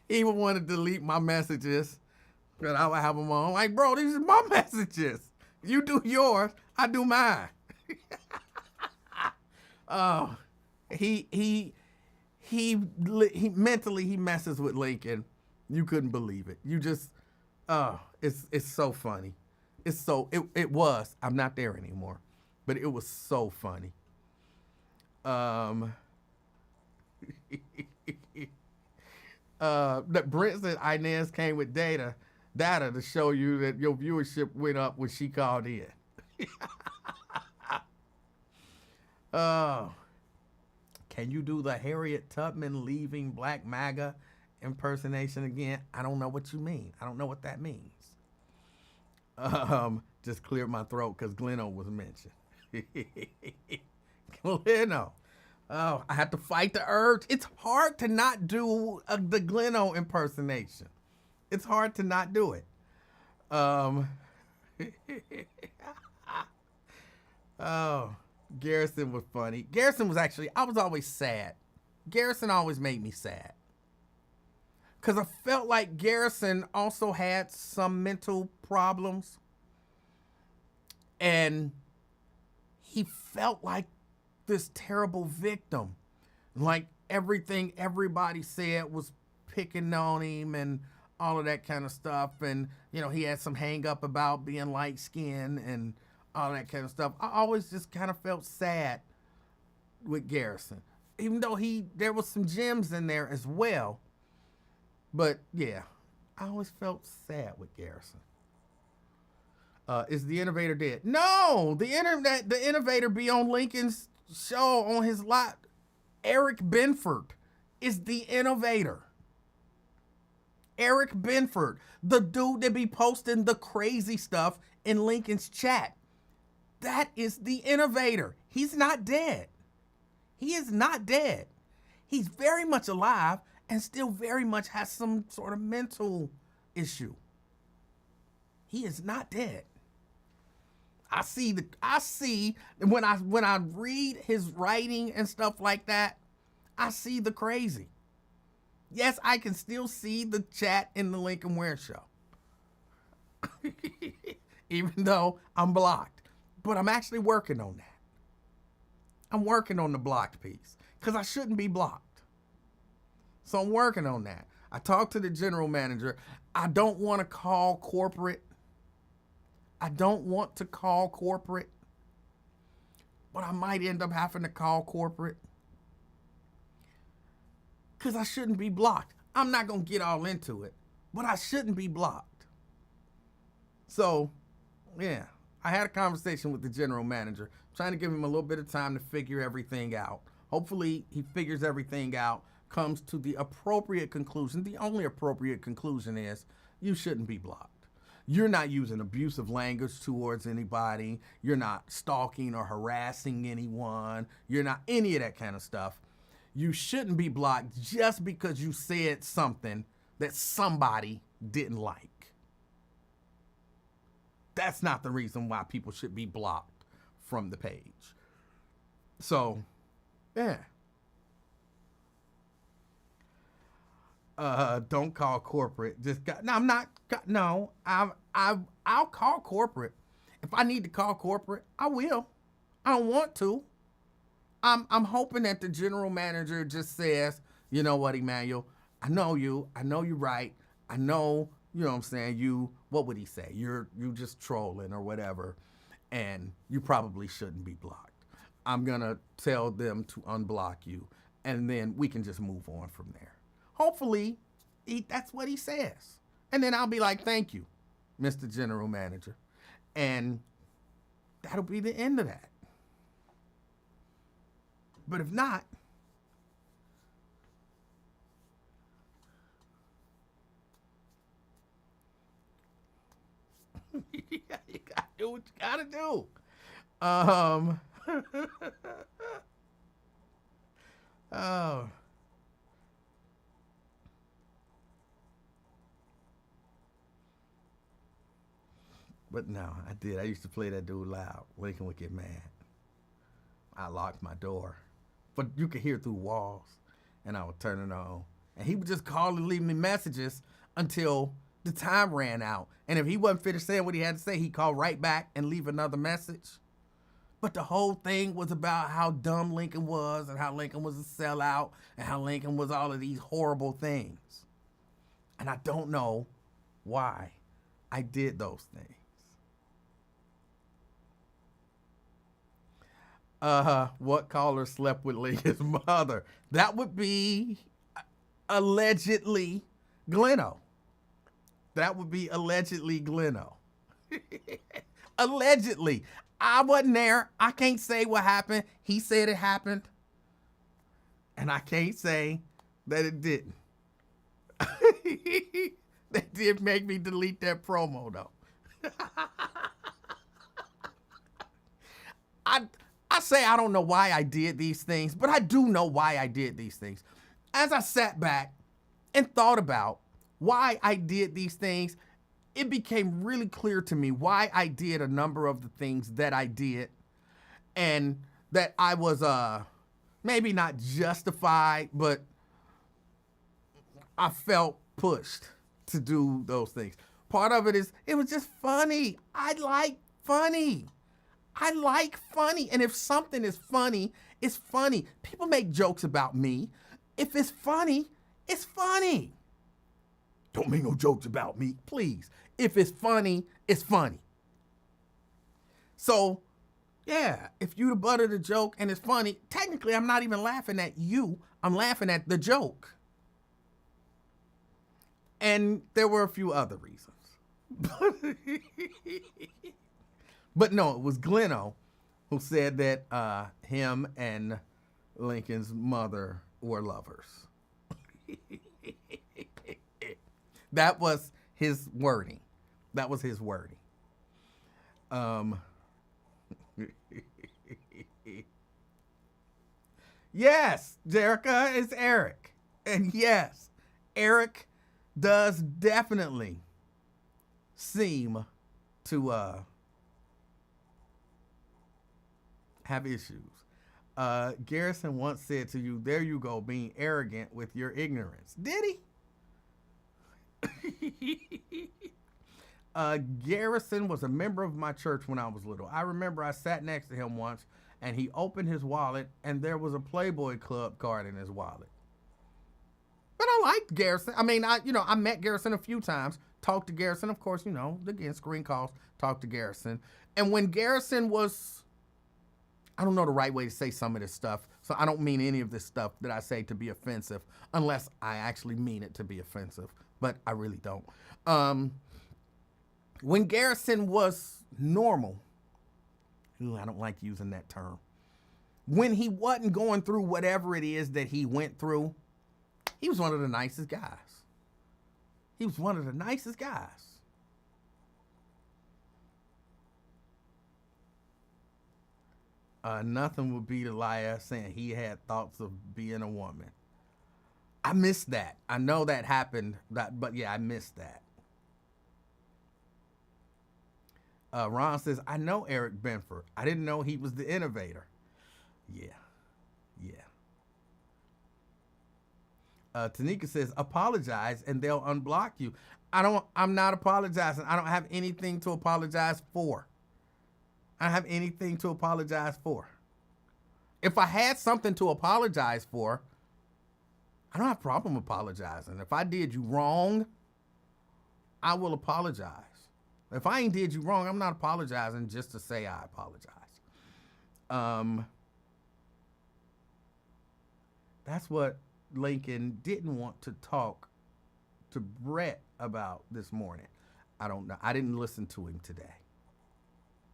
He would want to delete my messages. But I would have them on. Like, bro, these are my messages. You do yours, I do mine. Oh. He mentally, he messes with Lincoln. You couldn't believe it. You just, it's so funny. It was. I'm not there anymore. But it was so funny. Brent said Inez came with data to show you that your viewership went up when she called in. Can you do the Harriet Tubman leaving Black MAGA impersonation again? I don't know what you mean. I don't know what that means. Just cleared my throat because Gleno was mentioned. Gleno. Oh, I had to fight the urge. It's hard to not do the Gleno impersonation. It's hard to not do it. Oh, Garrison was funny. Garrison was actually, I was always sad. Garrison always made me sad. Because I felt like Garrison also had some mental problems. And he felt like this terrible victim. Like everything everybody said was picking on him and all of that kind of stuff. And, you know, he had some hang up about being light skinned and all that kind of stuff. I always just kind of felt sad with Garrison, even though there was some gems in there as well. But yeah, I always felt sad with Garrison. Is the innovator dead? No, the innovator be on Lincoln's show on his lot. Eric Benford is the innovator. Eric Benford, the dude that be posting the crazy stuff in Lincoln's chat. That is the innovator. He's not dead. He is not dead. He's very much alive and still very much has some sort of mental issue. He is not dead. I see when I read his writing and stuff like that, I see the crazy. Yes, I can still see the chat in the Lincoln Ware show. Even though I'm blocked. But I'm actually working on that. I'm working on the blocked piece because I shouldn't be blocked. So I'm working on that. I talked to the general manager. I don't want to call corporate. But I might end up having to call corporate because I shouldn't be blocked. I'm not going to get all into it, but I shouldn't be blocked. So, yeah, I had a conversation with the general manager, trying to give him a little bit of time to figure everything out. Hopefully he figures everything out, comes to the appropriate conclusion. The only appropriate conclusion is you shouldn't be blocked. You're not using abusive language towards anybody. You're not stalking or harassing anyone. You're not any of that kind of stuff. You shouldn't be blocked just because you said something that somebody didn't like. That's not the reason why people should be blocked from the page. So, yeah. Don't call corporate. I'll call corporate. If I need to call corporate, I will. I don't want to. I'm hoping that the general manager just says, you know what, Emanuel, I know you're right. I know, you know what I'm saying, what would he say? You just trolling or whatever, and you probably shouldn't be blocked. I'm gonna tell them to unblock you, and then we can just move on from there. Hopefully, that's what he says. And then I'll be like, thank you, Mr. General Manager. And that'll be the end of that. But if not, you gotta do what you gotta do. Oh. But no, I did. I used to play that dude loud. Lincoln would get mad. I locked my door, but you could hear through walls, and I would turn it on. And he would just call and leave me messages until the time ran out. And if he wasn't finished saying what he had to say, he'd call right back and leave another message. But the whole thing was about how dumb Lincoln was and how Lincoln was a sellout and how Lincoln was all of these horrible things. And I don't know why I did those things. What caller slept with Lincoln's mother? That would be allegedly Gleno. That would be allegedly Gleno. Allegedly. I wasn't there. I can't say what happened. He said it happened. And I can't say that it didn't. That did make me delete that promo, though. I say I don't know why I did these things, but I do know why I did these things. As I sat back and thought about why I did these things, it became really clear to me why I did a number of the things that I did, and that I was maybe not justified, but I felt pushed to do those things. Part of it is it was just funny. I like funny. I like funny. And if something is funny, it's funny. People make jokes about me. If it's funny, it's funny. Don't make no jokes about me, please. If it's funny, it's funny. So, yeah, if you the butt of the joke and it's funny, technically I'm not even laughing at you. I'm laughing at the joke. And there were a few other reasons. But no, it was Gleno who said that him and Lincoln's mother were lovers. That was his wording. That was his wording. Yes, Jerica, it's Eric. And yes, Eric does definitely seem to have issues. Garrison once said to you, there you go, being arrogant with your ignorance. Did he? Garrison was a member of my church when I was little. I remember I sat next to him once and he opened his wallet and there was a Playboy Club card in his wallet. But I liked Garrison. I mean, I met Garrison a few times, talked to Garrison, of course, again, screen calls, talked to Garrison. And when Garrison was, I don't know the right way to say some of this stuff, so I don't mean any of this stuff that I say to be offensive, unless I actually mean it to be offensive, but I really don't. When Garrison was normal, I don't like using that term. When he wasn't going through whatever it is that he went through, he was one of the nicest guys. He was one of the nicest guys. Nothing would beat Elias saying he had thoughts of being a woman. I missed that. I know that happened, but yeah, I missed that. Ron says, I know Eric Benford. I didn't know he was the innovator. Yeah. Tanika says, apologize and they'll unblock you. I'm not apologizing. I don't have anything to apologize for. I don't have anything to apologize for. If I had something to apologize for, I don't have a problem apologizing. If I did you wrong, I will apologize. If I ain't did you wrong, I'm not apologizing just to say I apologize. That's what Lincoln didn't want to talk to Brett about this morning. I don't know. I didn't listen to him today.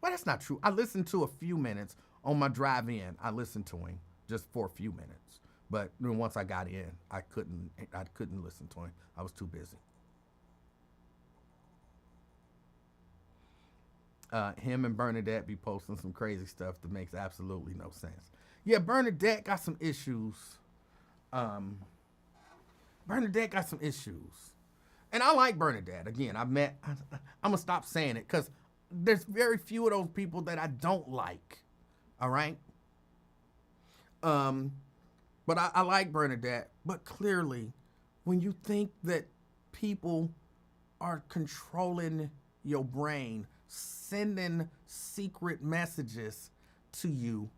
Well, that's not true. I listened to a few minutes on my drive in. I listened to him just for a few minutes. But once I got in, I couldn't listen to him. I was too busy. Him and Bernadette be posting some crazy stuff that makes absolutely no sense. Yeah, Bernadette got some issues. Bernadette got some issues. And I like Bernadette. Again, I'm going to stop saying it because there's very few of those people that I don't like. All right? But I like Bernadette. But clearly, when you think that people are controlling your brain, sending secret messages to you,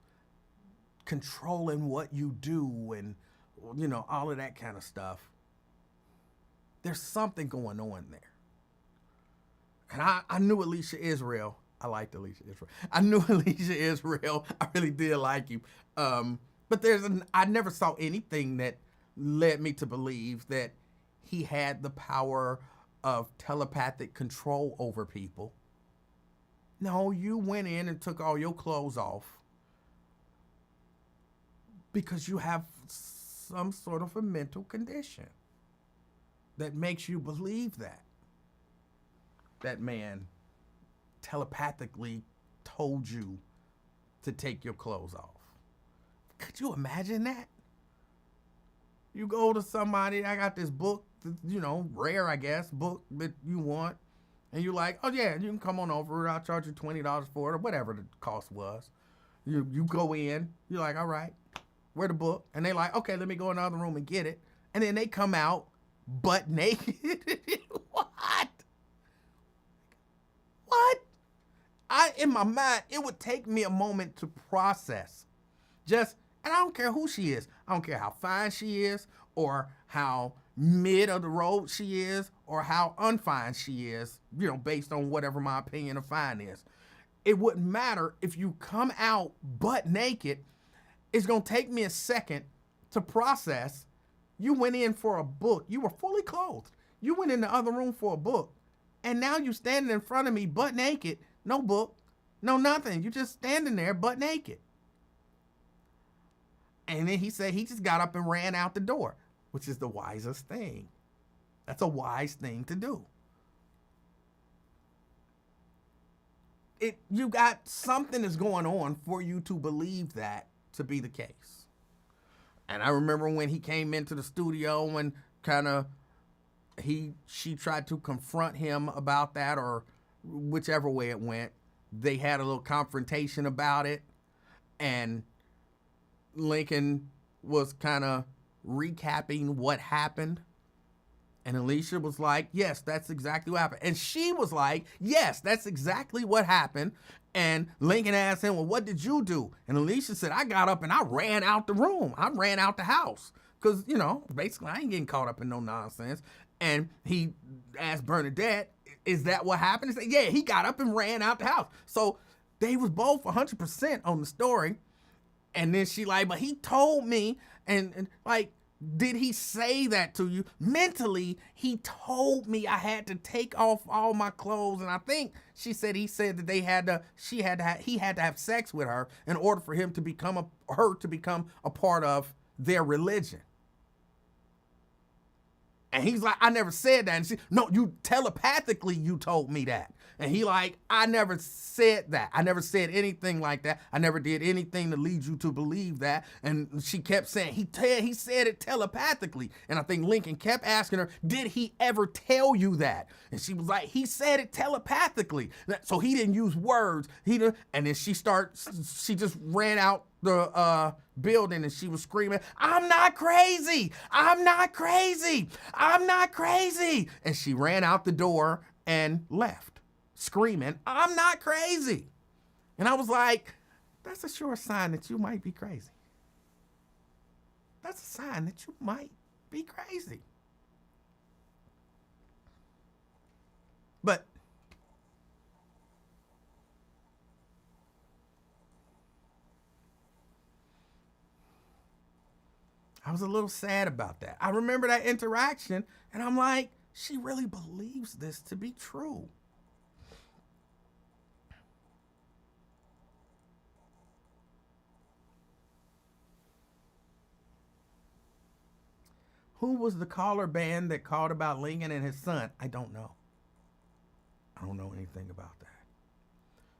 controlling what you do and, all of that kind of stuff, there's something going on there. And I knew Alicia Israel. I liked Alicia Israel. I knew Alicia Israel. I really did like him. But I never saw anything that led me to believe that he had the power of telepathic control over people. No, you went in and took all your clothes off because you have some sort of a mental condition that makes you believe that man telepathically told you to take your clothes off. Could you imagine that? You go to somebody, I got this book, rare, I guess, book that you want. And you're like, oh yeah, you can come on over. I'll charge you $20 for it or whatever the cost was. You go in, you're like, all right, where the book? And they're like, okay, let me go in another room and get it. And then they come out butt naked. What? in my mind, it would take me a moment to process. And I don't care who she is. I don't care how fine she is, or how mid of the road she is, or how unfine she is, based on whatever my opinion of fine is. It wouldn't matter if you come out butt naked. It's going to take me a second to process. You went in for a book. You were fully clothed. You went in the other room for a book. And now you standing in front of me butt naked. No book, no nothing. You just standing there butt naked. And then he said he just got up and ran out the door, which is the wisest thing. That's a wise thing to do. You got something that's going on for you to believe that to be the case. And I remember when he came into the studio and she tried to confront him about that, or whichever way it went. They had a little confrontation about it, and Lincoln was kind of recapping what happened. And Alicia was like, yes, that's exactly what happened. And she was like, yes, that's exactly what happened. And Lincoln asked him, well, what did you do? And Alicia said, I got up and I ran out the room. I ran out the house. Because, basically I ain't getting caught up in no nonsense. And he asked Bernadette, is that what happened? He said, yeah, he got up and ran out the house. So they was both 100% on the story. And then she like, but he told me, and like, did he say that to you? Mentally, he told me I had to take off all my clothes. And I think he said that he had to have sex with her in order for him to become a part of their religion. And he's like, I never said that. And she, no, you telepathically, you told me that. And he like, I never said that. I never said anything like that. I never did anything to lead you to believe that. And she kept saying, he said it telepathically. And I think Lincoln kept asking her, did he ever tell you that? And she was like, he said it telepathically. So he didn't use words. And then she just ran out the building and she was screaming, I'm not crazy. I'm not crazy. I'm not crazy. And she ran out the door and left, screaming, I'm not crazy. And I was like, that's a sure sign that you might be crazy. That's a sign that you might be crazy. But I was a little sad about that. I remember that interaction and I'm like, she really believes this to be true. Who was the caller band that called about Lincoln and his son? I don't know. I don't know anything about that.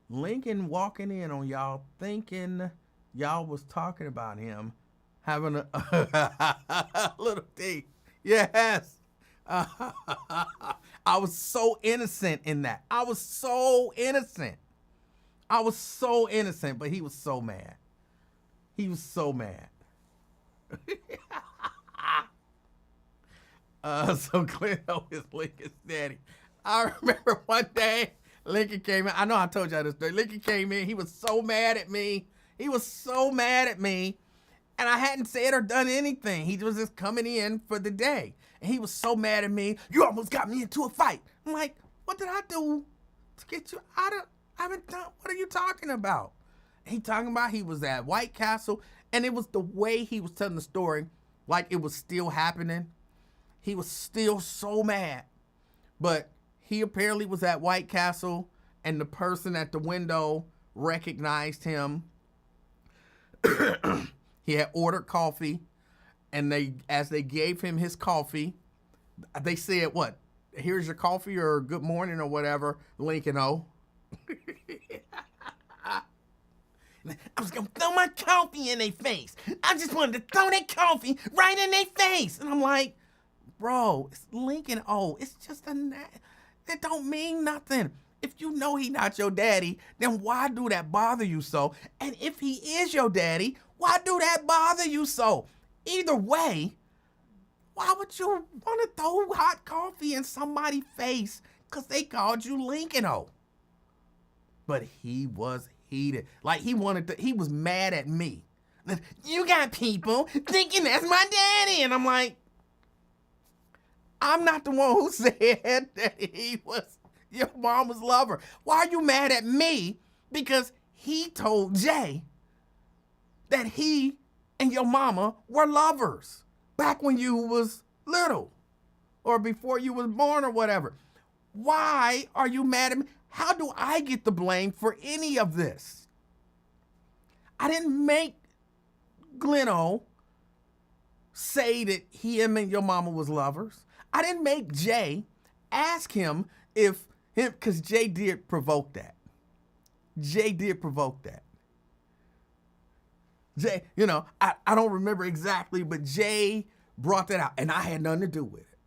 Lincoln walking in on y'all thinking y'all was talking about him having a little date. Yes. I was so innocent in that. I was so innocent, but he was so mad. He was so mad. So Cleo is Lincoln's daddy. I remember one day Lincoln came in. I know I told y'all this story. Lincoln came in. He was so mad at me. And I hadn't said or done anything. He was just coming in for the day. And he was so mad at me. You almost got me into a fight. I'm like, what did I do to get you out of? I haven't done. What are you talking about? And he talking about he was at White Castle. And it was the way he was telling the story, like it was still happening. He was still so mad. But he apparently was at White Castle. And the person at the window recognized him. He had ordered coffee, and as they gave him his coffee, they said, what? Here's your coffee, or good morning, or whatever. Lincoln, oh. I was going to throw my coffee in their face. I just wanted to throw that coffee right in their face. And I'm like, bro, it's Lincoln, oh. It's just that don't mean nothing. If you know he not your daddy, then why do that bother you so? And if he is your daddy, why do that bother you so? Either way, why would you want to throw hot coffee in somebody's face because they called you Lincoln-o? But he was heated. Like he was mad at me. You got people thinking that's my daddy. And I'm like, I'm not the one who said that he was your mama's lover. Why are you mad at me? Because he told Jay that he and your mama were lovers back when you was little or before you was born or whatever. Why are you mad at me? How do I get the blame for any of this? I didn't make Gleno say that him and your mama was lovers. I didn't make Jay ask him because Jay did provoke that. Jay did provoke that. Jay, I don't remember exactly, but Jay brought that out, and I had nothing to do with it.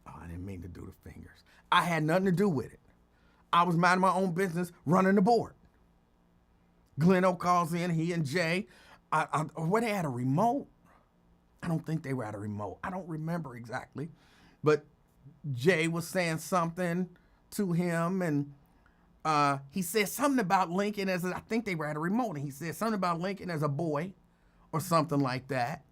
Oh, I didn't mean to do the fingers. I had nothing to do with it. I was minding my own business, running the board. Gleno calls in, he and Jay, were they at a remote? I don't think they were at a remote. I don't remember exactly, but Jay was saying something to him, and he said something about Lincoln I think they were at a remote, and he said something about Lincoln as a boy or something like that.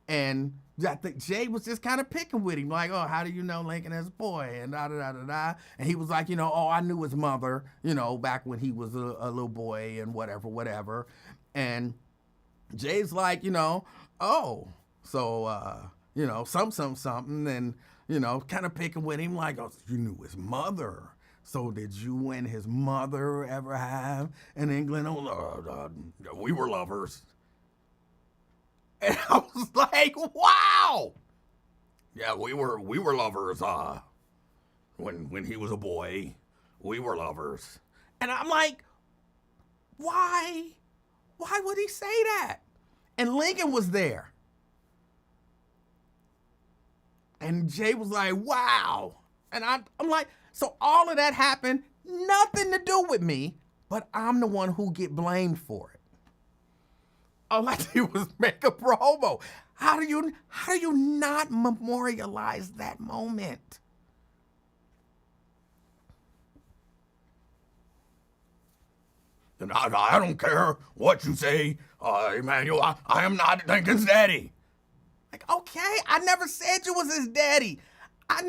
And I think Jay was just kind of picking with him, like, oh, how do you know Lincoln as a boy? And da-da-da-da-da. And he was like, oh, I knew his mother, back when he was a little boy and whatever. And Jay's like, oh, so, something. And, kind of picking with him, like, oh, you knew his mother. So did you and his mother ever have an England? We were lovers. And I was like, wow. Yeah, we were lovers. When he was a boy, we were lovers. And I'm like, why? Why would he say that? And Lincoln was there. And Jay was like, wow. And I'm like, so all of that happened, nothing to do with me, but I'm the one who get blamed for it. All I did was make a promo. How do you not memorialize that moment? And I don't care what you say, Emanuel. I am not Lincoln's daddy. Like, okay, I never said you was his daddy. I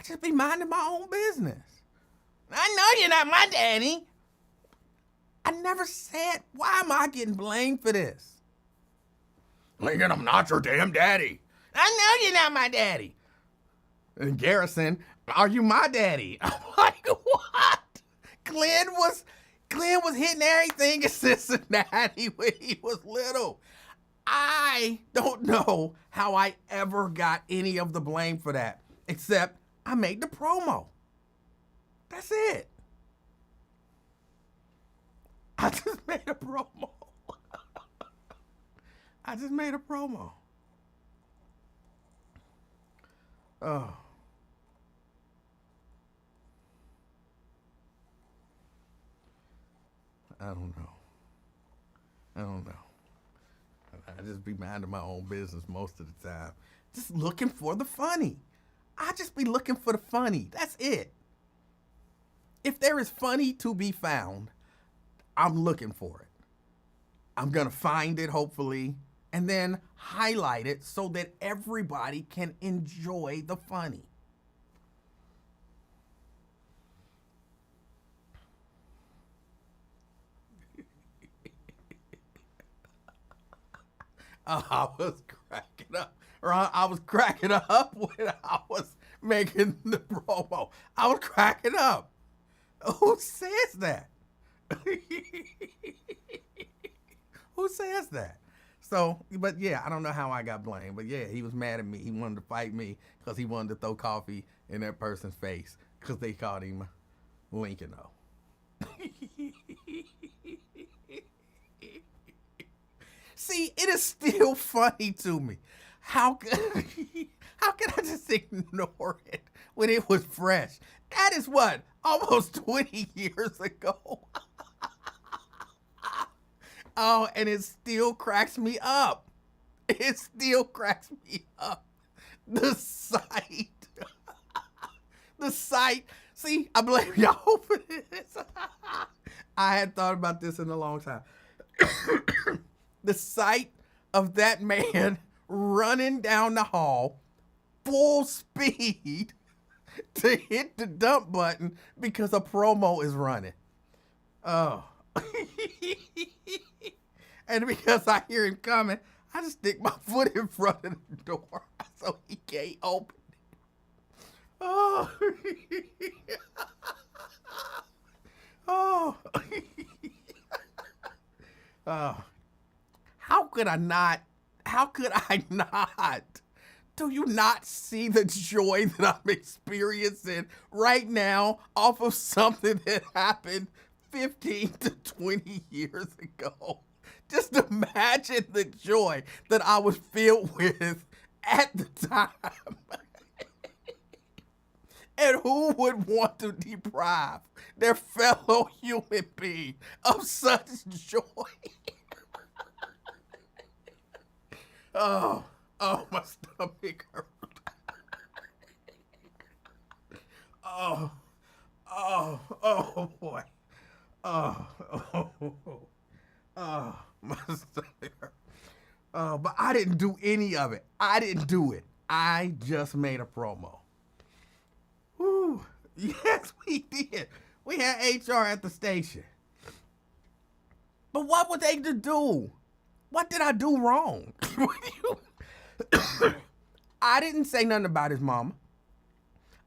just be minding my own business. I know you're not my daddy. I never said, why am I getting blamed for this? Lincoln, I'm not your damn daddy. I know you're not my daddy. And Garrison, are you my daddy? I'm like, what? Glenn was hitting everything in Cincinnati when he was little. I don't know how I ever got any of the blame for that, except I made the promo. That's it. I just made a promo. I just made a promo. Oh. I don't know. I just be minding my own business most of the time. Just looking for the funny. I just be looking for the funny. That's it. If there is funny to be found, I'm looking for it. I'm going to find it, hopefully, and then highlight it so that everybody can enjoy the funny. I was cracking up. I was cracking up when I was making the promo. I was cracking up. Who says that? Who says that? So, but yeah, I don't know how I got blamed. But yeah, he was mad at me. He wanted to fight me because he wanted to throw coffee in that person's face because they called him Lincoln. See, it is still funny to me. How can I just ignore it when it was fresh? That is what? Almost 20 years ago. Oh, and it still cracks me up. It still cracks me up. The sight See, I blame y'all for this. I had thought about this in a long time. The sight of that man running down the hall full speed to hit the dump button because a promo is running. Oh. And because I hear him coming, I just stick my foot in front of the door so he can't open it. Oh. Oh. Oh. How could I not? Do you not see the joy that I'm experiencing right now off of something that happened 15 to 20 years ago? Just imagine the joy that I was filled with at the time. And who would want to deprive their fellow human being of such joy? Oh, my stomach hurt. Oh, boy. Oh, my stomach hurt. Oh, but I didn't do any of it. I didn't do it. I just made a promo. Whew. Yes, we did. We had HR at the station. But what were they to do? What did I do wrong? I didn't say nothing about his mama.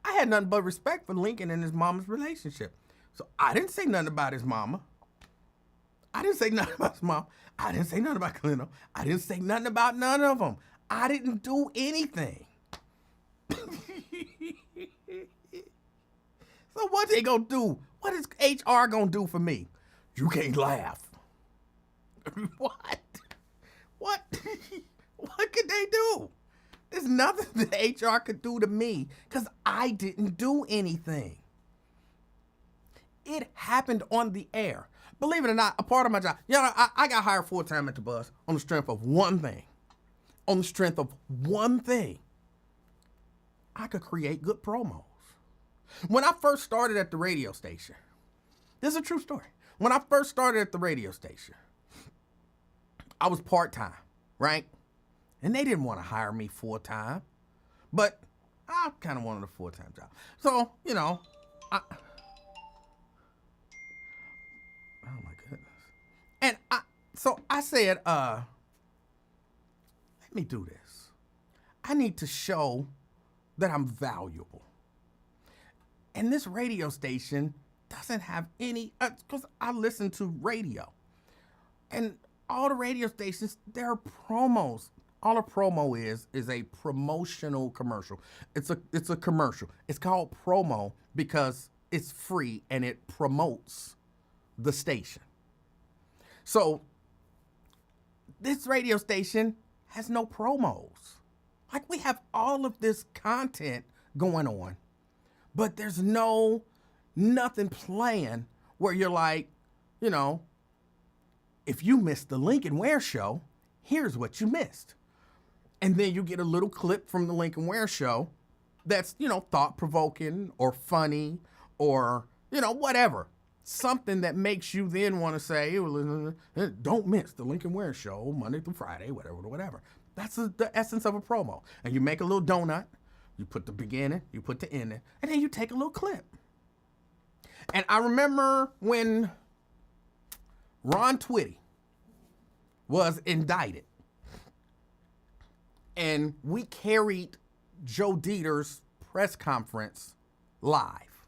I had nothing but respect for Lincoln and his mama's relationship. So I didn't say nothing about his mama. I didn't say nothing about his mom. I didn't say nothing about Clinton. I didn't say nothing about none of them. I didn't do anything. So what they gonna do? What is HR gonna do for me? You can't laugh. What? What? What could they do? There's nothing that HR could do to me because I didn't do anything. It happened on the air. Believe it or not, a part of my job. You know, I got hired full-time at the Buzz on the strength of one thing. On the strength of one thing. I could create good promos. When I first started at the radio station, this is a true story. When I first started at the radio station, I was part-time, right? And they didn't want to hire me full-time, but I kind of wanted a full-time job. So, you know, oh my goodness. And I said, let me do this. I need to show that I'm valuable. And this radio station doesn't have any, because I listen to radio. And all the radio stations, there are promos. All a promo is a promotional commercial. It's a commercial. It's called promo because it's free and it promotes the station. So this radio station has no promos. Like, we have all of this content going on, but there's nothing playing where you're like, you know, if you missed the Lincoln Ware show, here's what you missed. And then you get a little clip from the Lincoln Ware show that's, you know, thought-provoking or funny or, you know, whatever. Something that makes you then want to say, don't miss the Lincoln Ware show Monday through Friday, whatever. That's the essence of a promo. And you make a little donut, you put the beginning, you put the ending, and then you take a little clip. And I remember when Ron Twitty was indicted, and we carried Joe Dieter's press conference live.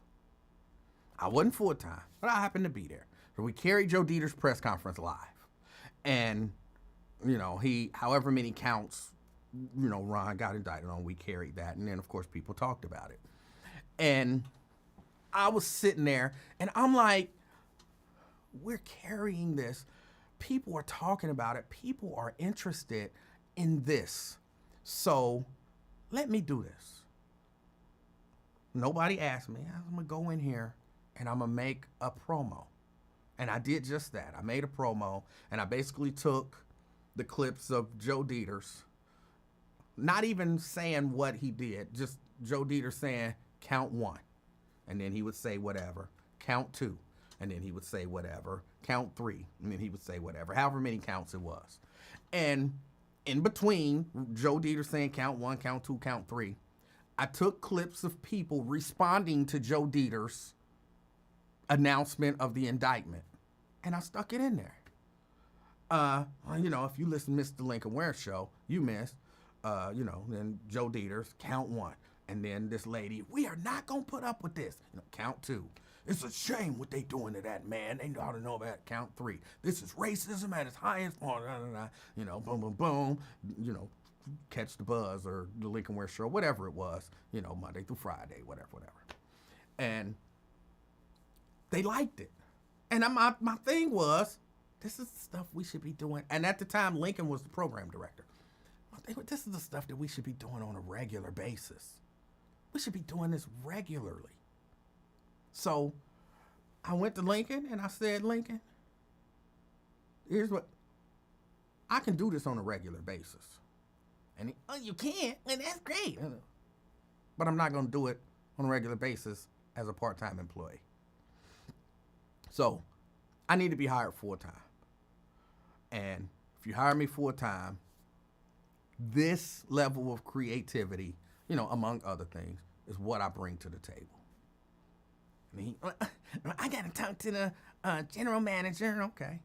I wasn't full-time, but I happened to be there. So we carried Joe Dieter's press conference live. And, you know, he, however many counts, you know, Ron got indicted on, we carried that. And then, of course, people talked about it. And I was sitting there, and I'm like, we're carrying this. People are talking about it. People are interested in this. So let me do this. Nobody asked me. I'm going to go in here and I'm going to make a promo. And I did just that. I made a promo, and I basically took the clips of Joe Dieter's, not even saying what he did, just Joe Dieter saying, count one. and then he would say whatever. Count 2, and then he would say whatever. Count 3, and then he would say whatever. However many counts it was. And in between, Joe Dieter saying count 1, count 2, count 3, I took clips of people responding to Joe Dieter's announcement of the indictment, and I stuck it in there. If you listen to Mr. Lincoln Ware show, you missed, then Joe Dieter's count 1. And then this lady, we are not going to put up with this. Count 2. It's a shame what they doing to that man. They ought to know about count 3. This is racism at its highest point. Boom, boom, boom. Catch the Buzz or the Lincoln Ware show, whatever it was, Monday through Friday, whatever. And they liked it. And my thing was, this is the stuff we should be doing. And at the time, Lincoln was the program director. This is the stuff that we should be doing on a regular basis. We should be doing this regularly. So I went to Lincoln and I said, Lincoln, here's what, I can do this on a regular basis. And he, oh, you can't? And that's great. But I'm not going to do it on a regular basis as a part-time employee. So I need to be hired full-time. And if you hire me full-time, this level of creativity, among other things, is what I bring to the table. I got to talk to the general manager. Okay.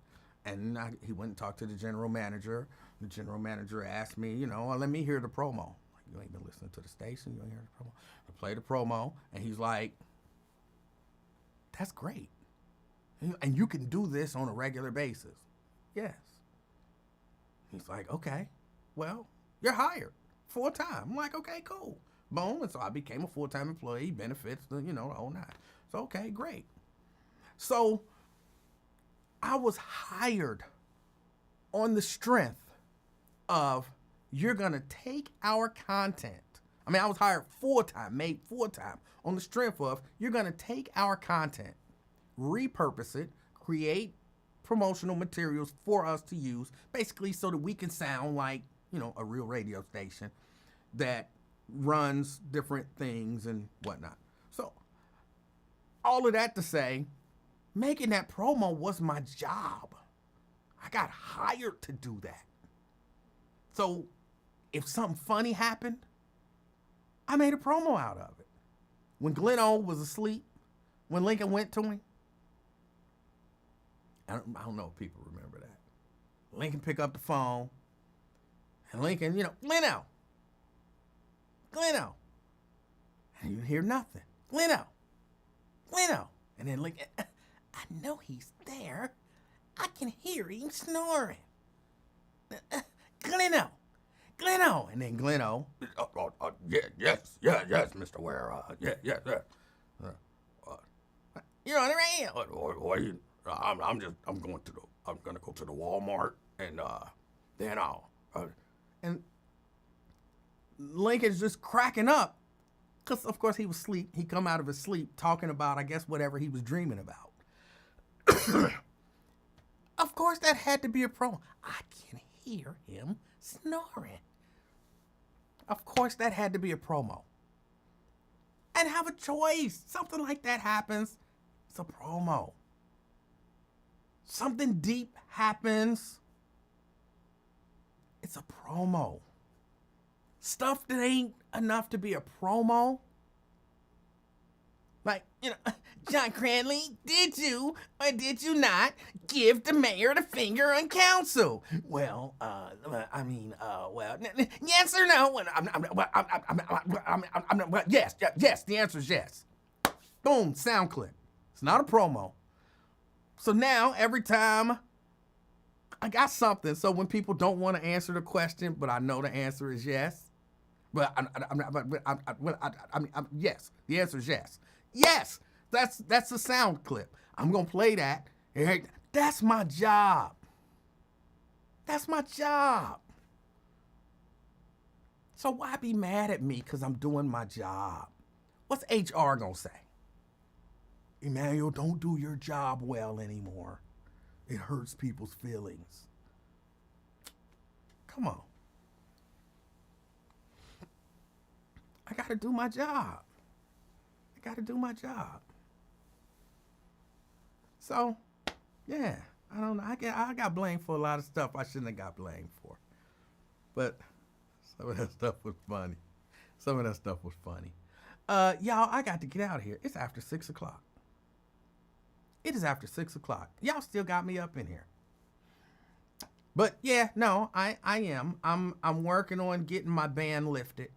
And he went and talked to the general manager. The general manager asked me, let me hear the promo. Like, you ain't been listening to the station. You ain't hear the promo. I played the promo, and he's like, that's great. And you can do this on a regular basis. Yes. He's like, okay, well, you're hired full-time. I'm like, okay, cool. Boom. And so I became a full-time employee, benefits, the whole nine. So, okay, great. So I was hired on the strength of, you're going to take our content. I was hired full-time, made full-time on the strength of, you're going to take our content, repurpose it, create promotional materials for us to use, basically so that we can sound like, a real radio station that runs different things and whatnot. So all of that to say, making that promo was my job. I got hired to do that. So if something funny happened, I made a promo out of it. When Glenn was asleep, when Lincoln went to him, I don't know if people remember that. Lincoln picked up the phone, and Lincoln, Gleno. And you hear nothing. Gleno. And then Lincoln, I know he's there. I can hear him snoring. Gleno. And then Gleno, yes, Mr. Ware, yes. You're on the radio. What are you? I'm gonna go to the Walmart and then I'll and Lincoln's just cracking up because of course he was asleep. He come out of his sleep talking about, I guess, whatever he was dreaming about. Of course that had to be a promo. I can hear him snoring. Of course that had to be a promo. And have a choice. Something like that happens, it's a promo. Something deep happens, it's a promo. Stuff that ain't enough to be a promo. Like, John Cranley, did you or did you not give the mayor the finger on council? Well, yes or no? Yes. The answer is yes. Boom, sound clip. It's not a promo. So now every time I got something, so when people don't want to answer the question, but I know the answer is yes. Yes. The answer is yes. Yes, that's a sound clip. I'm gonna play that. That's my job. That's my job. So why be mad at me because I'm doing my job? What's HR gonna say? Emanuel, don't do your job well anymore. It hurts people's feelings. Come on. I gotta do my job. got to do my job. So, yeah, I don't know. I got blamed for a lot of stuff I shouldn't have got blamed for. But some of that stuff was funny. Y'all, I got to get out of here. It's after 6 o'clock. It is after 6 o'clock. Y'all still got me up in here. But yeah, no, I am. I'm working on getting my ban lifted.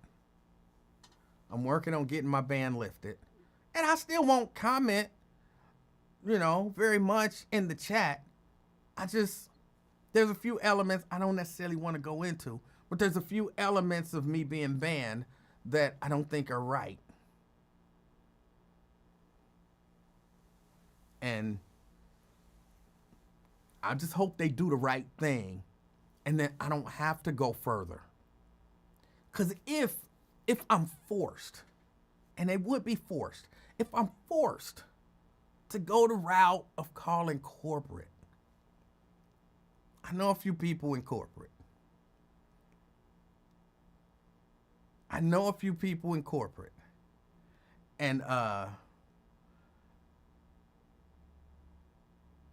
And I still won't comment, very much in the chat. There's a few elements I don't necessarily want to go into, but there's a few elements of me being banned that I don't think are right. And I just hope they do the right thing and then I don't have to go further. Because if I'm forced, and they would be forced, if I'm forced to go the route of calling corporate, I know a few people in corporate. And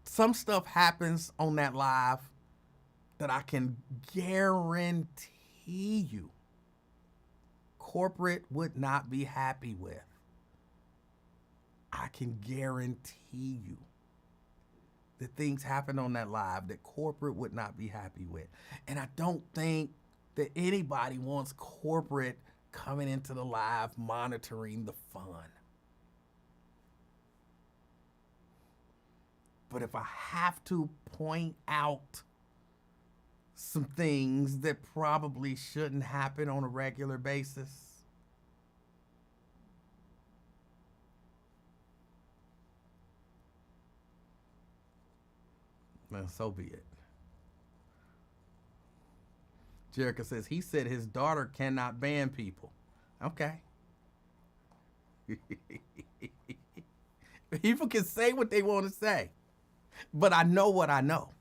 some stuff happens on that live that I can guarantee you corporate would not be happy with. I can guarantee you that things happen on that live that corporate would not be happy with. And I don't think that anybody wants corporate coming into the live monitoring the fun. But if I have to point out some things that probably shouldn't happen on a regular basis, then so be it. Jericho says he said his daughter cannot ban people. Okay. People can say what they want to say, but I know what I know.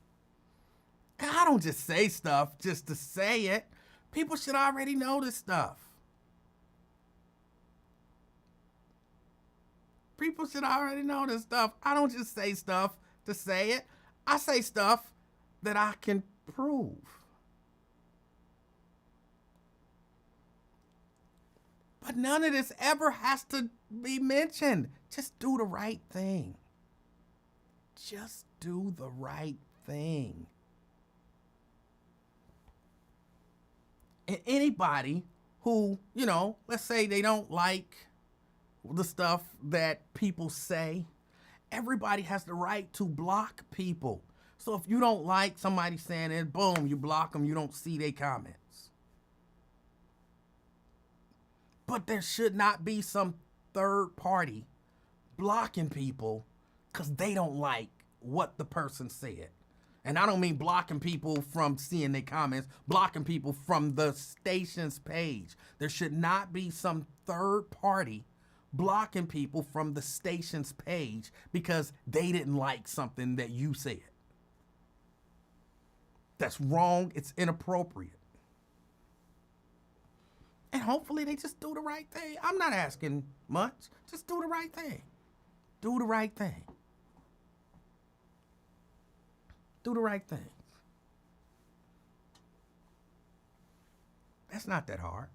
And I don't just say stuff just to say it. People should already know this stuff. I don't just say stuff to say it. I say stuff that I can prove. But none of this ever has to be mentioned. Just do the right thing. Just do the right thing. And anybody who, let's say they don't like the stuff that people say, everybody has the right to block people. So if you don't like somebody saying it, boom, you block them, you don't see their comments. But there should not be some third party blocking people because they don't like what the person said. And I don't mean blocking people from seeing their comments, blocking people from the station's page. There should not be some third party blocking people from the station's page because they didn't like something that you said. That's wrong. It's inappropriate. And hopefully they just do the right thing. I'm not asking much. Just do the right thing. Do the right thing. Do the right thing. That's not that hard.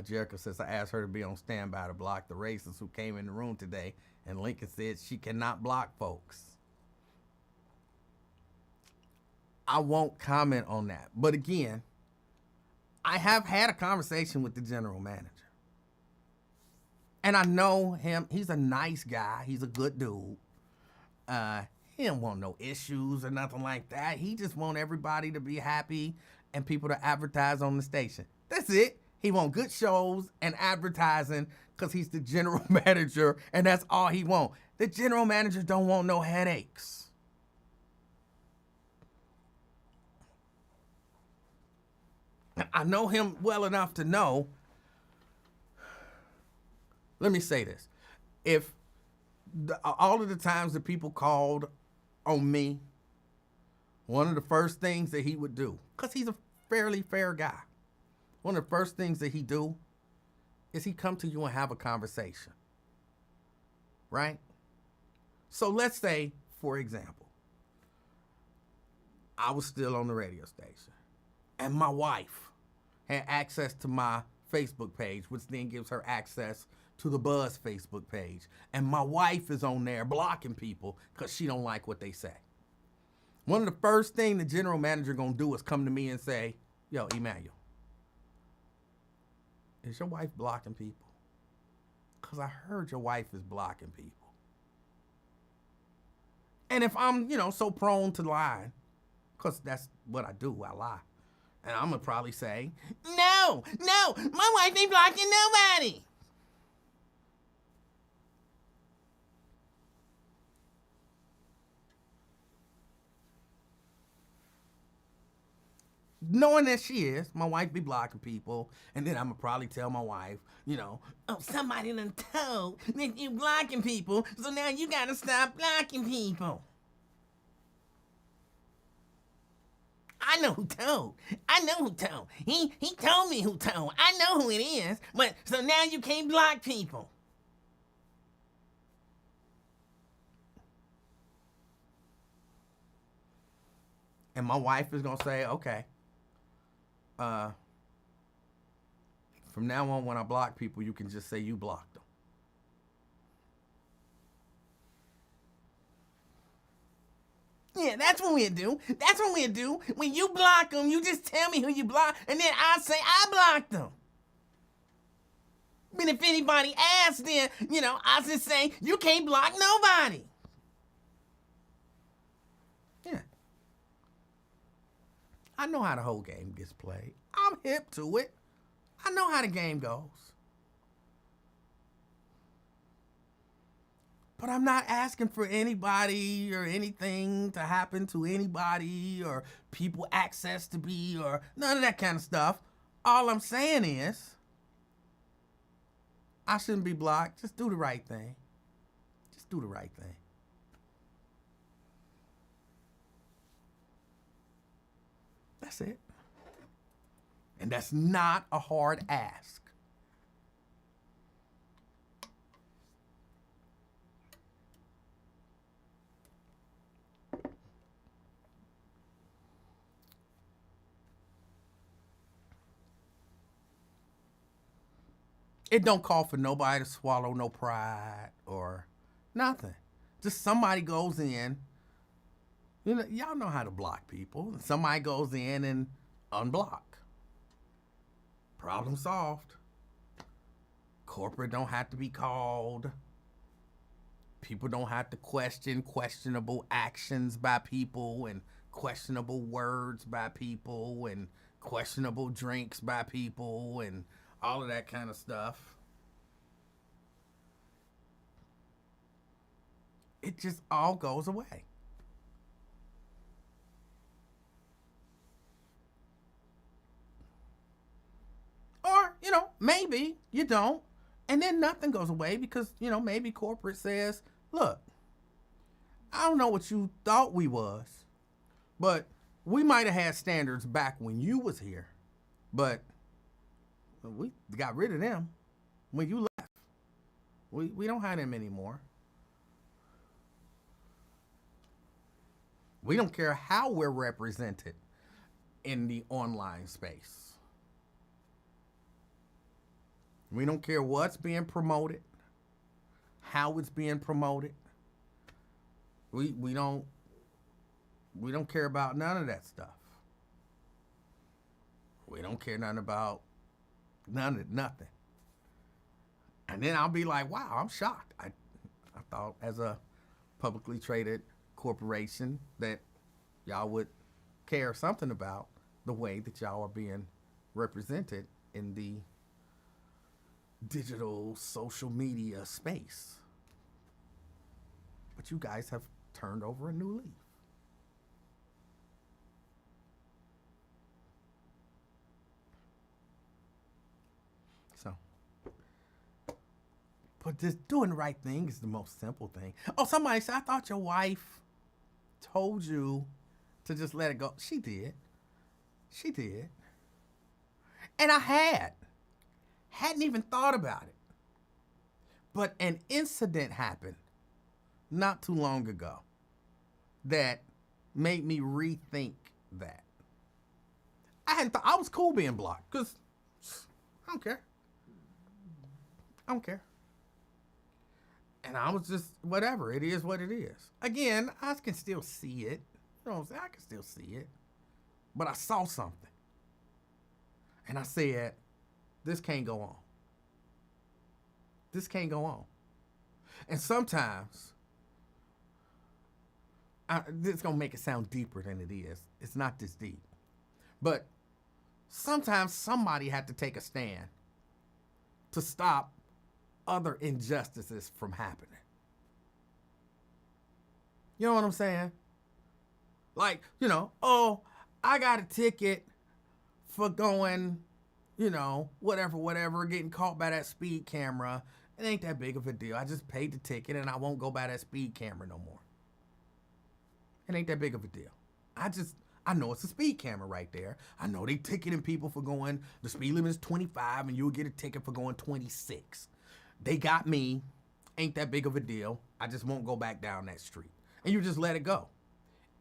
Jericho says, I asked her to be on standby to block the racists who came in the room today, and Lincoln said she cannot block folks. I won't comment on that. But again, I have had a conversation with the general manager. And I know him. He's a nice guy. He's a good dude. He don't want no issues or nothing like that. He just want everybody to be happy and people to advertise on the station. That's it. He want good shows and advertising because he's the general manager, and that's all he want. The general manager don't want no headaches. I know him well enough to know. Let me say this. If all of the times that people called on me, one of the first things that he would do, because he's a fairly fair guy. One of the first things that he do is he come to you and have a conversation. Right? So let's say, for example, I was still on the radio station and my wife had access to my Facebook page, which then gives her access to the Buzz Facebook page. And my wife is on there blocking people because she don't like what they say. One of the first things the general manager gonna do is come to me and say, yo, Emanuel, is your wife blocking people? Because I heard your wife is blocking people. And if I'm, so prone to lying, because that's what I do, I lie. And I'm going to probably say, no, my wife ain't blocking nobody. Knowing that she is, my wife be blocking people, and then I'm going to probably tell my wife, oh, somebody done told that you blocking people, so now you got to stop blocking people. I know who told. He told me who told. I know who it is, but so now you can't block people. And my wife is going to say, okay, from now on, when I block people, you can just say you blocked them. Yeah, that's what we do. When you block them, you just tell me who you block, and then I say I blocked them. But if anybody asks, then, I just say, you can't block nobody. Yeah. I know how the whole game gets played. I'm hip to it. I know how the game goes. But I'm not asking for anybody or anything to happen to anybody or people access to be or none of that kind of stuff. All I'm saying is, I shouldn't be blocked. Just do the right thing. Just do the right thing. That's it. And that's not a hard ask. It don't call for nobody to swallow no pride or nothing. Just somebody goes in. Y'all know how to block people. Somebody goes in and unblock. Problem solved. Corporate don't have to be called. People don't have to question questionable actions by people and questionable words by people and questionable drinks by people and all of that kind of stuff. It just all goes away. Or, maybe you don't. And then nothing goes away because, maybe corporate says, look, I don't know what you thought we was, but we might have had standards back when you was here, but we got rid of them when you left. We don't have them anymore. We don't care how we're represented in the online space. We don't care what's being promoted, how it's being promoted. We don't care about none of that stuff. We don't care nothing about nothing. And then I'll be like, wow, I'm shocked. I thought as a publicly traded corporation that y'all would care something about the way that y'all are being represented in the digital social media space. But you guys have turned over a new leaf. So, but just doing the right thing is the most simple thing. Oh, somebody said, I thought your wife told you to just let it go. She did. And I hadn't even thought about it. But an incident happened not too long ago that made me rethink that. I hadn't thought, I was cool being blocked because I don't care. I don't care. And I was just, whatever, it is what it is. Again, I can still see it. You know what I'm saying? I can still see it. But I saw something. And I said, this can't go on. This can't go on. And sometimes, this is going to make it sound deeper than it is. It's not this deep. But sometimes somebody had to take a stand to stop other injustices from happening. You know what I'm saying? Like, you know, oh, I got a ticket for going, you know, whatever, getting caught by that speed camera. It ain't that big of a deal. I just paid the ticket and I won't go by that speed camera no more. It ain't that big of a deal. I know it's a speed camera right there. I know they ticketing people for going, the speed limit is 25 and you'll get a ticket for going 26. They got me. Ain't that big of a deal. I just won't go back down that street. And you just let it go.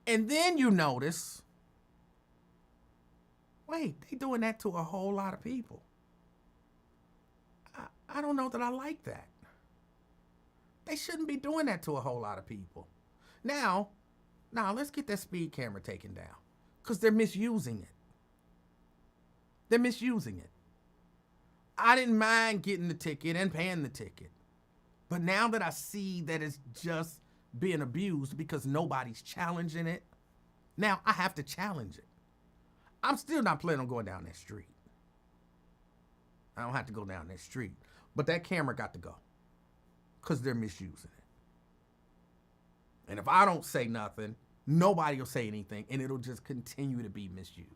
And then you notice, wait, they doing that to a whole lot of people. I don't know that I like that. They shouldn't be doing that to a whole lot of people. Now let's get that speed camera taken down because they're misusing it. They're misusing it. I didn't mind getting the ticket and paying the ticket. But now that I see that it's just being abused because nobody's challenging it, now I have to challenge it. I'm still not planning on going down that street. I don't have to go down that street. But that camera got to go because they're misusing it. And if I don't say nothing, nobody will say anything, and it'll just continue to be misused.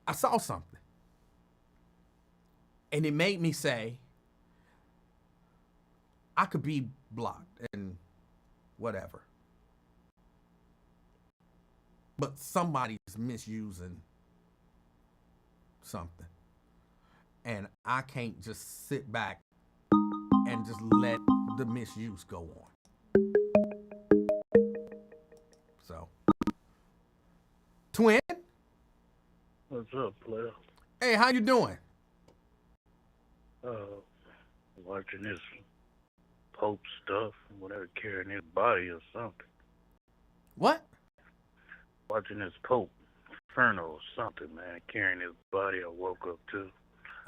I saw something. And it made me say, I could be blocked and whatever. But somebody's misusing something. And I can't just sit back and just let the misuse go on. So, Twin? What's up, player? Hey, how you doing? Watching this Pope stuff, whatever, carrying his body or something. What? Watching this Pope Inferno or something, man, carrying his body. I woke up to.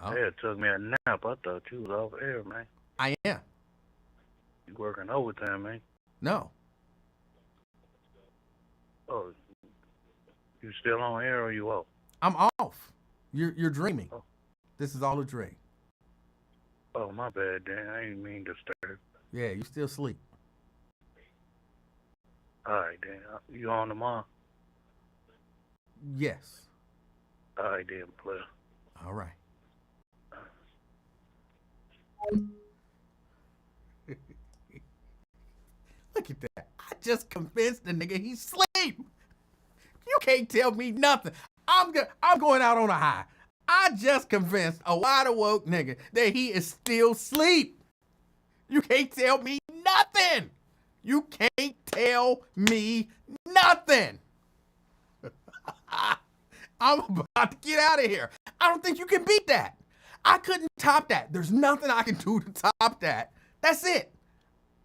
Oh. Yeah, it took me a nap. I thought you was off air, man. I am. You working overtime, man? No. Oh, you still on air or you off? I'm off. You're dreaming. Oh. This is all a dream. Oh, my bad, Dan. I didn't mean to disturb. Yeah, you still sleep. All right, Dan. You on tomorrow? Yes. All right, then, player. All right. Look at that. I just convinced the nigga he's asleep. You can't tell me nothing. I'm going out on a high. I just convinced a wide awoke nigga that he is still asleep. You can't tell me nothing. You can't tell me nothing. I'm about to get out of here. I don't think you can beat that. I couldn't top that. There's nothing I can do to top that. That's it.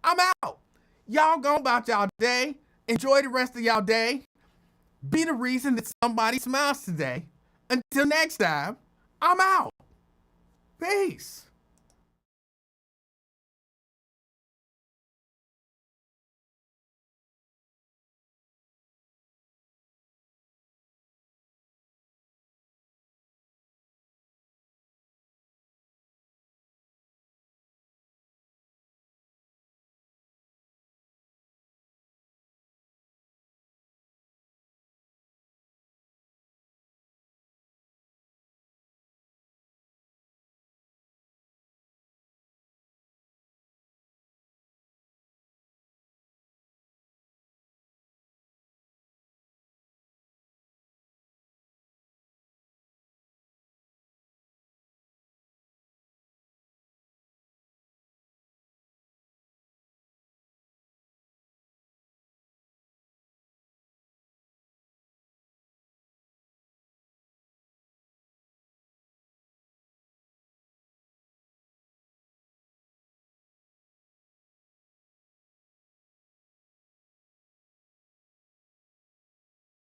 I'm out. Y'all go about y'all day. Enjoy the rest of y'all day. Be the reason that somebody smiles today. Until next time, I'm out. Peace.